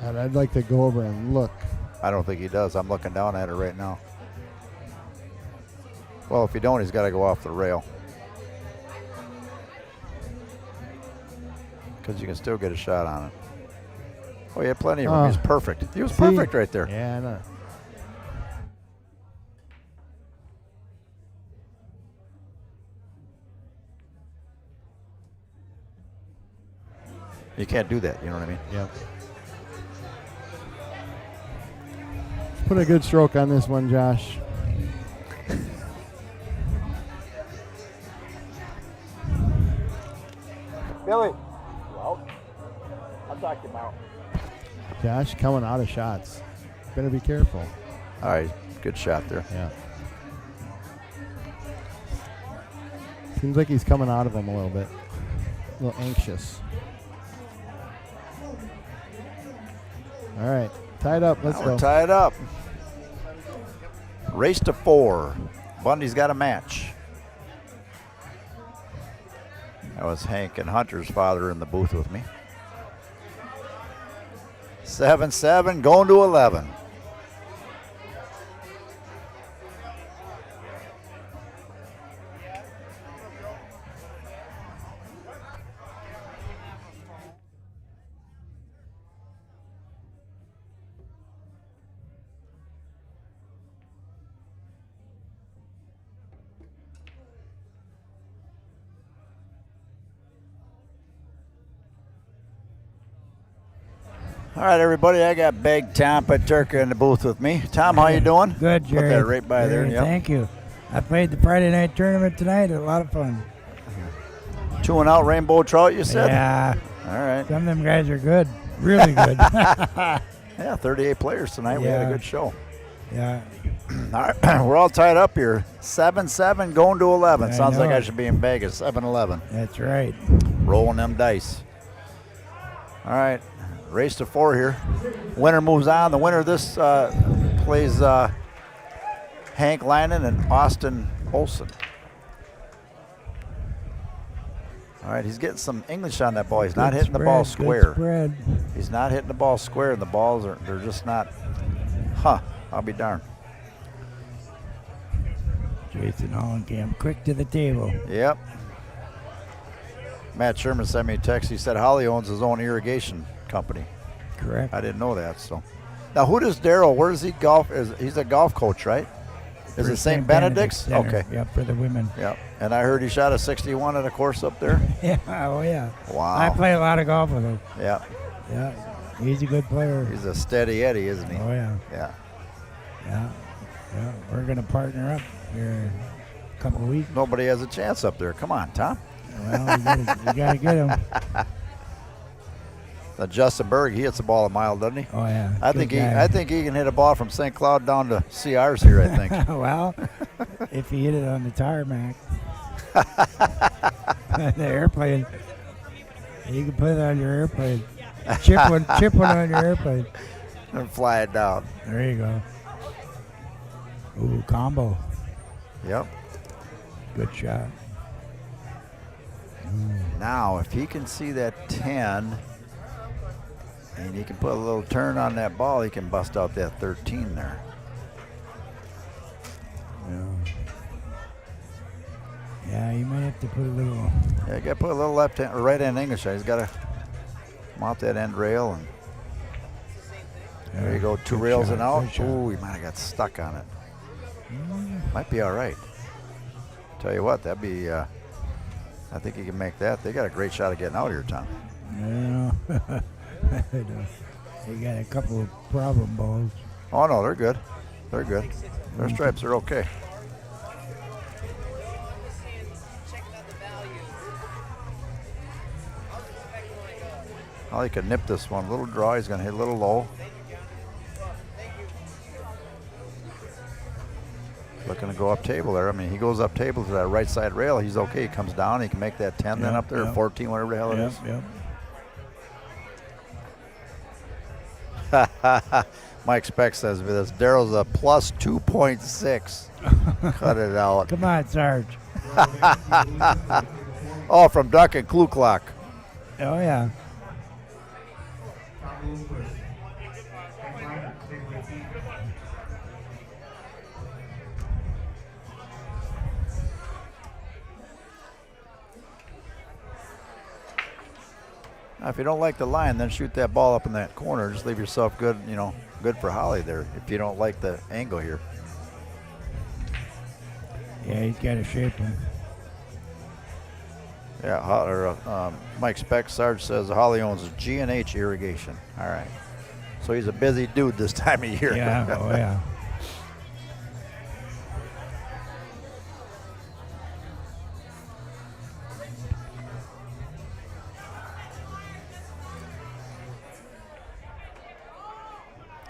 And I'd like to go over and look. I don't think he does. I'm looking down at it right now. Well, if you don't, he's got to go off the rail. Because you can still get a shot on it. Oh, he had plenty of room. He's perfect. He was perfect right there. Yeah, I know. You can't do that. You know what I mean? Yep. Put a good stroke on this one, Josh. Billy. Well, I'll talk to you tomorrow. Josh coming out of shots. Better be careful. All right. Good shot there. Yeah. Seems like he's coming out of them a little bit. A little anxious. All right. Tied up. Let's go. We're tied up. Race to 4. Bundy's got a match. That was Hank and Hunter's father in the booth with me. 7-7, going to 11. All right, everybody, I got Big Tom Paterka in the booth with me. Tom, how you doing? Good, Jerry. Put that right by there. Yep. Thank you. I played the Friday night tournament tonight. It was a lot of fun. 2-0 rainbow trout, you said? Yeah. All right. Some of them guys are good. Really good. Yeah, 38 players tonight. We had a good show. Yeah. All right, we're all tied up here. 7-7, going to 11. Sounds like I should be in Vegas. 7-11. That's right. Rolling them dice. All right. Race to 4 here. Winner moves on. The winner of this plays Hank Lynan and Austin Olson. All right, he's getting some English on that ball. He's not hitting the ball square. He's not hitting the ball square, and the balls they're just not. I'll be darned. Jason Hollenkamp, quick to the table. Yep. Matt Sherman sent me a text. He said Holly owns his own irrigation company. Correct. I didn't know that. So, now who does Daryl? Where does he golf? He's a golf coach, right? Is it St. Benedict's? Okay. Yep, for the women. Yep. And I heard he shot a 61 at a course up there. Yeah. Oh yeah. Wow. I play a lot of golf with him. Yeah. Yeah. He's a good player. He's a steady Eddie, isn't he? Oh yeah. Yeah. Yeah. Yeah. We're gonna partner up here in a couple of weeks. Nobody has a chance up there. Come on, Tom. Well, you gotta get him. Justin Berg, he hits the ball a mile, doesn't he? Oh yeah. I think he can hit a ball from St. Cloud down to CR's here, I think. Well, if he hit it on the tarmac, the airplane, you can put it on your airplane. Chip one on your airplane. And fly it down. There you go. Ooh, combo. Yep. Good shot. Now, if he can see that 10, and he can put a little turn on that ball, he can bust out that 13 there. Yeah, you might have to put a little. Yeah, you got to put a little left hand or right hand English. He's got to mount that end rail, and There you go, 2 good rails shot, and out. good shot. Ooh, he might have got stuck on it. Might be all right. Tell you what, that'd be, I think he can make that. They got a great shot of getting out here, Tom. Yeah. They got a couple of problem balls. Oh, no, they're good. They're good. Their stripes are okay. Oh, he can nip this one. Little draw. He's going to hit a little low. Looking to go up table there. I mean, he goes up table to that right side rail. He's okay. He comes down. He can make that 10 then up there, 14, whatever the hell it is. Mike Speck says this. Daryl's a plus 2.6. Cut it out. Come on, Sarge. Oh, from Duck and Clue Clock. Oh, yeah. Now, if you don't like the line, then shoot that ball up in that corner. Just leave yourself good, good for Holly there if you don't like the angle here. Yeah, he's got to shape him. Yeah, Mike Speck, Sarge says Holly owns G&H Irrigation. All right. So he's a busy dude this time of year. Yeah, oh yeah.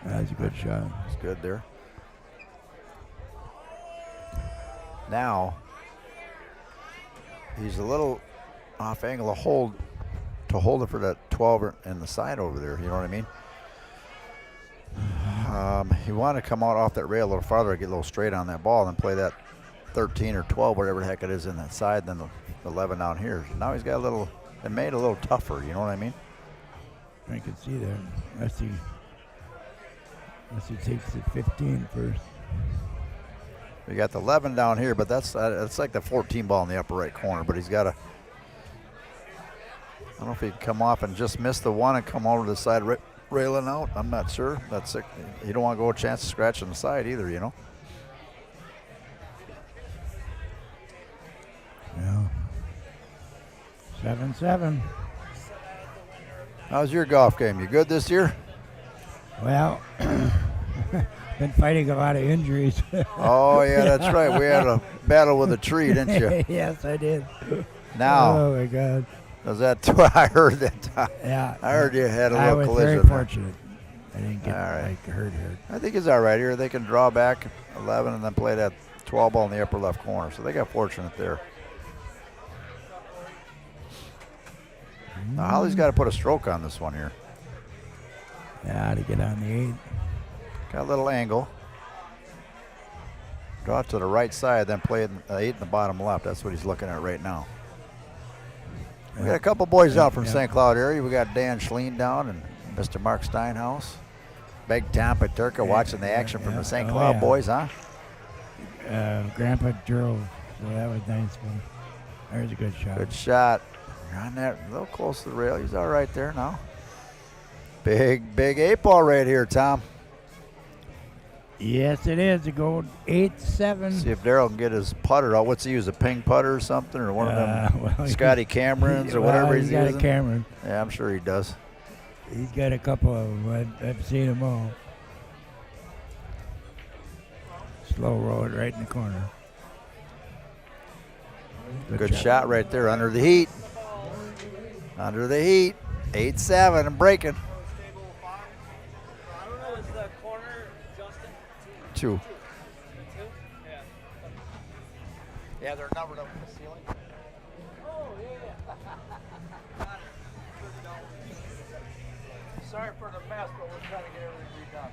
That's a good shot. It's good there. Now, he's a little off angle to hold it for that 12 in the side over there. You know what I mean? He wanted to come out off that rail a little farther, get a little straight on that ball, and play that 13 or 12, whatever the heck it is in that side, then the 11 down here. So now he's got it made it a little tougher. You know what I mean? I can see that. Unless he takes the 15 first. We got the 11 down here, but that's like the 14 ball in the upper right corner. But he's got I don't know if he can come off and just miss the one and come over to the side railing out. I'm not sure. That's it. You don't want to go a chance of scratching the side either, Yeah. Yeah. 7-7. How's your golf game? You good this year? Well, been fighting a lot of injuries. Oh, yeah, that's right. We had a battle with a tree, didn't you? Yes, I did. Now. Oh, my God. Was that I heard that time. Yeah. I heard you had a little collision. I was very fortunate. I didn't get hurt. I think he's all right here. They can draw back 11 and then play that 12 ball in the upper left corner. So they got fortunate there. Now, Holly's got to put a stroke on this one here. Yeah, to get on the 8. Got a little angle. Draw it to the right side, then play 8 in the bottom left. That's what he's looking at right now. We got a couple boys out from St. Cloud area. We got Dan Schleen down and Mr. Mark Steinhaus. Big Tom Paterka watching the action from the St. Cloud boys, huh? Grandpa drove, so that was nice one. There's a good shot. Good shot. You're on that, a little close to the rail. He's all right there now. Big 8 ball right here, Tom. Yes, it is. It goes 8-7. See if Darryl can get his putter out. What's he use, a ping putter or something? Or one of them Scotty Camerons or whatever he's using? He's got a Cameron. Yeah, I'm sure he does. He's got a couple of them. I've seen them all. Slow roll it right in the corner. Good shot right there under the heat. Under the heat. 8-7 and breaking. Two. Yeah, they're numbered up in the ceiling. Oh, yeah. Sorry for the mess, but we're trying to get everything redone.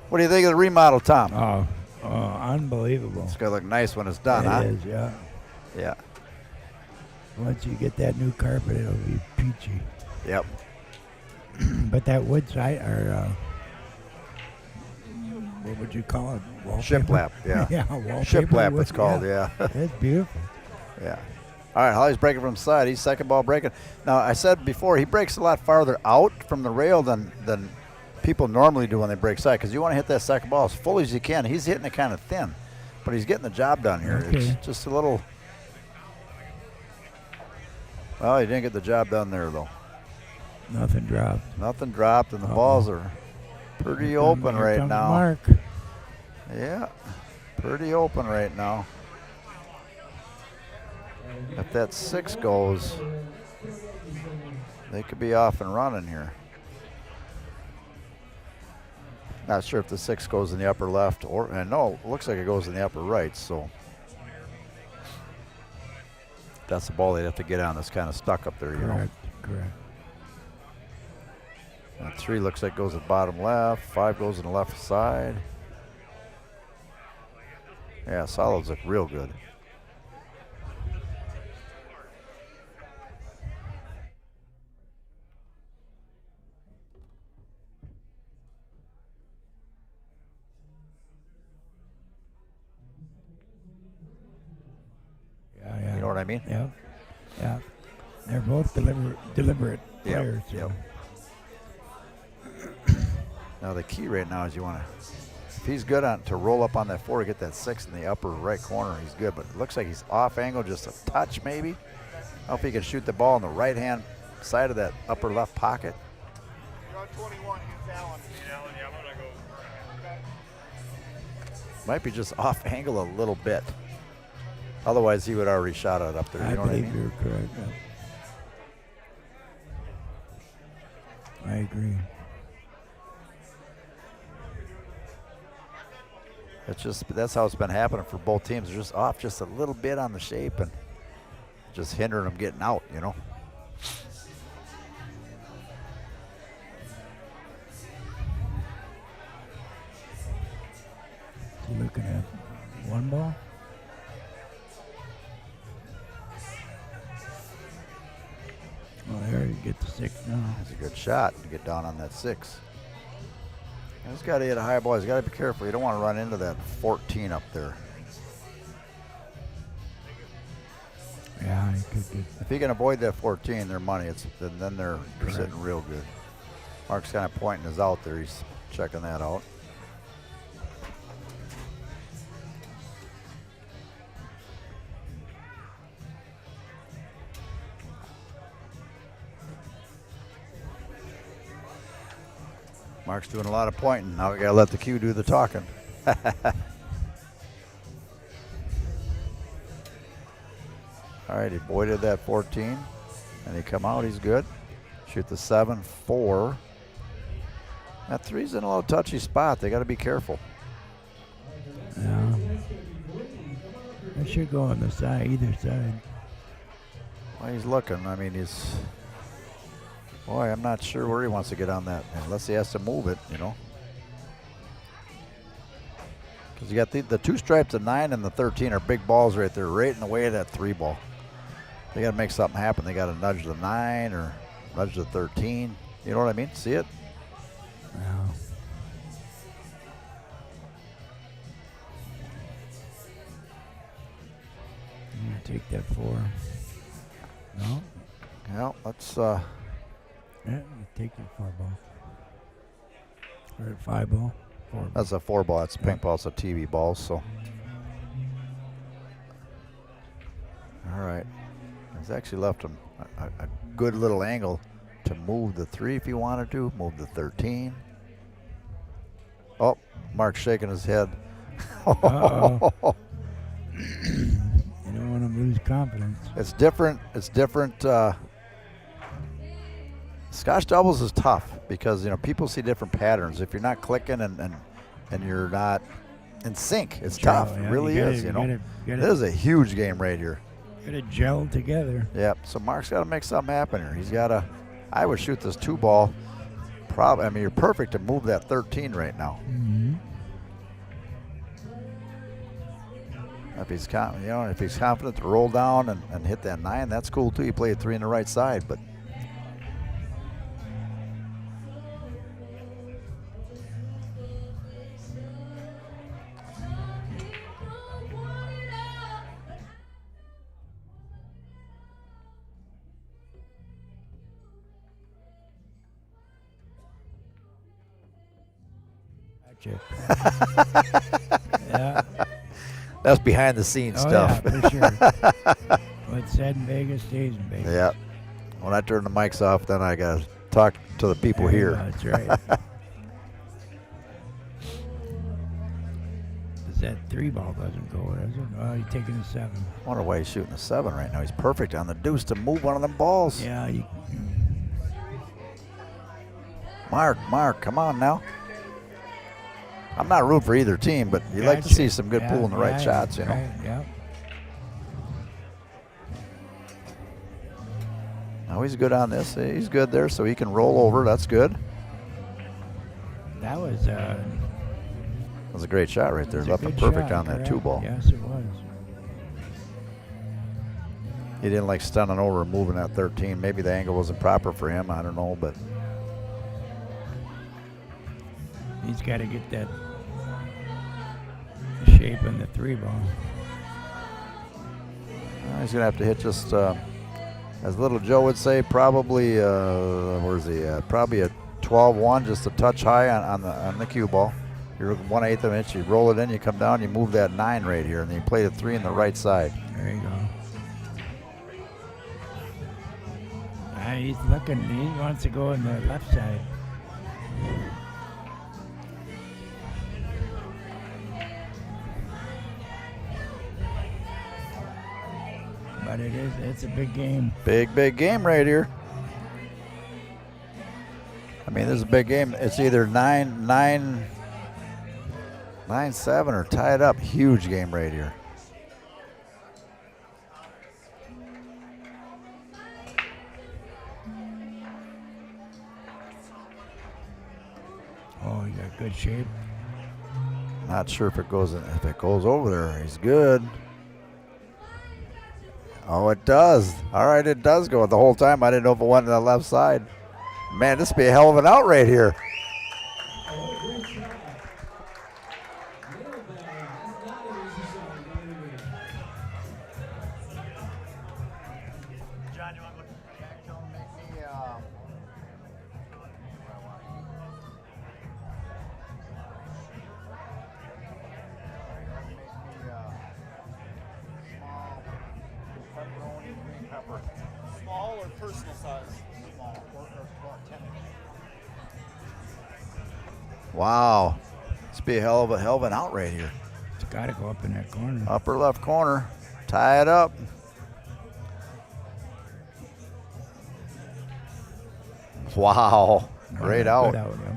What do you think of the remodel, Tom? Oh, unbelievable. It's going to look nice when it's done, huh? It is, yeah. Yeah. Once you get that new carpet, it'll be peachy. Yep. But that wood side, or what would you call it? Wallpaper? Shiplap, yeah. Yeah, wallpaper. Shiplap, wood, it's called, yeah. It's beautiful. Yeah. All right, Holly's breaking from the side. He's second ball breaking. Now, I said before, he breaks a lot farther out from the rail than people normally do when they break side, because you want to hit that second ball as fully as you can. He's hitting it kind of thin, but he's getting the job done here. Okay. It's just a little. Well, he didn't get the job done there, though. Nothing dropped. Nothing dropped, and the balls are pretty open right now. Mark. Yeah, pretty open right now. If that 6 goes, they could be off and running here. Not sure if the 6 goes in the upper left or, and no, it looks like it goes in the upper right, so that's the ball they'd have to get on that's kind of stuck up there, you know. Correct. And 3 looks like goes at bottom left, 5 goes in the left side. Yeah, solids look real good. Yeah. You know what I mean? Yeah. They're both deliberate players. Yep. Now the key right now is you want to, if he's good on to roll up on that 4 to get that 6 in the upper right corner, he's good. But it looks like he's off angle just a touch maybe. I don't know if he can shoot the ball on the right hand side of that upper left pocket. You're on 21 against Allen. Allen, yeah, I'm gonna go. Might be just off angle a little bit. Otherwise, he would already shot it up there. You know what I mean? You're correct. I agree. It's just, that's how it's been happening for both teams. They're just off just a little bit on the shape and just hindering them getting out, you know. You looking at 1 ball? Well, there you get the 6 now. That's a good shot to get down on that 6. He's got to hit a high ball. He's got to be careful. You don't want to run into that 14 up there. Yeah, he could get. If he can avoid that 14, they're money. Then they're sitting real good. Mark's kind of pointing us out there. He's checking that out. Mark's doing a lot of pointing. Now we got to let the cue do the talking. All right, he voided that 14, and he come out. He's good. Shoot the 7-4. That 3's in a little touchy spot. They got to be careful. Yeah. I should go on the side, either side. Well, he's looking. I mean, boy, I'm not sure where he wants to get on that, unless he has to move it, you know. Because you got the 2 stripes, the 9 and the 13 are big balls right there, right in the way of that 3 ball. They got to make something happen. They got to nudge the 9 or nudge the 13. You know what I mean? See it? Yeah. I'm going to take that 4. No? Yeah, let's... Yeah, you take your 4 ball. Or 5 ball. 4 ball. That's a 4 ball. That's a pink ball. It's a TV ball, so... All right. He's actually left him a good little angle to move the 3 if he wanted to, move the 13. Oh, Mark's shaking his head. Uh-oh. You don't want to lose confidence. It's different. It's different. Scotch doubles is tough because, you know, people see different patterns. If you're not clicking and you're not in sync, it's tough. Yeah, it really is, you know. This is a huge game right here. Got to gel together. Yep. So Mark's got to make something happen here. He's got to. I would shoot this 2 ball. Probably. I mean, you're perfect to move that 13 right now. Mm-hmm. If he's if he's confident to roll down and hit that 9, that's cool too. He played 3 on the right side, but. Chip. Yeah. That's behind the scenes stuff. Yeah, for sure. What's said in Vegas stays in Vegas. Yeah. When I turn the mics off, then I got to talk to the people here. That's right. That 3-ball doesn't go, does it? Oh, he's taking a 7. I wonder why he's shooting a 7 right now. He's perfect on the deuce to move one of them balls. Yeah. Mark, come on now. I'm not rooting for either team, but you like to see some good pool in the right shots, you know. Right, yeah. Now he's good on this. He's good there, so he can roll over. That's good. That was a great shot right there. Left him perfect on that 2-ball. Yes, it was. He didn't like stunning over and moving at 13. Maybe the angle wasn't proper for him. I don't know, but he's got to get that shape in the 3-ball. He's going to have to hit just, as Little Joe would say, probably, where's he at? Probably a 12-1, just a touch high on the cue ball. You're 1/8 of an inch, you roll it in, you come down, you move that 9 right here, and then you play the 3 in the right side. There you go. He's looking, he wants to go in the left side. But it's a big game. Big game right here. I mean, this is a big game. It's either 9-7 or tied up. Huge game right here. Oh, you got good shape. Not sure if it goes over there. He's good. Oh, it does. All right, it does go. The whole time I didn't know if it went to the left side. Man, this would be a hell of an out right here. John, you want to go to the back? Tell him make me Small or personal size? small, or 10 inch. Wow. This be a hell of an out right here. It's got to go up in that corner. Upper left corner. Tie it up. Wow. Great out. Good out, yeah.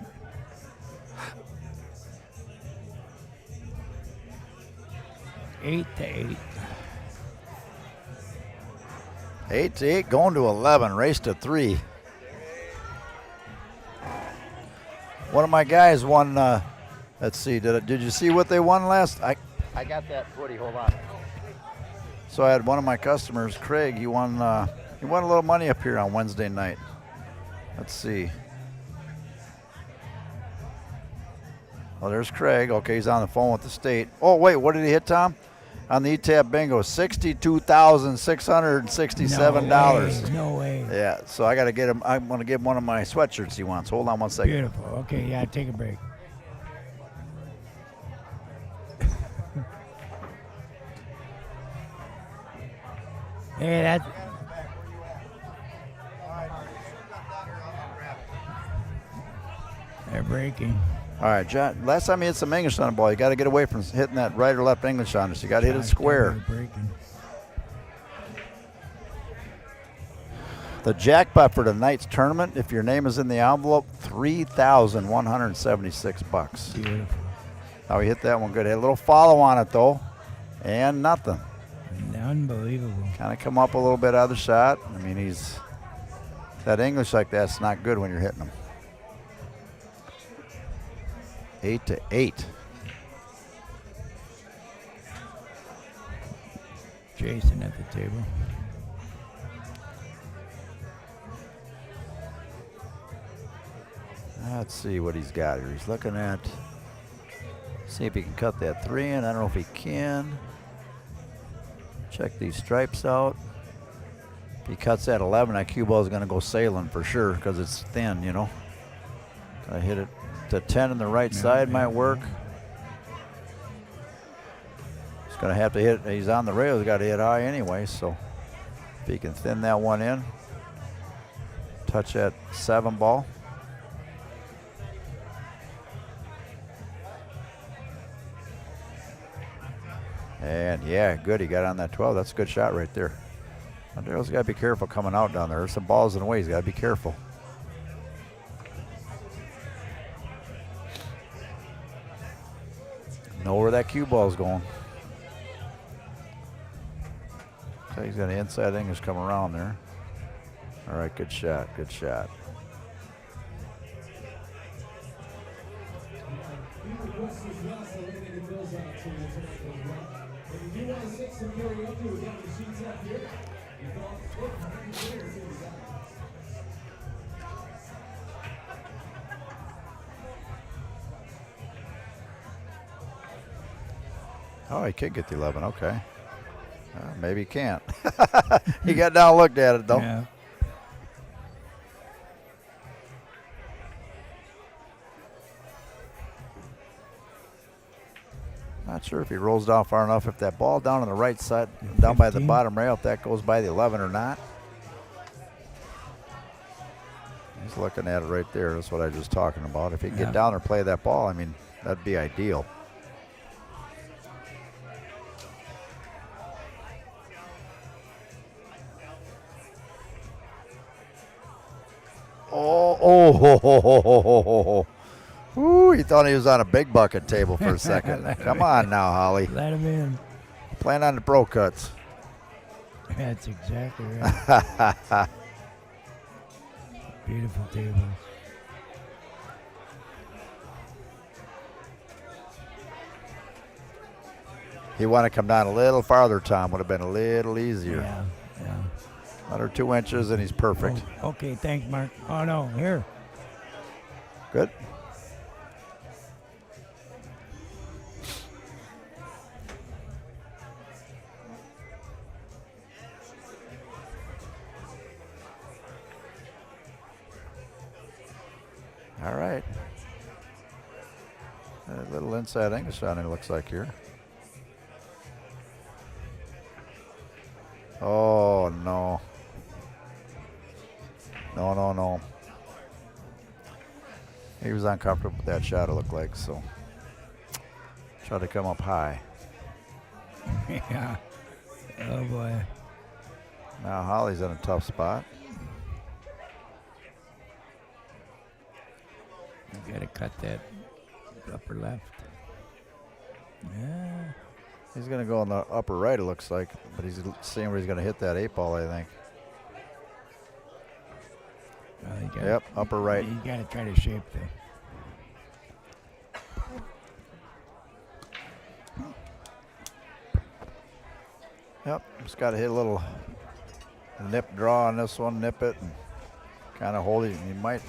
Eight to 8. 8-8, going to 11. Race to 3. One of my guys won. Let's see. Did you see what they won last? I got that footy. Hold on. So I had one of my customers, Craig. He won a little money up here on Wednesday night. Let's see. Oh, there's Craig. Okay, he's on the phone with the state. Oh, wait, what did he hit, Tom? On the ETAP bingo, $62,667. No way. Yeah, so I got to get him. I'm going to give him one of my sweatshirts he wants. Hold on one second. Beautiful. Okay, yeah, take a break. Hey, that's. They're breaking. All right, John. Last time he hit some English on the ball, you got to get away from hitting that right or left English on us. You got to hit it square. The jackpot for tonight's tournament, if your name is in the envelope, $3,176. Beautiful. Oh, he hit that one good. Had a little follow on it though, and nothing. Unbelievable. Kind of come up a little bit out of the shot. I mean, he's that English like that's not good when you're hitting him. 8-8. Jason at the table. Let's see what he's got here. He's looking at, see if he can cut that 3 in. I don't know if he can. Check these stripes out. If he cuts that 11, that cue ball is going to go sailing for sure because it's thin, you know. I hit it to 10 in the right side might work. He's going to have to hit. He's on the rail. He's got to hit high anyway. So if he can thin that one in, touch that 7 ball. And yeah, good. He got on that 12. That's a good shot right there. Andreo's got to be careful coming out down there. There's some balls in the way. He's got to be careful. Know where that cue ball's going. So he's got an inside English come around there. All right, good shot, good shot. Oh, he could get the 11, okay. Maybe he can't. He got down and looked at it, though. Yeah. Not sure if he rolls down far enough. If that ball down on the right side, down by the bottom rail, if that goes by the 11 or not. He's looking at it right there. That's what I was just talking about. If he can get down or play that ball, I mean, that'd be ideal. Oh. Ooh, he thought he was on a big bucket table for a second. Come on now, Holly. Let him in. Playing on the pro cuts. That's exactly right. Beautiful table. He wanted to come down a little farther, Tom. Would have been a little easier. Yeah. Under 2 inches, and he's perfect. Oh, okay, thanks, Mark. Oh, no, here. Good. All right. A little inside English on it looks like here. Oh, no. No. He was uncomfortable with that shot, it looked like, so tried to come up high. Yeah. Oh, boy. Now Holly's in a tough spot. You got to cut that upper left. Yeah. He's going to go in the upper right, it looks like, but he's seeing where he's going to hit that 8 ball, I think. Yep, upper right. You got to try to shape that. Yep, just got to hit a little nip draw on this one, nip it, and kind of hold it. You might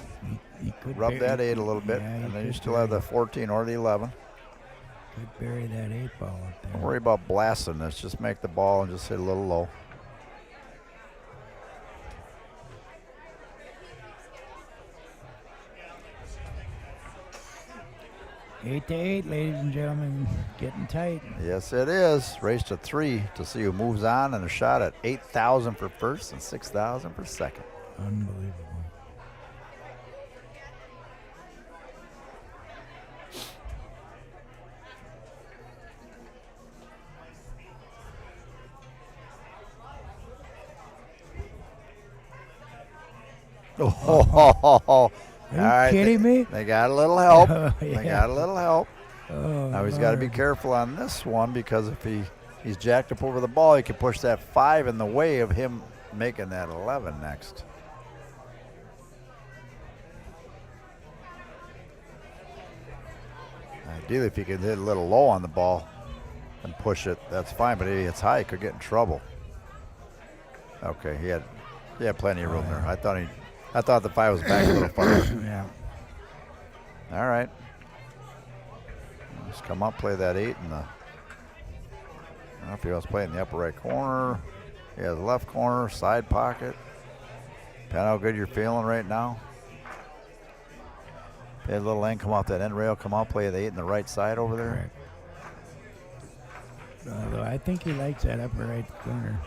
rub that 8 a little bit, and then you still have the 14 or the 11. Could bury that 8 ball up there. Don't worry about blasting this. Just make the ball and just hit a little low. Eight to 8, ladies and gentlemen, getting tight. Yes, it is. Race to 3 to see who moves on, and a shot at 8,000 for first and 6,000 for second. Unbelievable. Oh, are you kidding me? They got a little help. Yeah. They got a little help. Oh, now he's got to be careful on this one, because if he's jacked up over the ball, he can push that 5 in the way of him making that 11 next. Ideally, if he could hit a little low on the ball and push it, that's fine. But if it's high, he could get in trouble. Okay, he had plenty of room there. I thought the 5 was back a little farther. Yeah. All right. Just come up, play that 8 in the. I don't know if he wants to play in the upper right corner. He has left corner, side pocket. Depending on how good you're feeling right now. Play a little end, come off that end rail, come out, play the 8 on the right side over there. Correct. Although I think he likes that upper right corner.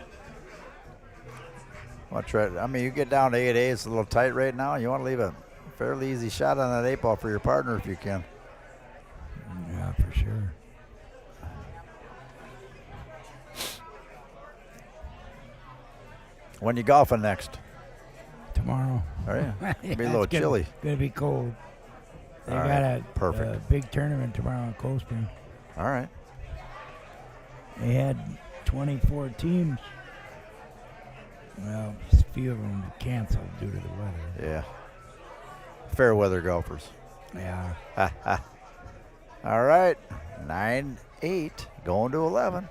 Well, I mean, you get down to 8-8, it's a little tight right now. You want to leave a fairly easy shot on that 8 ball for your partner if you can. Yeah, for sure. When you golfing next? Tomorrow. Are you? It'll be a little chilly. Gonna be cold. They All got right, a big tournament tomorrow in Cold Spring. All right. They had 24 teams. Well, a few of them canceled due to the weather. Yeah. Fair weather golfers. Yeah. All right. 9-8, going to 11.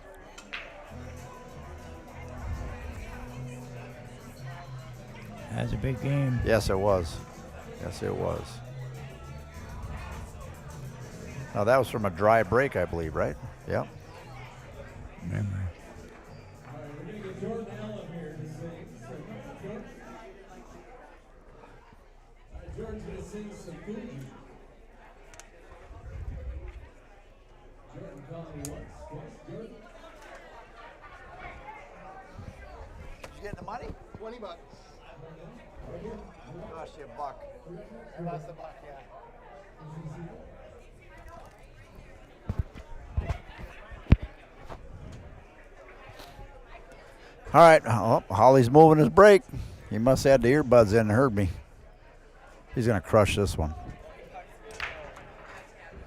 That's a big game. Yes, it was. Yes, it was. Now, that was from a dry break, I believe, right? Yep. Remember. George's going to sing some Fuji. Jordan called me once. Jordan? Did you get the money? $20. Cost you $1. I lost the buck, yeah. All right. Oh, Holly's moving his brake. He must have had the earbuds in and heard me. He's going to crush this one.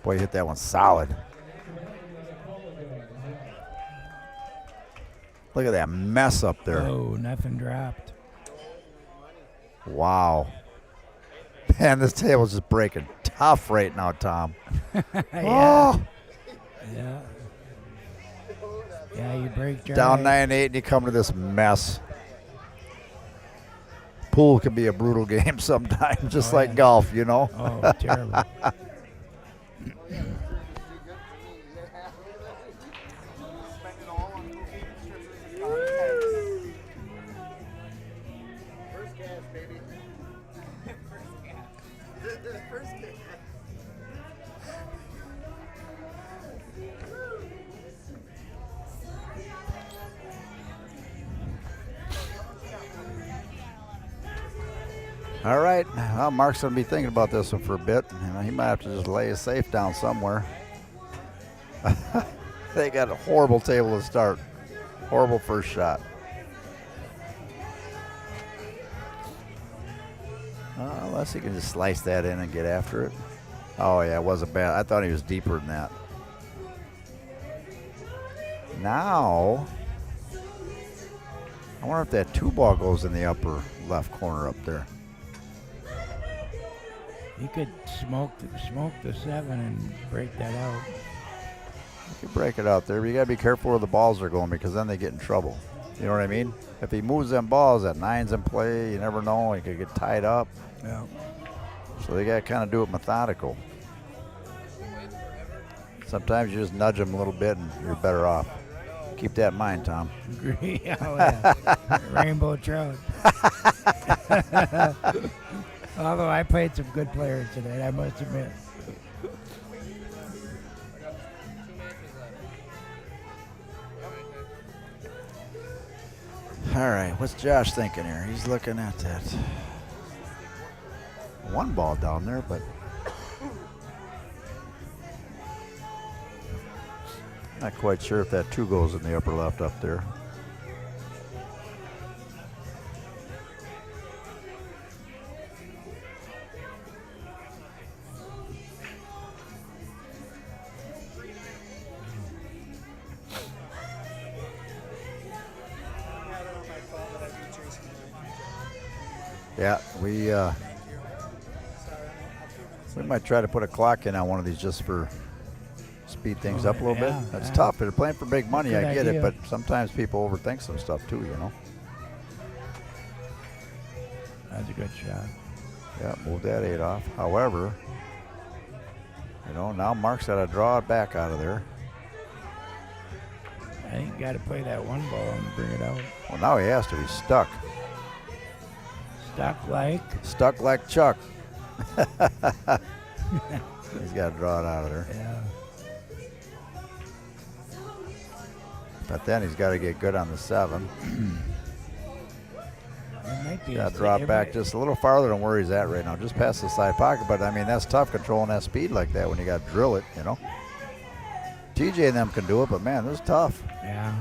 Boy, he hit that one solid. Look at that mess up there. Oh, nothing dropped. Wow. Man, this table's just breaking tough right now, Tom. Yeah. Oh. Yeah. Yeah, you break dry. Down 9-8 and you come to this mess. Pool can be a brutal game sometimes, just like golf, you know? Oh, terrible. First cash, baby. First cash. All right. Well, Mark's going to be thinking about this one for a bit. You know, he might have to just lay his safe down somewhere. They got a horrible table to start. Horrible first shot. Unless he can just slice that in and get after it. Oh, yeah, it wasn't bad. I thought he was deeper than that. Now, I wonder if that 2-ball goes in the upper left corner up there. You could smoke the 7 and break that out. You can break it out there, but you got to be careful where the balls are going because then they get in trouble. You know what I mean? If he moves them balls, that 9's in play, you never know. He could get tied up. Yeah. So they got to kind of do it methodical. Sometimes you just nudge them a little bit and you're better off. Keep that in mind, Tom. Oh, yeah. Rainbow trout. Although I played some good players today, I must admit. All right, what's Josh thinking here? He's looking at that 1 ball down there, but not quite sure if that 2 goes in the upper left up there. Yeah, we might try to put a clock in on one of these just for speed things up a little bit. That's tough. They're playing for big money. I get it, but sometimes people overthink some stuff too, you know. That's a good shot. Yeah, move that 8 off. However, you know, now Mark's got to draw it back out of there. I think you got to play that 1 ball and bring it out. Well, now he has to be stuck. Stuck like? Stuck like Chuck. He's got to draw it out of there. Yeah. But then he's got to get good on the 7. Got to drop back just a little farther than where he's at right now, just past the side pocket. But I mean, that's tough controlling that speed like that when you got to drill it, you know. TJ and them can do it, but man, this is tough. Yeah.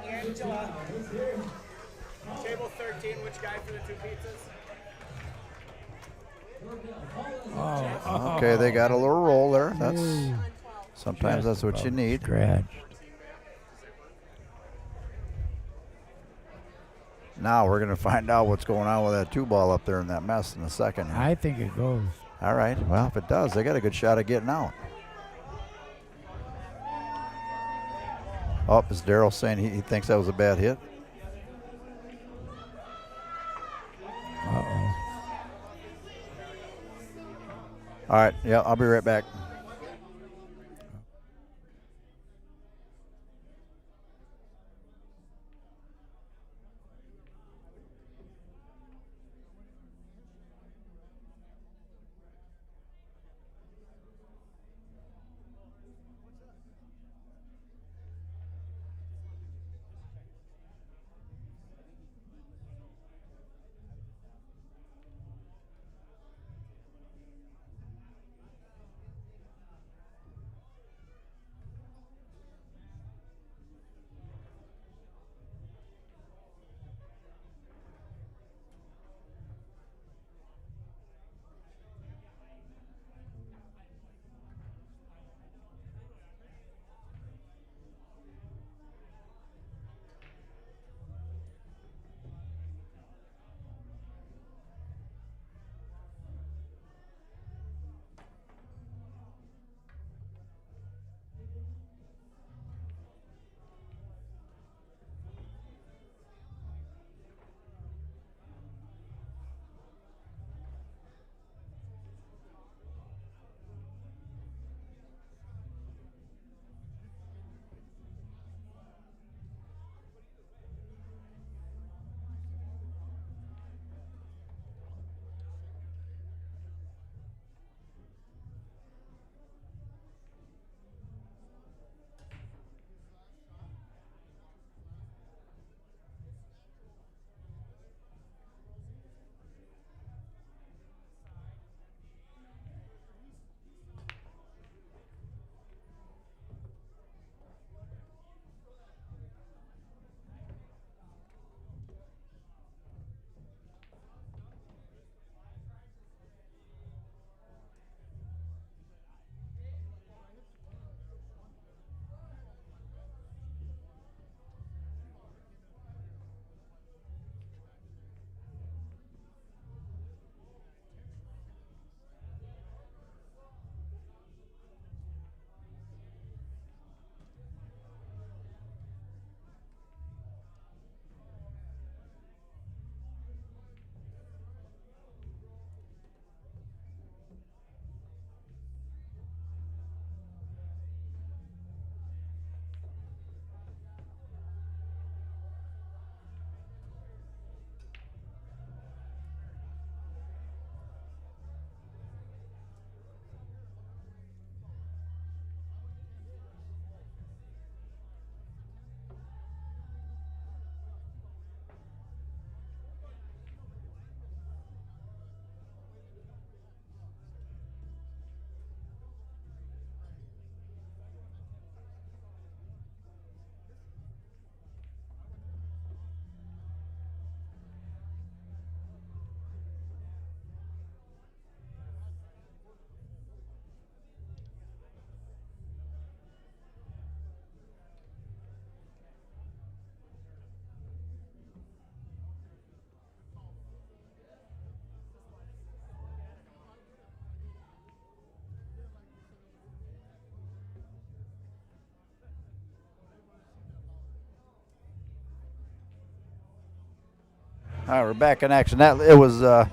Angela. Table 13, which guy for the 2 pizzas? Okay, they got a little roll there. Sometimes that's what you need. Scratch. Now we're going to find out what's going on with that 2 ball up there in that mess in a second. I think it goes. All right. Well, if it does, they got a good shot at getting out. Oh, is Daryl saying he thinks that was a bad hit? Uh-oh. All right. Yeah, I'll be right back. All right, we're back in action. It was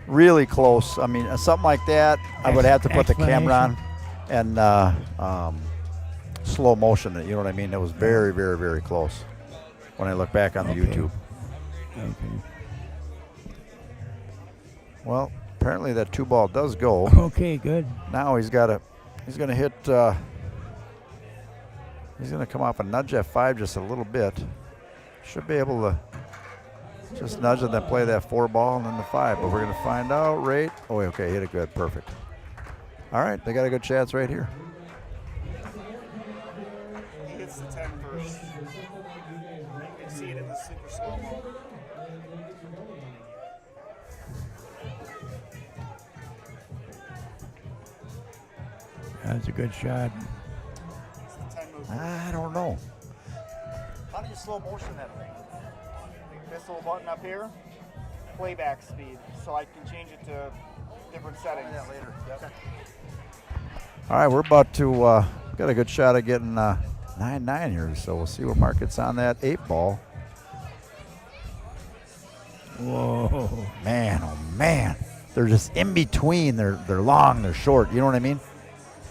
really close. I mean, something like that, I would have to put the camera on and slow motion it. You know what I mean? It was very, very, very close when I look back on the YouTube. Okay. Well, apparently that 2 ball does go. Okay, good. Now he's gonna hit. He's gonna come off a nudge at 5 just a little bit. Should be able to just nudge and then play that 4 ball and then the 5. But we're gonna find out. Rate. Oh, okay, hit it good, perfect. All right, they got a good chance right here. He hits the 10 first. You can see it in the super slow-mo. That's a good shot. I don't know. How do you slow motion that thing? This little button up here, playback speed, so I can change it to different settings. Yeah, later. Yep. All right, we're about to got a good shot of getting 9-9 here, so we'll see what Mark gets on that 8 ball. Whoa. Man, oh man. They're just in between. They're long, they're short. You know what I mean?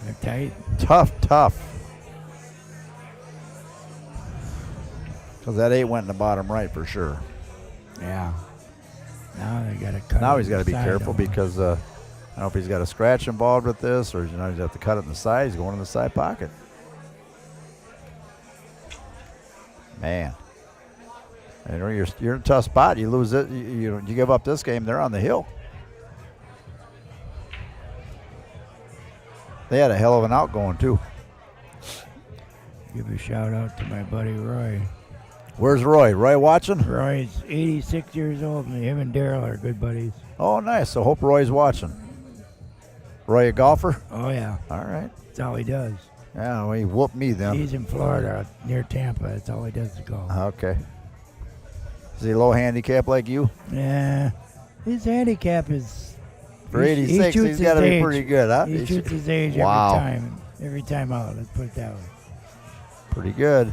They're tight. Tough. Because that 8 went in the bottom right for sure. Yeah. Now they got to cut. Now it he's got to be inside careful of him. because I don't know if he's got a scratch involved with this or he's have to cut it in the side. He's going in the side pocket. Man. You know, you're in a tough spot. You lose it. You give up this game. They're on the hill. They had a hell of an out going too. Give a shout out to my buddy Roy. Where's Roy? Roy watching? Roy's 86 years old, and him and Daryl are good buddies. Oh, nice. So hope Roy's watching. Roy a golfer? Oh, yeah. All right. That's all he does. Yeah, well, he whooped me then. He's in Florida, near Tampa. That's all he does is golf. Okay. Is he low handicap like you? Yeah. His handicap is... For 86, he's got to be pretty good, huh? He shoots his age Wow. every time. Every time out, let's put it that way. Pretty good.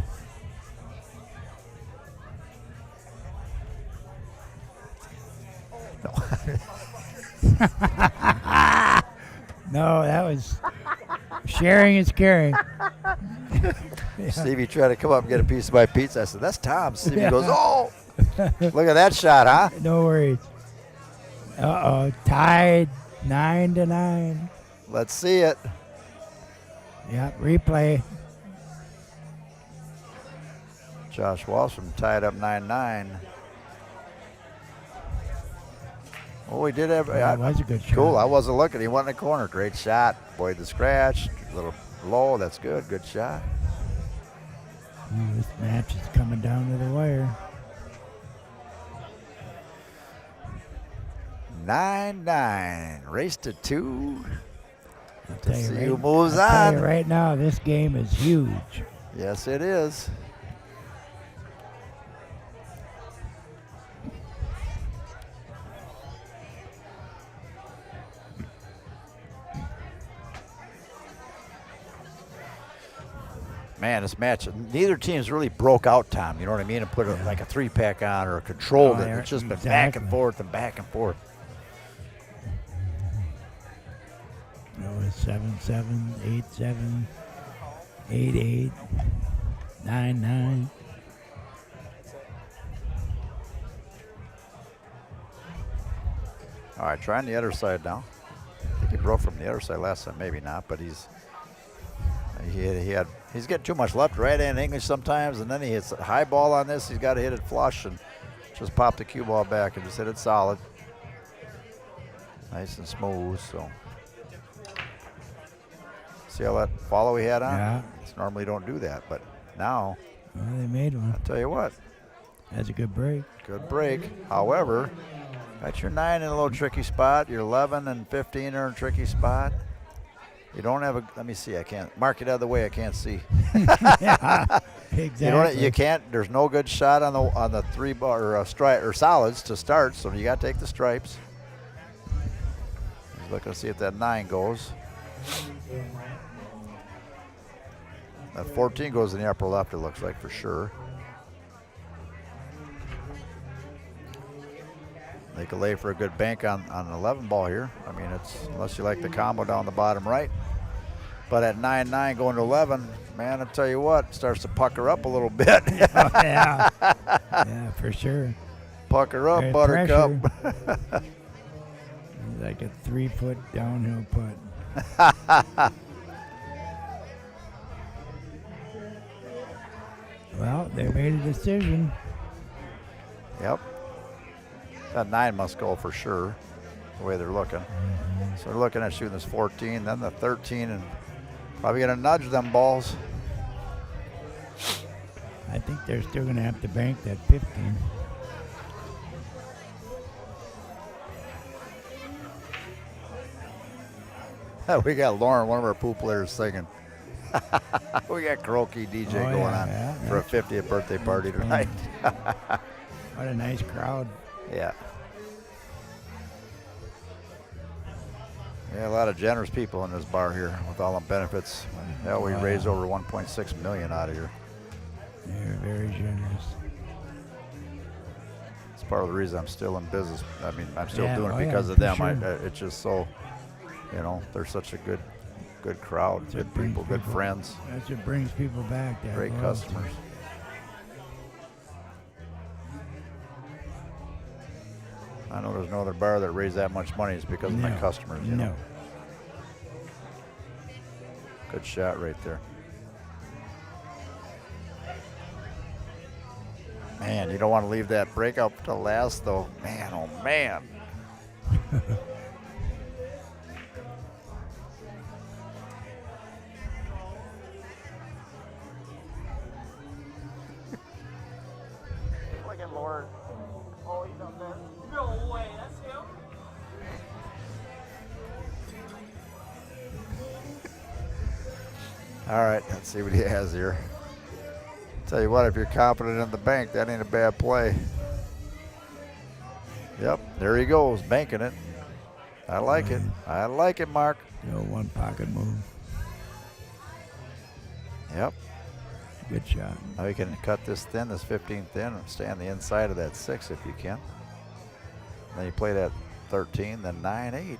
No, that was sharing is caring. Stevie tried to come up and get a piece of my pizza. I said, that's Tom. Stevie goes, oh! Look at that shot, huh? No worries. Uh-oh, tied 9-9. Let's see it. Yep, replay. Josh Wallstrom tied up 9-9. Oh, he did have. That was a good shot. Cool. I wasn't looking. He went in the corner. Great shot. Avoid the scratch. A little low. That's good. Good shot. This match is coming down to the wire. 9-9. Race to 2. I'll See tell who moves I'll tell on. you right now, this game is huge. Yes, it is. Man, this match, neither team's really broke out, Tom. You know what I mean? And put like a 3-pack on or controlled it. It's just been back and forth and back and forth. It was 7-7, 8-7, 8-8, 9-9. All right, trying the other side now. I think he broke from the other side last time, maybe not, but he's getting too much left, right, and English sometimes, and then he hits a high ball on this. He's got to hit it flush and just pop the cue ball back and just hit it solid. Nice and smooth, so. See how that follow he had on? Yeah. Normally don't do that, but now. Well, they made one. I'll tell you what. That's a good break. Good break. However, got your 9 in a little tricky spot. Your 11 and 15 are in a tricky spot. You don't have a, let me see, I can't, mark it out of the way, I can't see. Yeah, exactly. You can't, there's no good shot on the 3 bar or stripe or solids to start, so you got to take the stripes. Let's look and see if that 9 goes. That 14 goes in the upper left, it looks like, for sure. They could lay for a good bank on an 11 ball here. I mean, it's unless you like the combo down the bottom right. But at 9-9 going to 11, man, I tell you what, it starts to pucker up a little bit. Yeah, yeah, for sure. Pucker up, There's Buttercup. like a 3-foot downhill putt. Well, they made a decision. Yep. That 9 must go for sure, the way they're looking. So they're looking at shooting this 14, then the 13, and probably going to nudge them balls. I think they're still going to have to bank that 15. We got Lauren, one of our pool players, singing. We got karaoke DJ going on for a 50th birthday party tonight. What a nice crowd. Yeah. Yeah, a lot of generous people in this bar here with all the benefits. Hell, we raised over 1.6 million out of here. They're very generous. It's part of the reason I'm still in business. I mean, I'm still doing it because of for them. sure. It's just so, they're such a good crowd, good people, good friends. That's what brings people back. That great loyalty. customers. I know there's no other bar that raised that much money. It's because of my customers. You know? Good shot right there. Man, you don't want to leave that break up to last, though. Man, oh man. Look at Lord. Oh, he's up there. No way, that's him. All right, let's see what he has here. Tell you what, if you're confident in the bank, that ain't a bad play. Yep, there he goes, banking it. I like it. I like it, Mark. One pocket move. Yep. Good shot. Now you can cut this thin, this 15 thin, and stay on the inside of that 6 if you can. Then you play that 13, then 9, 8.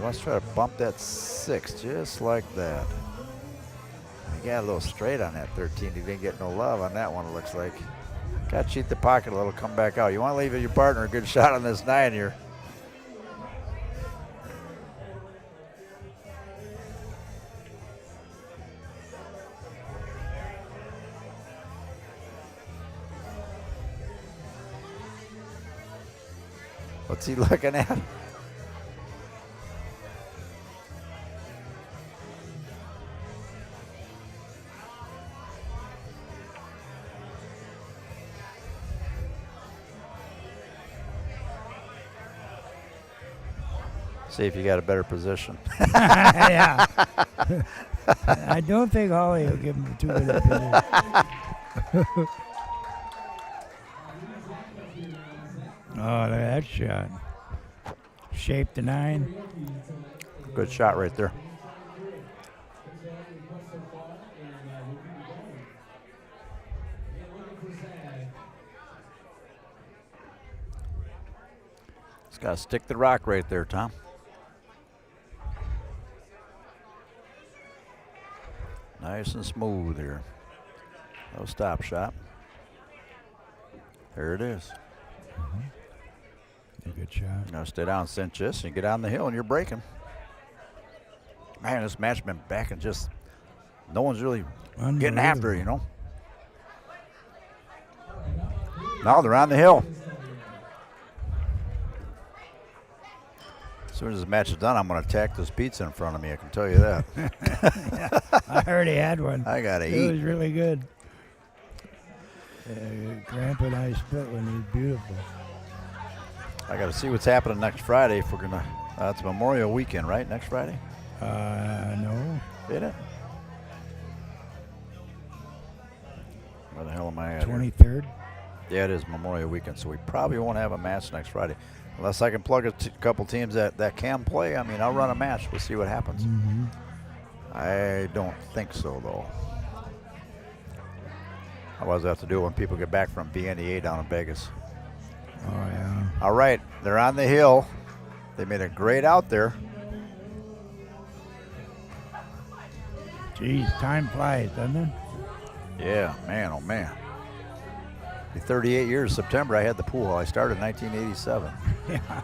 Let's try to bump that 6 just like that. He got a little straight on that 13. He didn't get no love on that one, it looks like. Got to cheat the pocket a little, come back out. You want to leave your partner a good shot on this 9 here. What's he looking at? See if you got a better position. Yeah. I don't think Holly will give him too good a position. Oh, look at that shot. Shape the 9. Good shot right there. Just got to stick the rock right there, Tom. Nice and smooth here. No stop shot. There it is. A good shot. Now stay down, cinch this, and get down the hill, and you're breaking. Man, this match been back and just no one's really getting after it, Now they're on the hill. As soon as this match is done, I'm going to attack this pizza in front of me. I can tell you that. Yeah, I already had one. I got to eat. It was really good. Grandpa and I split one. It was beautiful. I got to see what's happening next Friday. If we're going to, it's Memorial Weekend, right? Next Friday? No. Did it? Where the hell am I at? 23rd. Yeah, it is Memorial Weekend, so we probably won't have a match next Friday. Unless I can plug a couple teams that can play. I mean, I'll run a match. We'll see what happens. Mm-hmm. I don't think so, though. Otherwise, I have to do it when people get back from BNEA down in Vegas. Oh, yeah. All right, they're on the hill. They made a great out there. Geez, time flies, doesn't it? Yeah, man, oh man. Be 38 years September. I had the pool hall. I started in 1987. Yeah.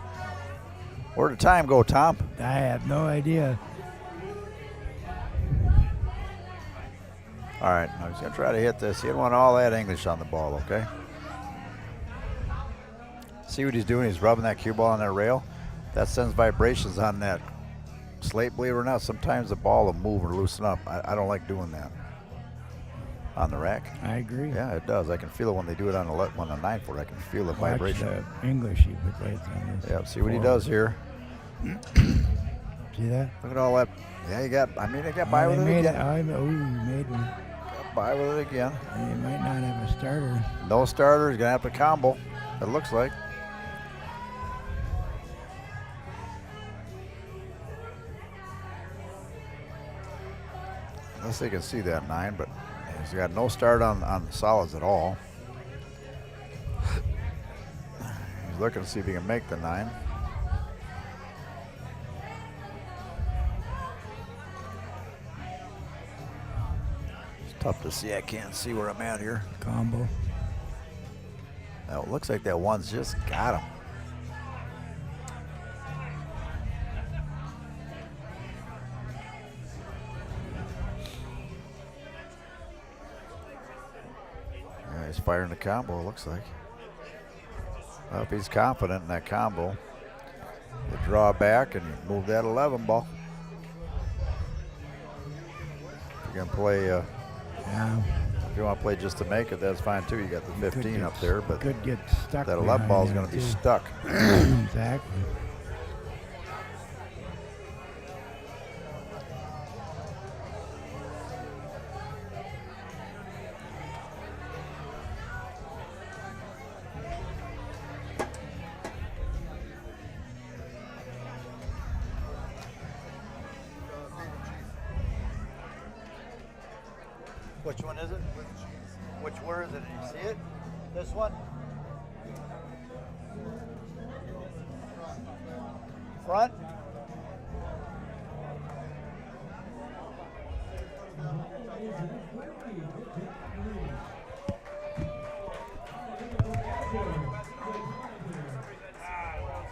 Where'd the time go, Tom? I have no idea. All right, now he's going to try to hit this. He didn't want all that English on the ball, okay? See what he's doing? He's rubbing that cue ball on that rail. That sends vibrations on that slate, believe it or not. Sometimes the ball will move or loosen up. I don't like doing that on the rack. I agree. Yeah, it does. I can feel it when they do it on the 9-foot. I can feel the vibration. Watch the English he plays on this. Yeah, see what he does here. See that? Look at all that. Yeah, he got by with it again. He made one. Got by with it again. And he might not have a starter. No starter. He's going to have to combo, it looks like. Unless they can see that 9, but he's got no start on the solids at all. He's looking to see if he can make the 9. It's tough to see. I can't see where I'm at here. Combo. Now, it looks like that one's just got him. He's firing the combo, it looks like. Well, if he's confident in that combo, you draw back and you move that 11 ball. If you're going to play, if you want to play just to make it, that's fine too. You got the 15 up there, but could get stuck. That 11 ball is going to be stuck. Exactly. Which one is it? Which where is it? Did you see it? This one? Front?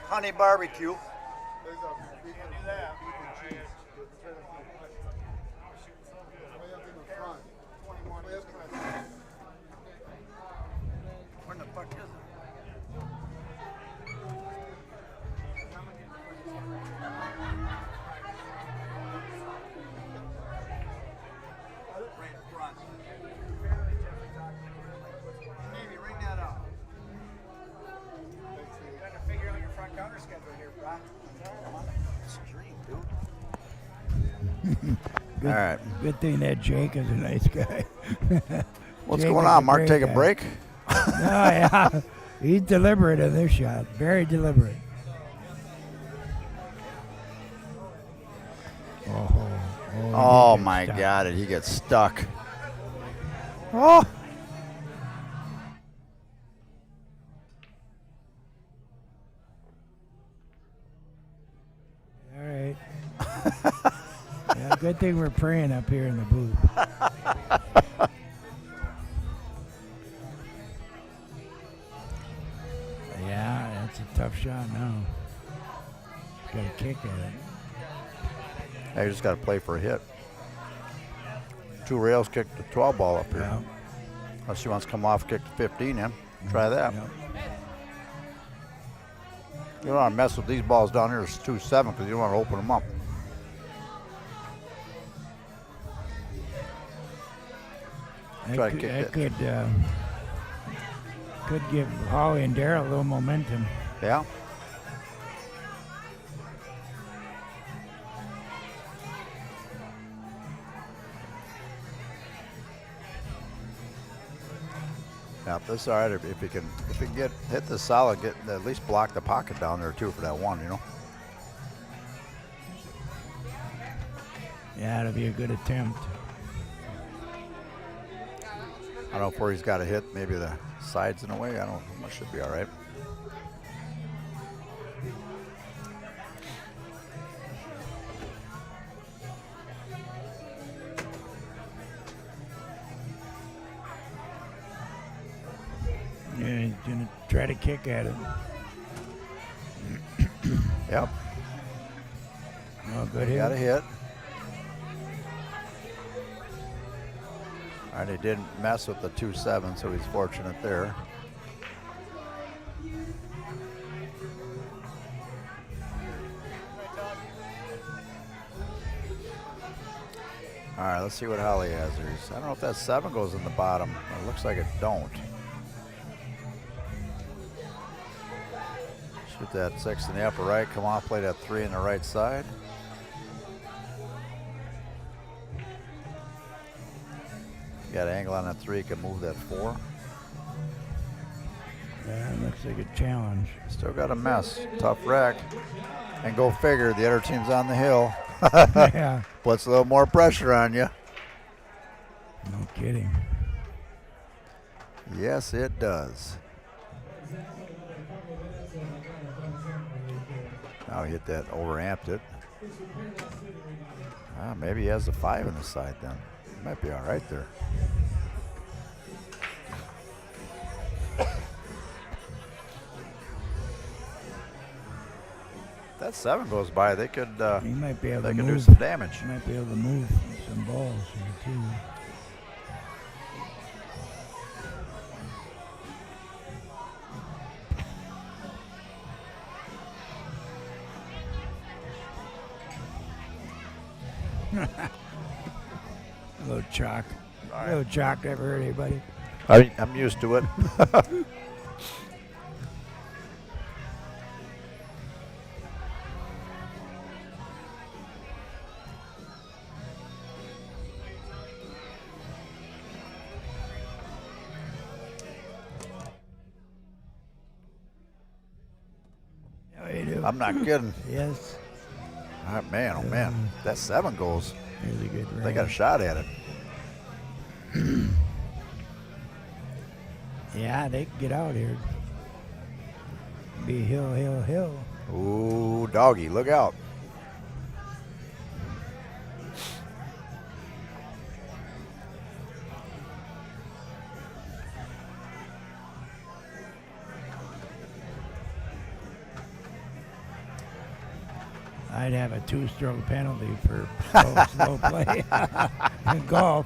Honey barbecue. Where the fuck is it? Right in front. Maybe ring that up. Trying to figure out your front counter schedule here, Brock. Stream, dude. Good, all right. Good thing that Jake is a nice guy. What's Jake going on, Mark? Take a guy. break? Oh, yeah. He's deliberate in this shot. Very deliberate. Oh my God! He gets stuck. Oh. All right. Yeah, good thing we're praying up here in the booth. Yeah, that's a tough shot now. Got to kick at it. Hey, you just got to play for a hit. 2 rails kick the 12 ball up here. Yeah. Unless she wants to come off, kick the 15 in. Try that. Yeah. You don't want to mess with these balls down here. It's 2-7 because you don't want to open them up. Try to kick that it. Could give Holly and Darrell a little momentum. Yeah. Now, if this all right, if you can hit the solid, get at least block the pocket down there too for that one, you know. Yeah, it'll be a good attempt. I don't know if where he's got to hit, maybe the sides in a way. I don't know. It should be all right. try to kick at it. Yep. Oh, good hit. Got a hit. And he didn't mess with the 2-7, so he's fortunate there. All right, let's see what Holly has here. I don't know if that 7 goes in the bottom. It looks like it don't. Shoot that 6 in the upper right. Come off, play that 3 in the right side. Got an angle on that 3, can move that 4. That looks like a challenge. Still got a mess. Tough rack. And go figure, the other team's on the hill. Yeah. Puts a little more pressure on you. No kidding. Yes, it does. Now he hit that, overamped it. Maybe he has a 5 in the side then. Might be all right there. That 7 goes by, they could. He might be able they to could move. do some damage. He might be able to move some balls here too. A little chalk. A little chalk never hurt anybody. I'm used to it. I'm not kidding. Yes. Oh man, that 7 goes. Really good. They got a shot at it. Yeah, they can get out here. Be hill, hill, hill. Ooh, doggy, look out. I'd have a 2-stroke penalty for slow play in golf.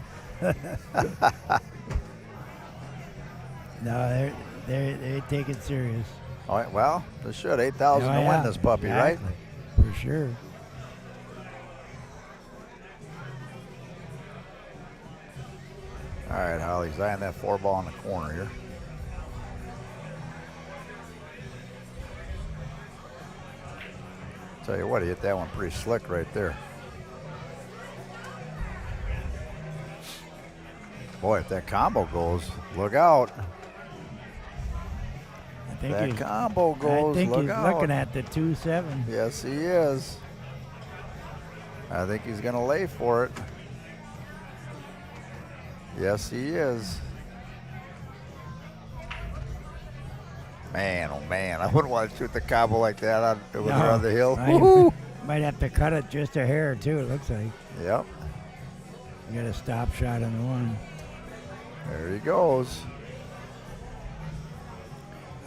No, they take it serious. All right, well, they should. 8,000 to win this puppy, exactly. right? For sure. All right, Holly's eyeing that 4 ball in the corner here. Tell you what, he hit that one pretty slick right there. Boy, if that combo goes, look out. I think that combo goes, I think look he's out. looking at the 2-7. Yes, he is. I think he's going to lay for it. Yes, he is. Man, oh man, I wouldn't want to shoot the combo like that when they're on the hill. Might have to cut it just a hair too, it looks like. Yep. You got a stop shot on the one. There he goes.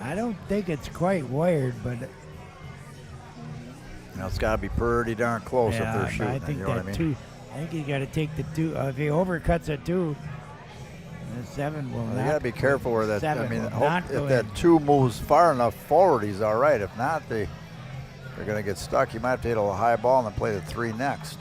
I don't think it's quite wired, but Now it's got to be pretty darn close if yeah, they're shooting. I think you know that what I mean? 2. I think you got to take the 2. If he overcuts a 2, the 7 will Well, not. you got to be careful where that. I 7 mean, will hope not if go that in. 2 moves far enough forward, he's all right. If not, they're going to get stuck. You might have to hit a high ball and then play the 3 next.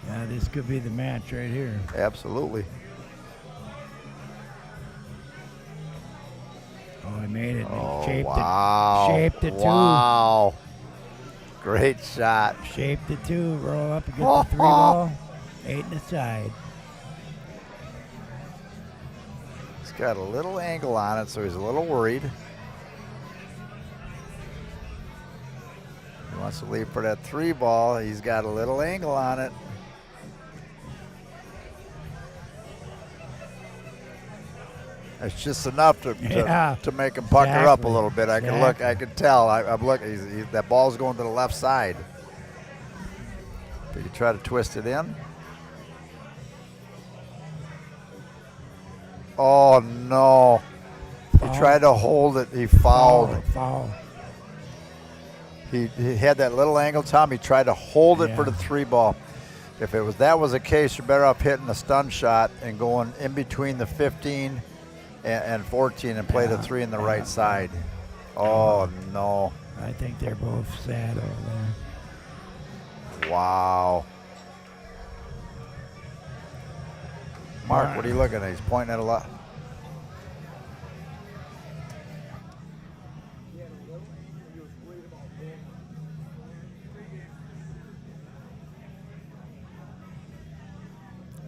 Yeah, this could be the match right here. Absolutely. Oh, he made it. Oh, He shaped wow. it. Shaped it 2. Wow. Great shot. Shaped it 2. Roll up and get the 3 ball. 8 in the side. He's got a little angle on it, so he's a little worried. He wants to leave for that 3 ball. He's got a little angle on it. It's just enough to make him pucker up a little bit. I can look. I can tell. I'm looking. That ball's going to the left side. try to twist it in. Oh, no. He tried to hold it. He fouled. Foul. He had that little angle, Tom. He tried to hold it for the 3 ball. If that was the case, you're better off hitting a stun shot and going in between the 15 and 14 and play the 3 in the right side. Oh, no. I think they're both sad over there. Wow. Mark, what are you looking at? He's pointing at a lot.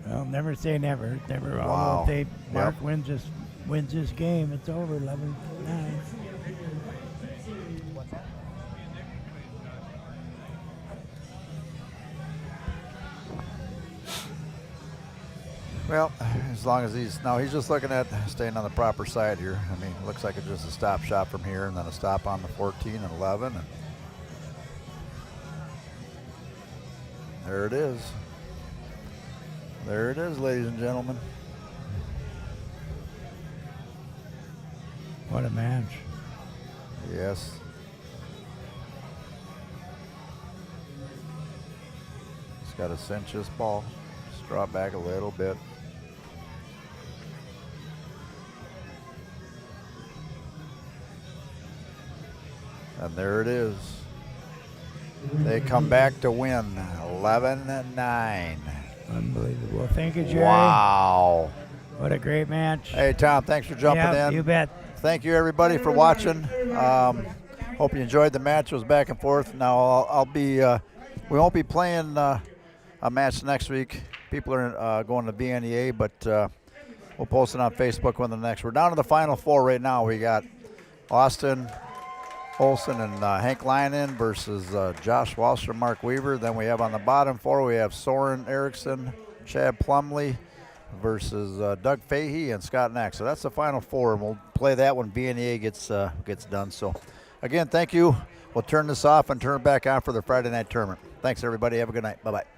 Well, never say never. Never. Wow. If Mark wins this game, it's over. 11-9. Well, as long as he's just looking at staying on the proper side here. I mean, it looks like it's just a stop shot from here and then a stop on the 14 and 11. And there it is. There it is, ladies and gentlemen. What a match. Yes. He's got to cinch this ball. Just drop back a little bit. And there it is. They come back to win 11-9. Unbelievable. Thank you, Jerry. Wow. What a great match. Hey, Tom, thanks for jumping in. You bet. Thank you, everybody, for watching. Hope you enjoyed the match. It was back and forth. Now, we won't be playing a match next week. People are going to BNEA, but we'll post it on Facebook when the next. We're down to the final 4 right now. We got Austin Olson and Hank Lynan versus Josh Walsh and Mark Weaver. Then we have on the bottom 4, we have Soren Erickson, Chad Plumley versus Doug Fahey and Scott Knack. So that's the final 4, and we'll play that when BNEA gets done. So, again, thank you. We'll turn this off and turn it back on for the Friday night tournament. Thanks, everybody. Have a good night. Bye-bye.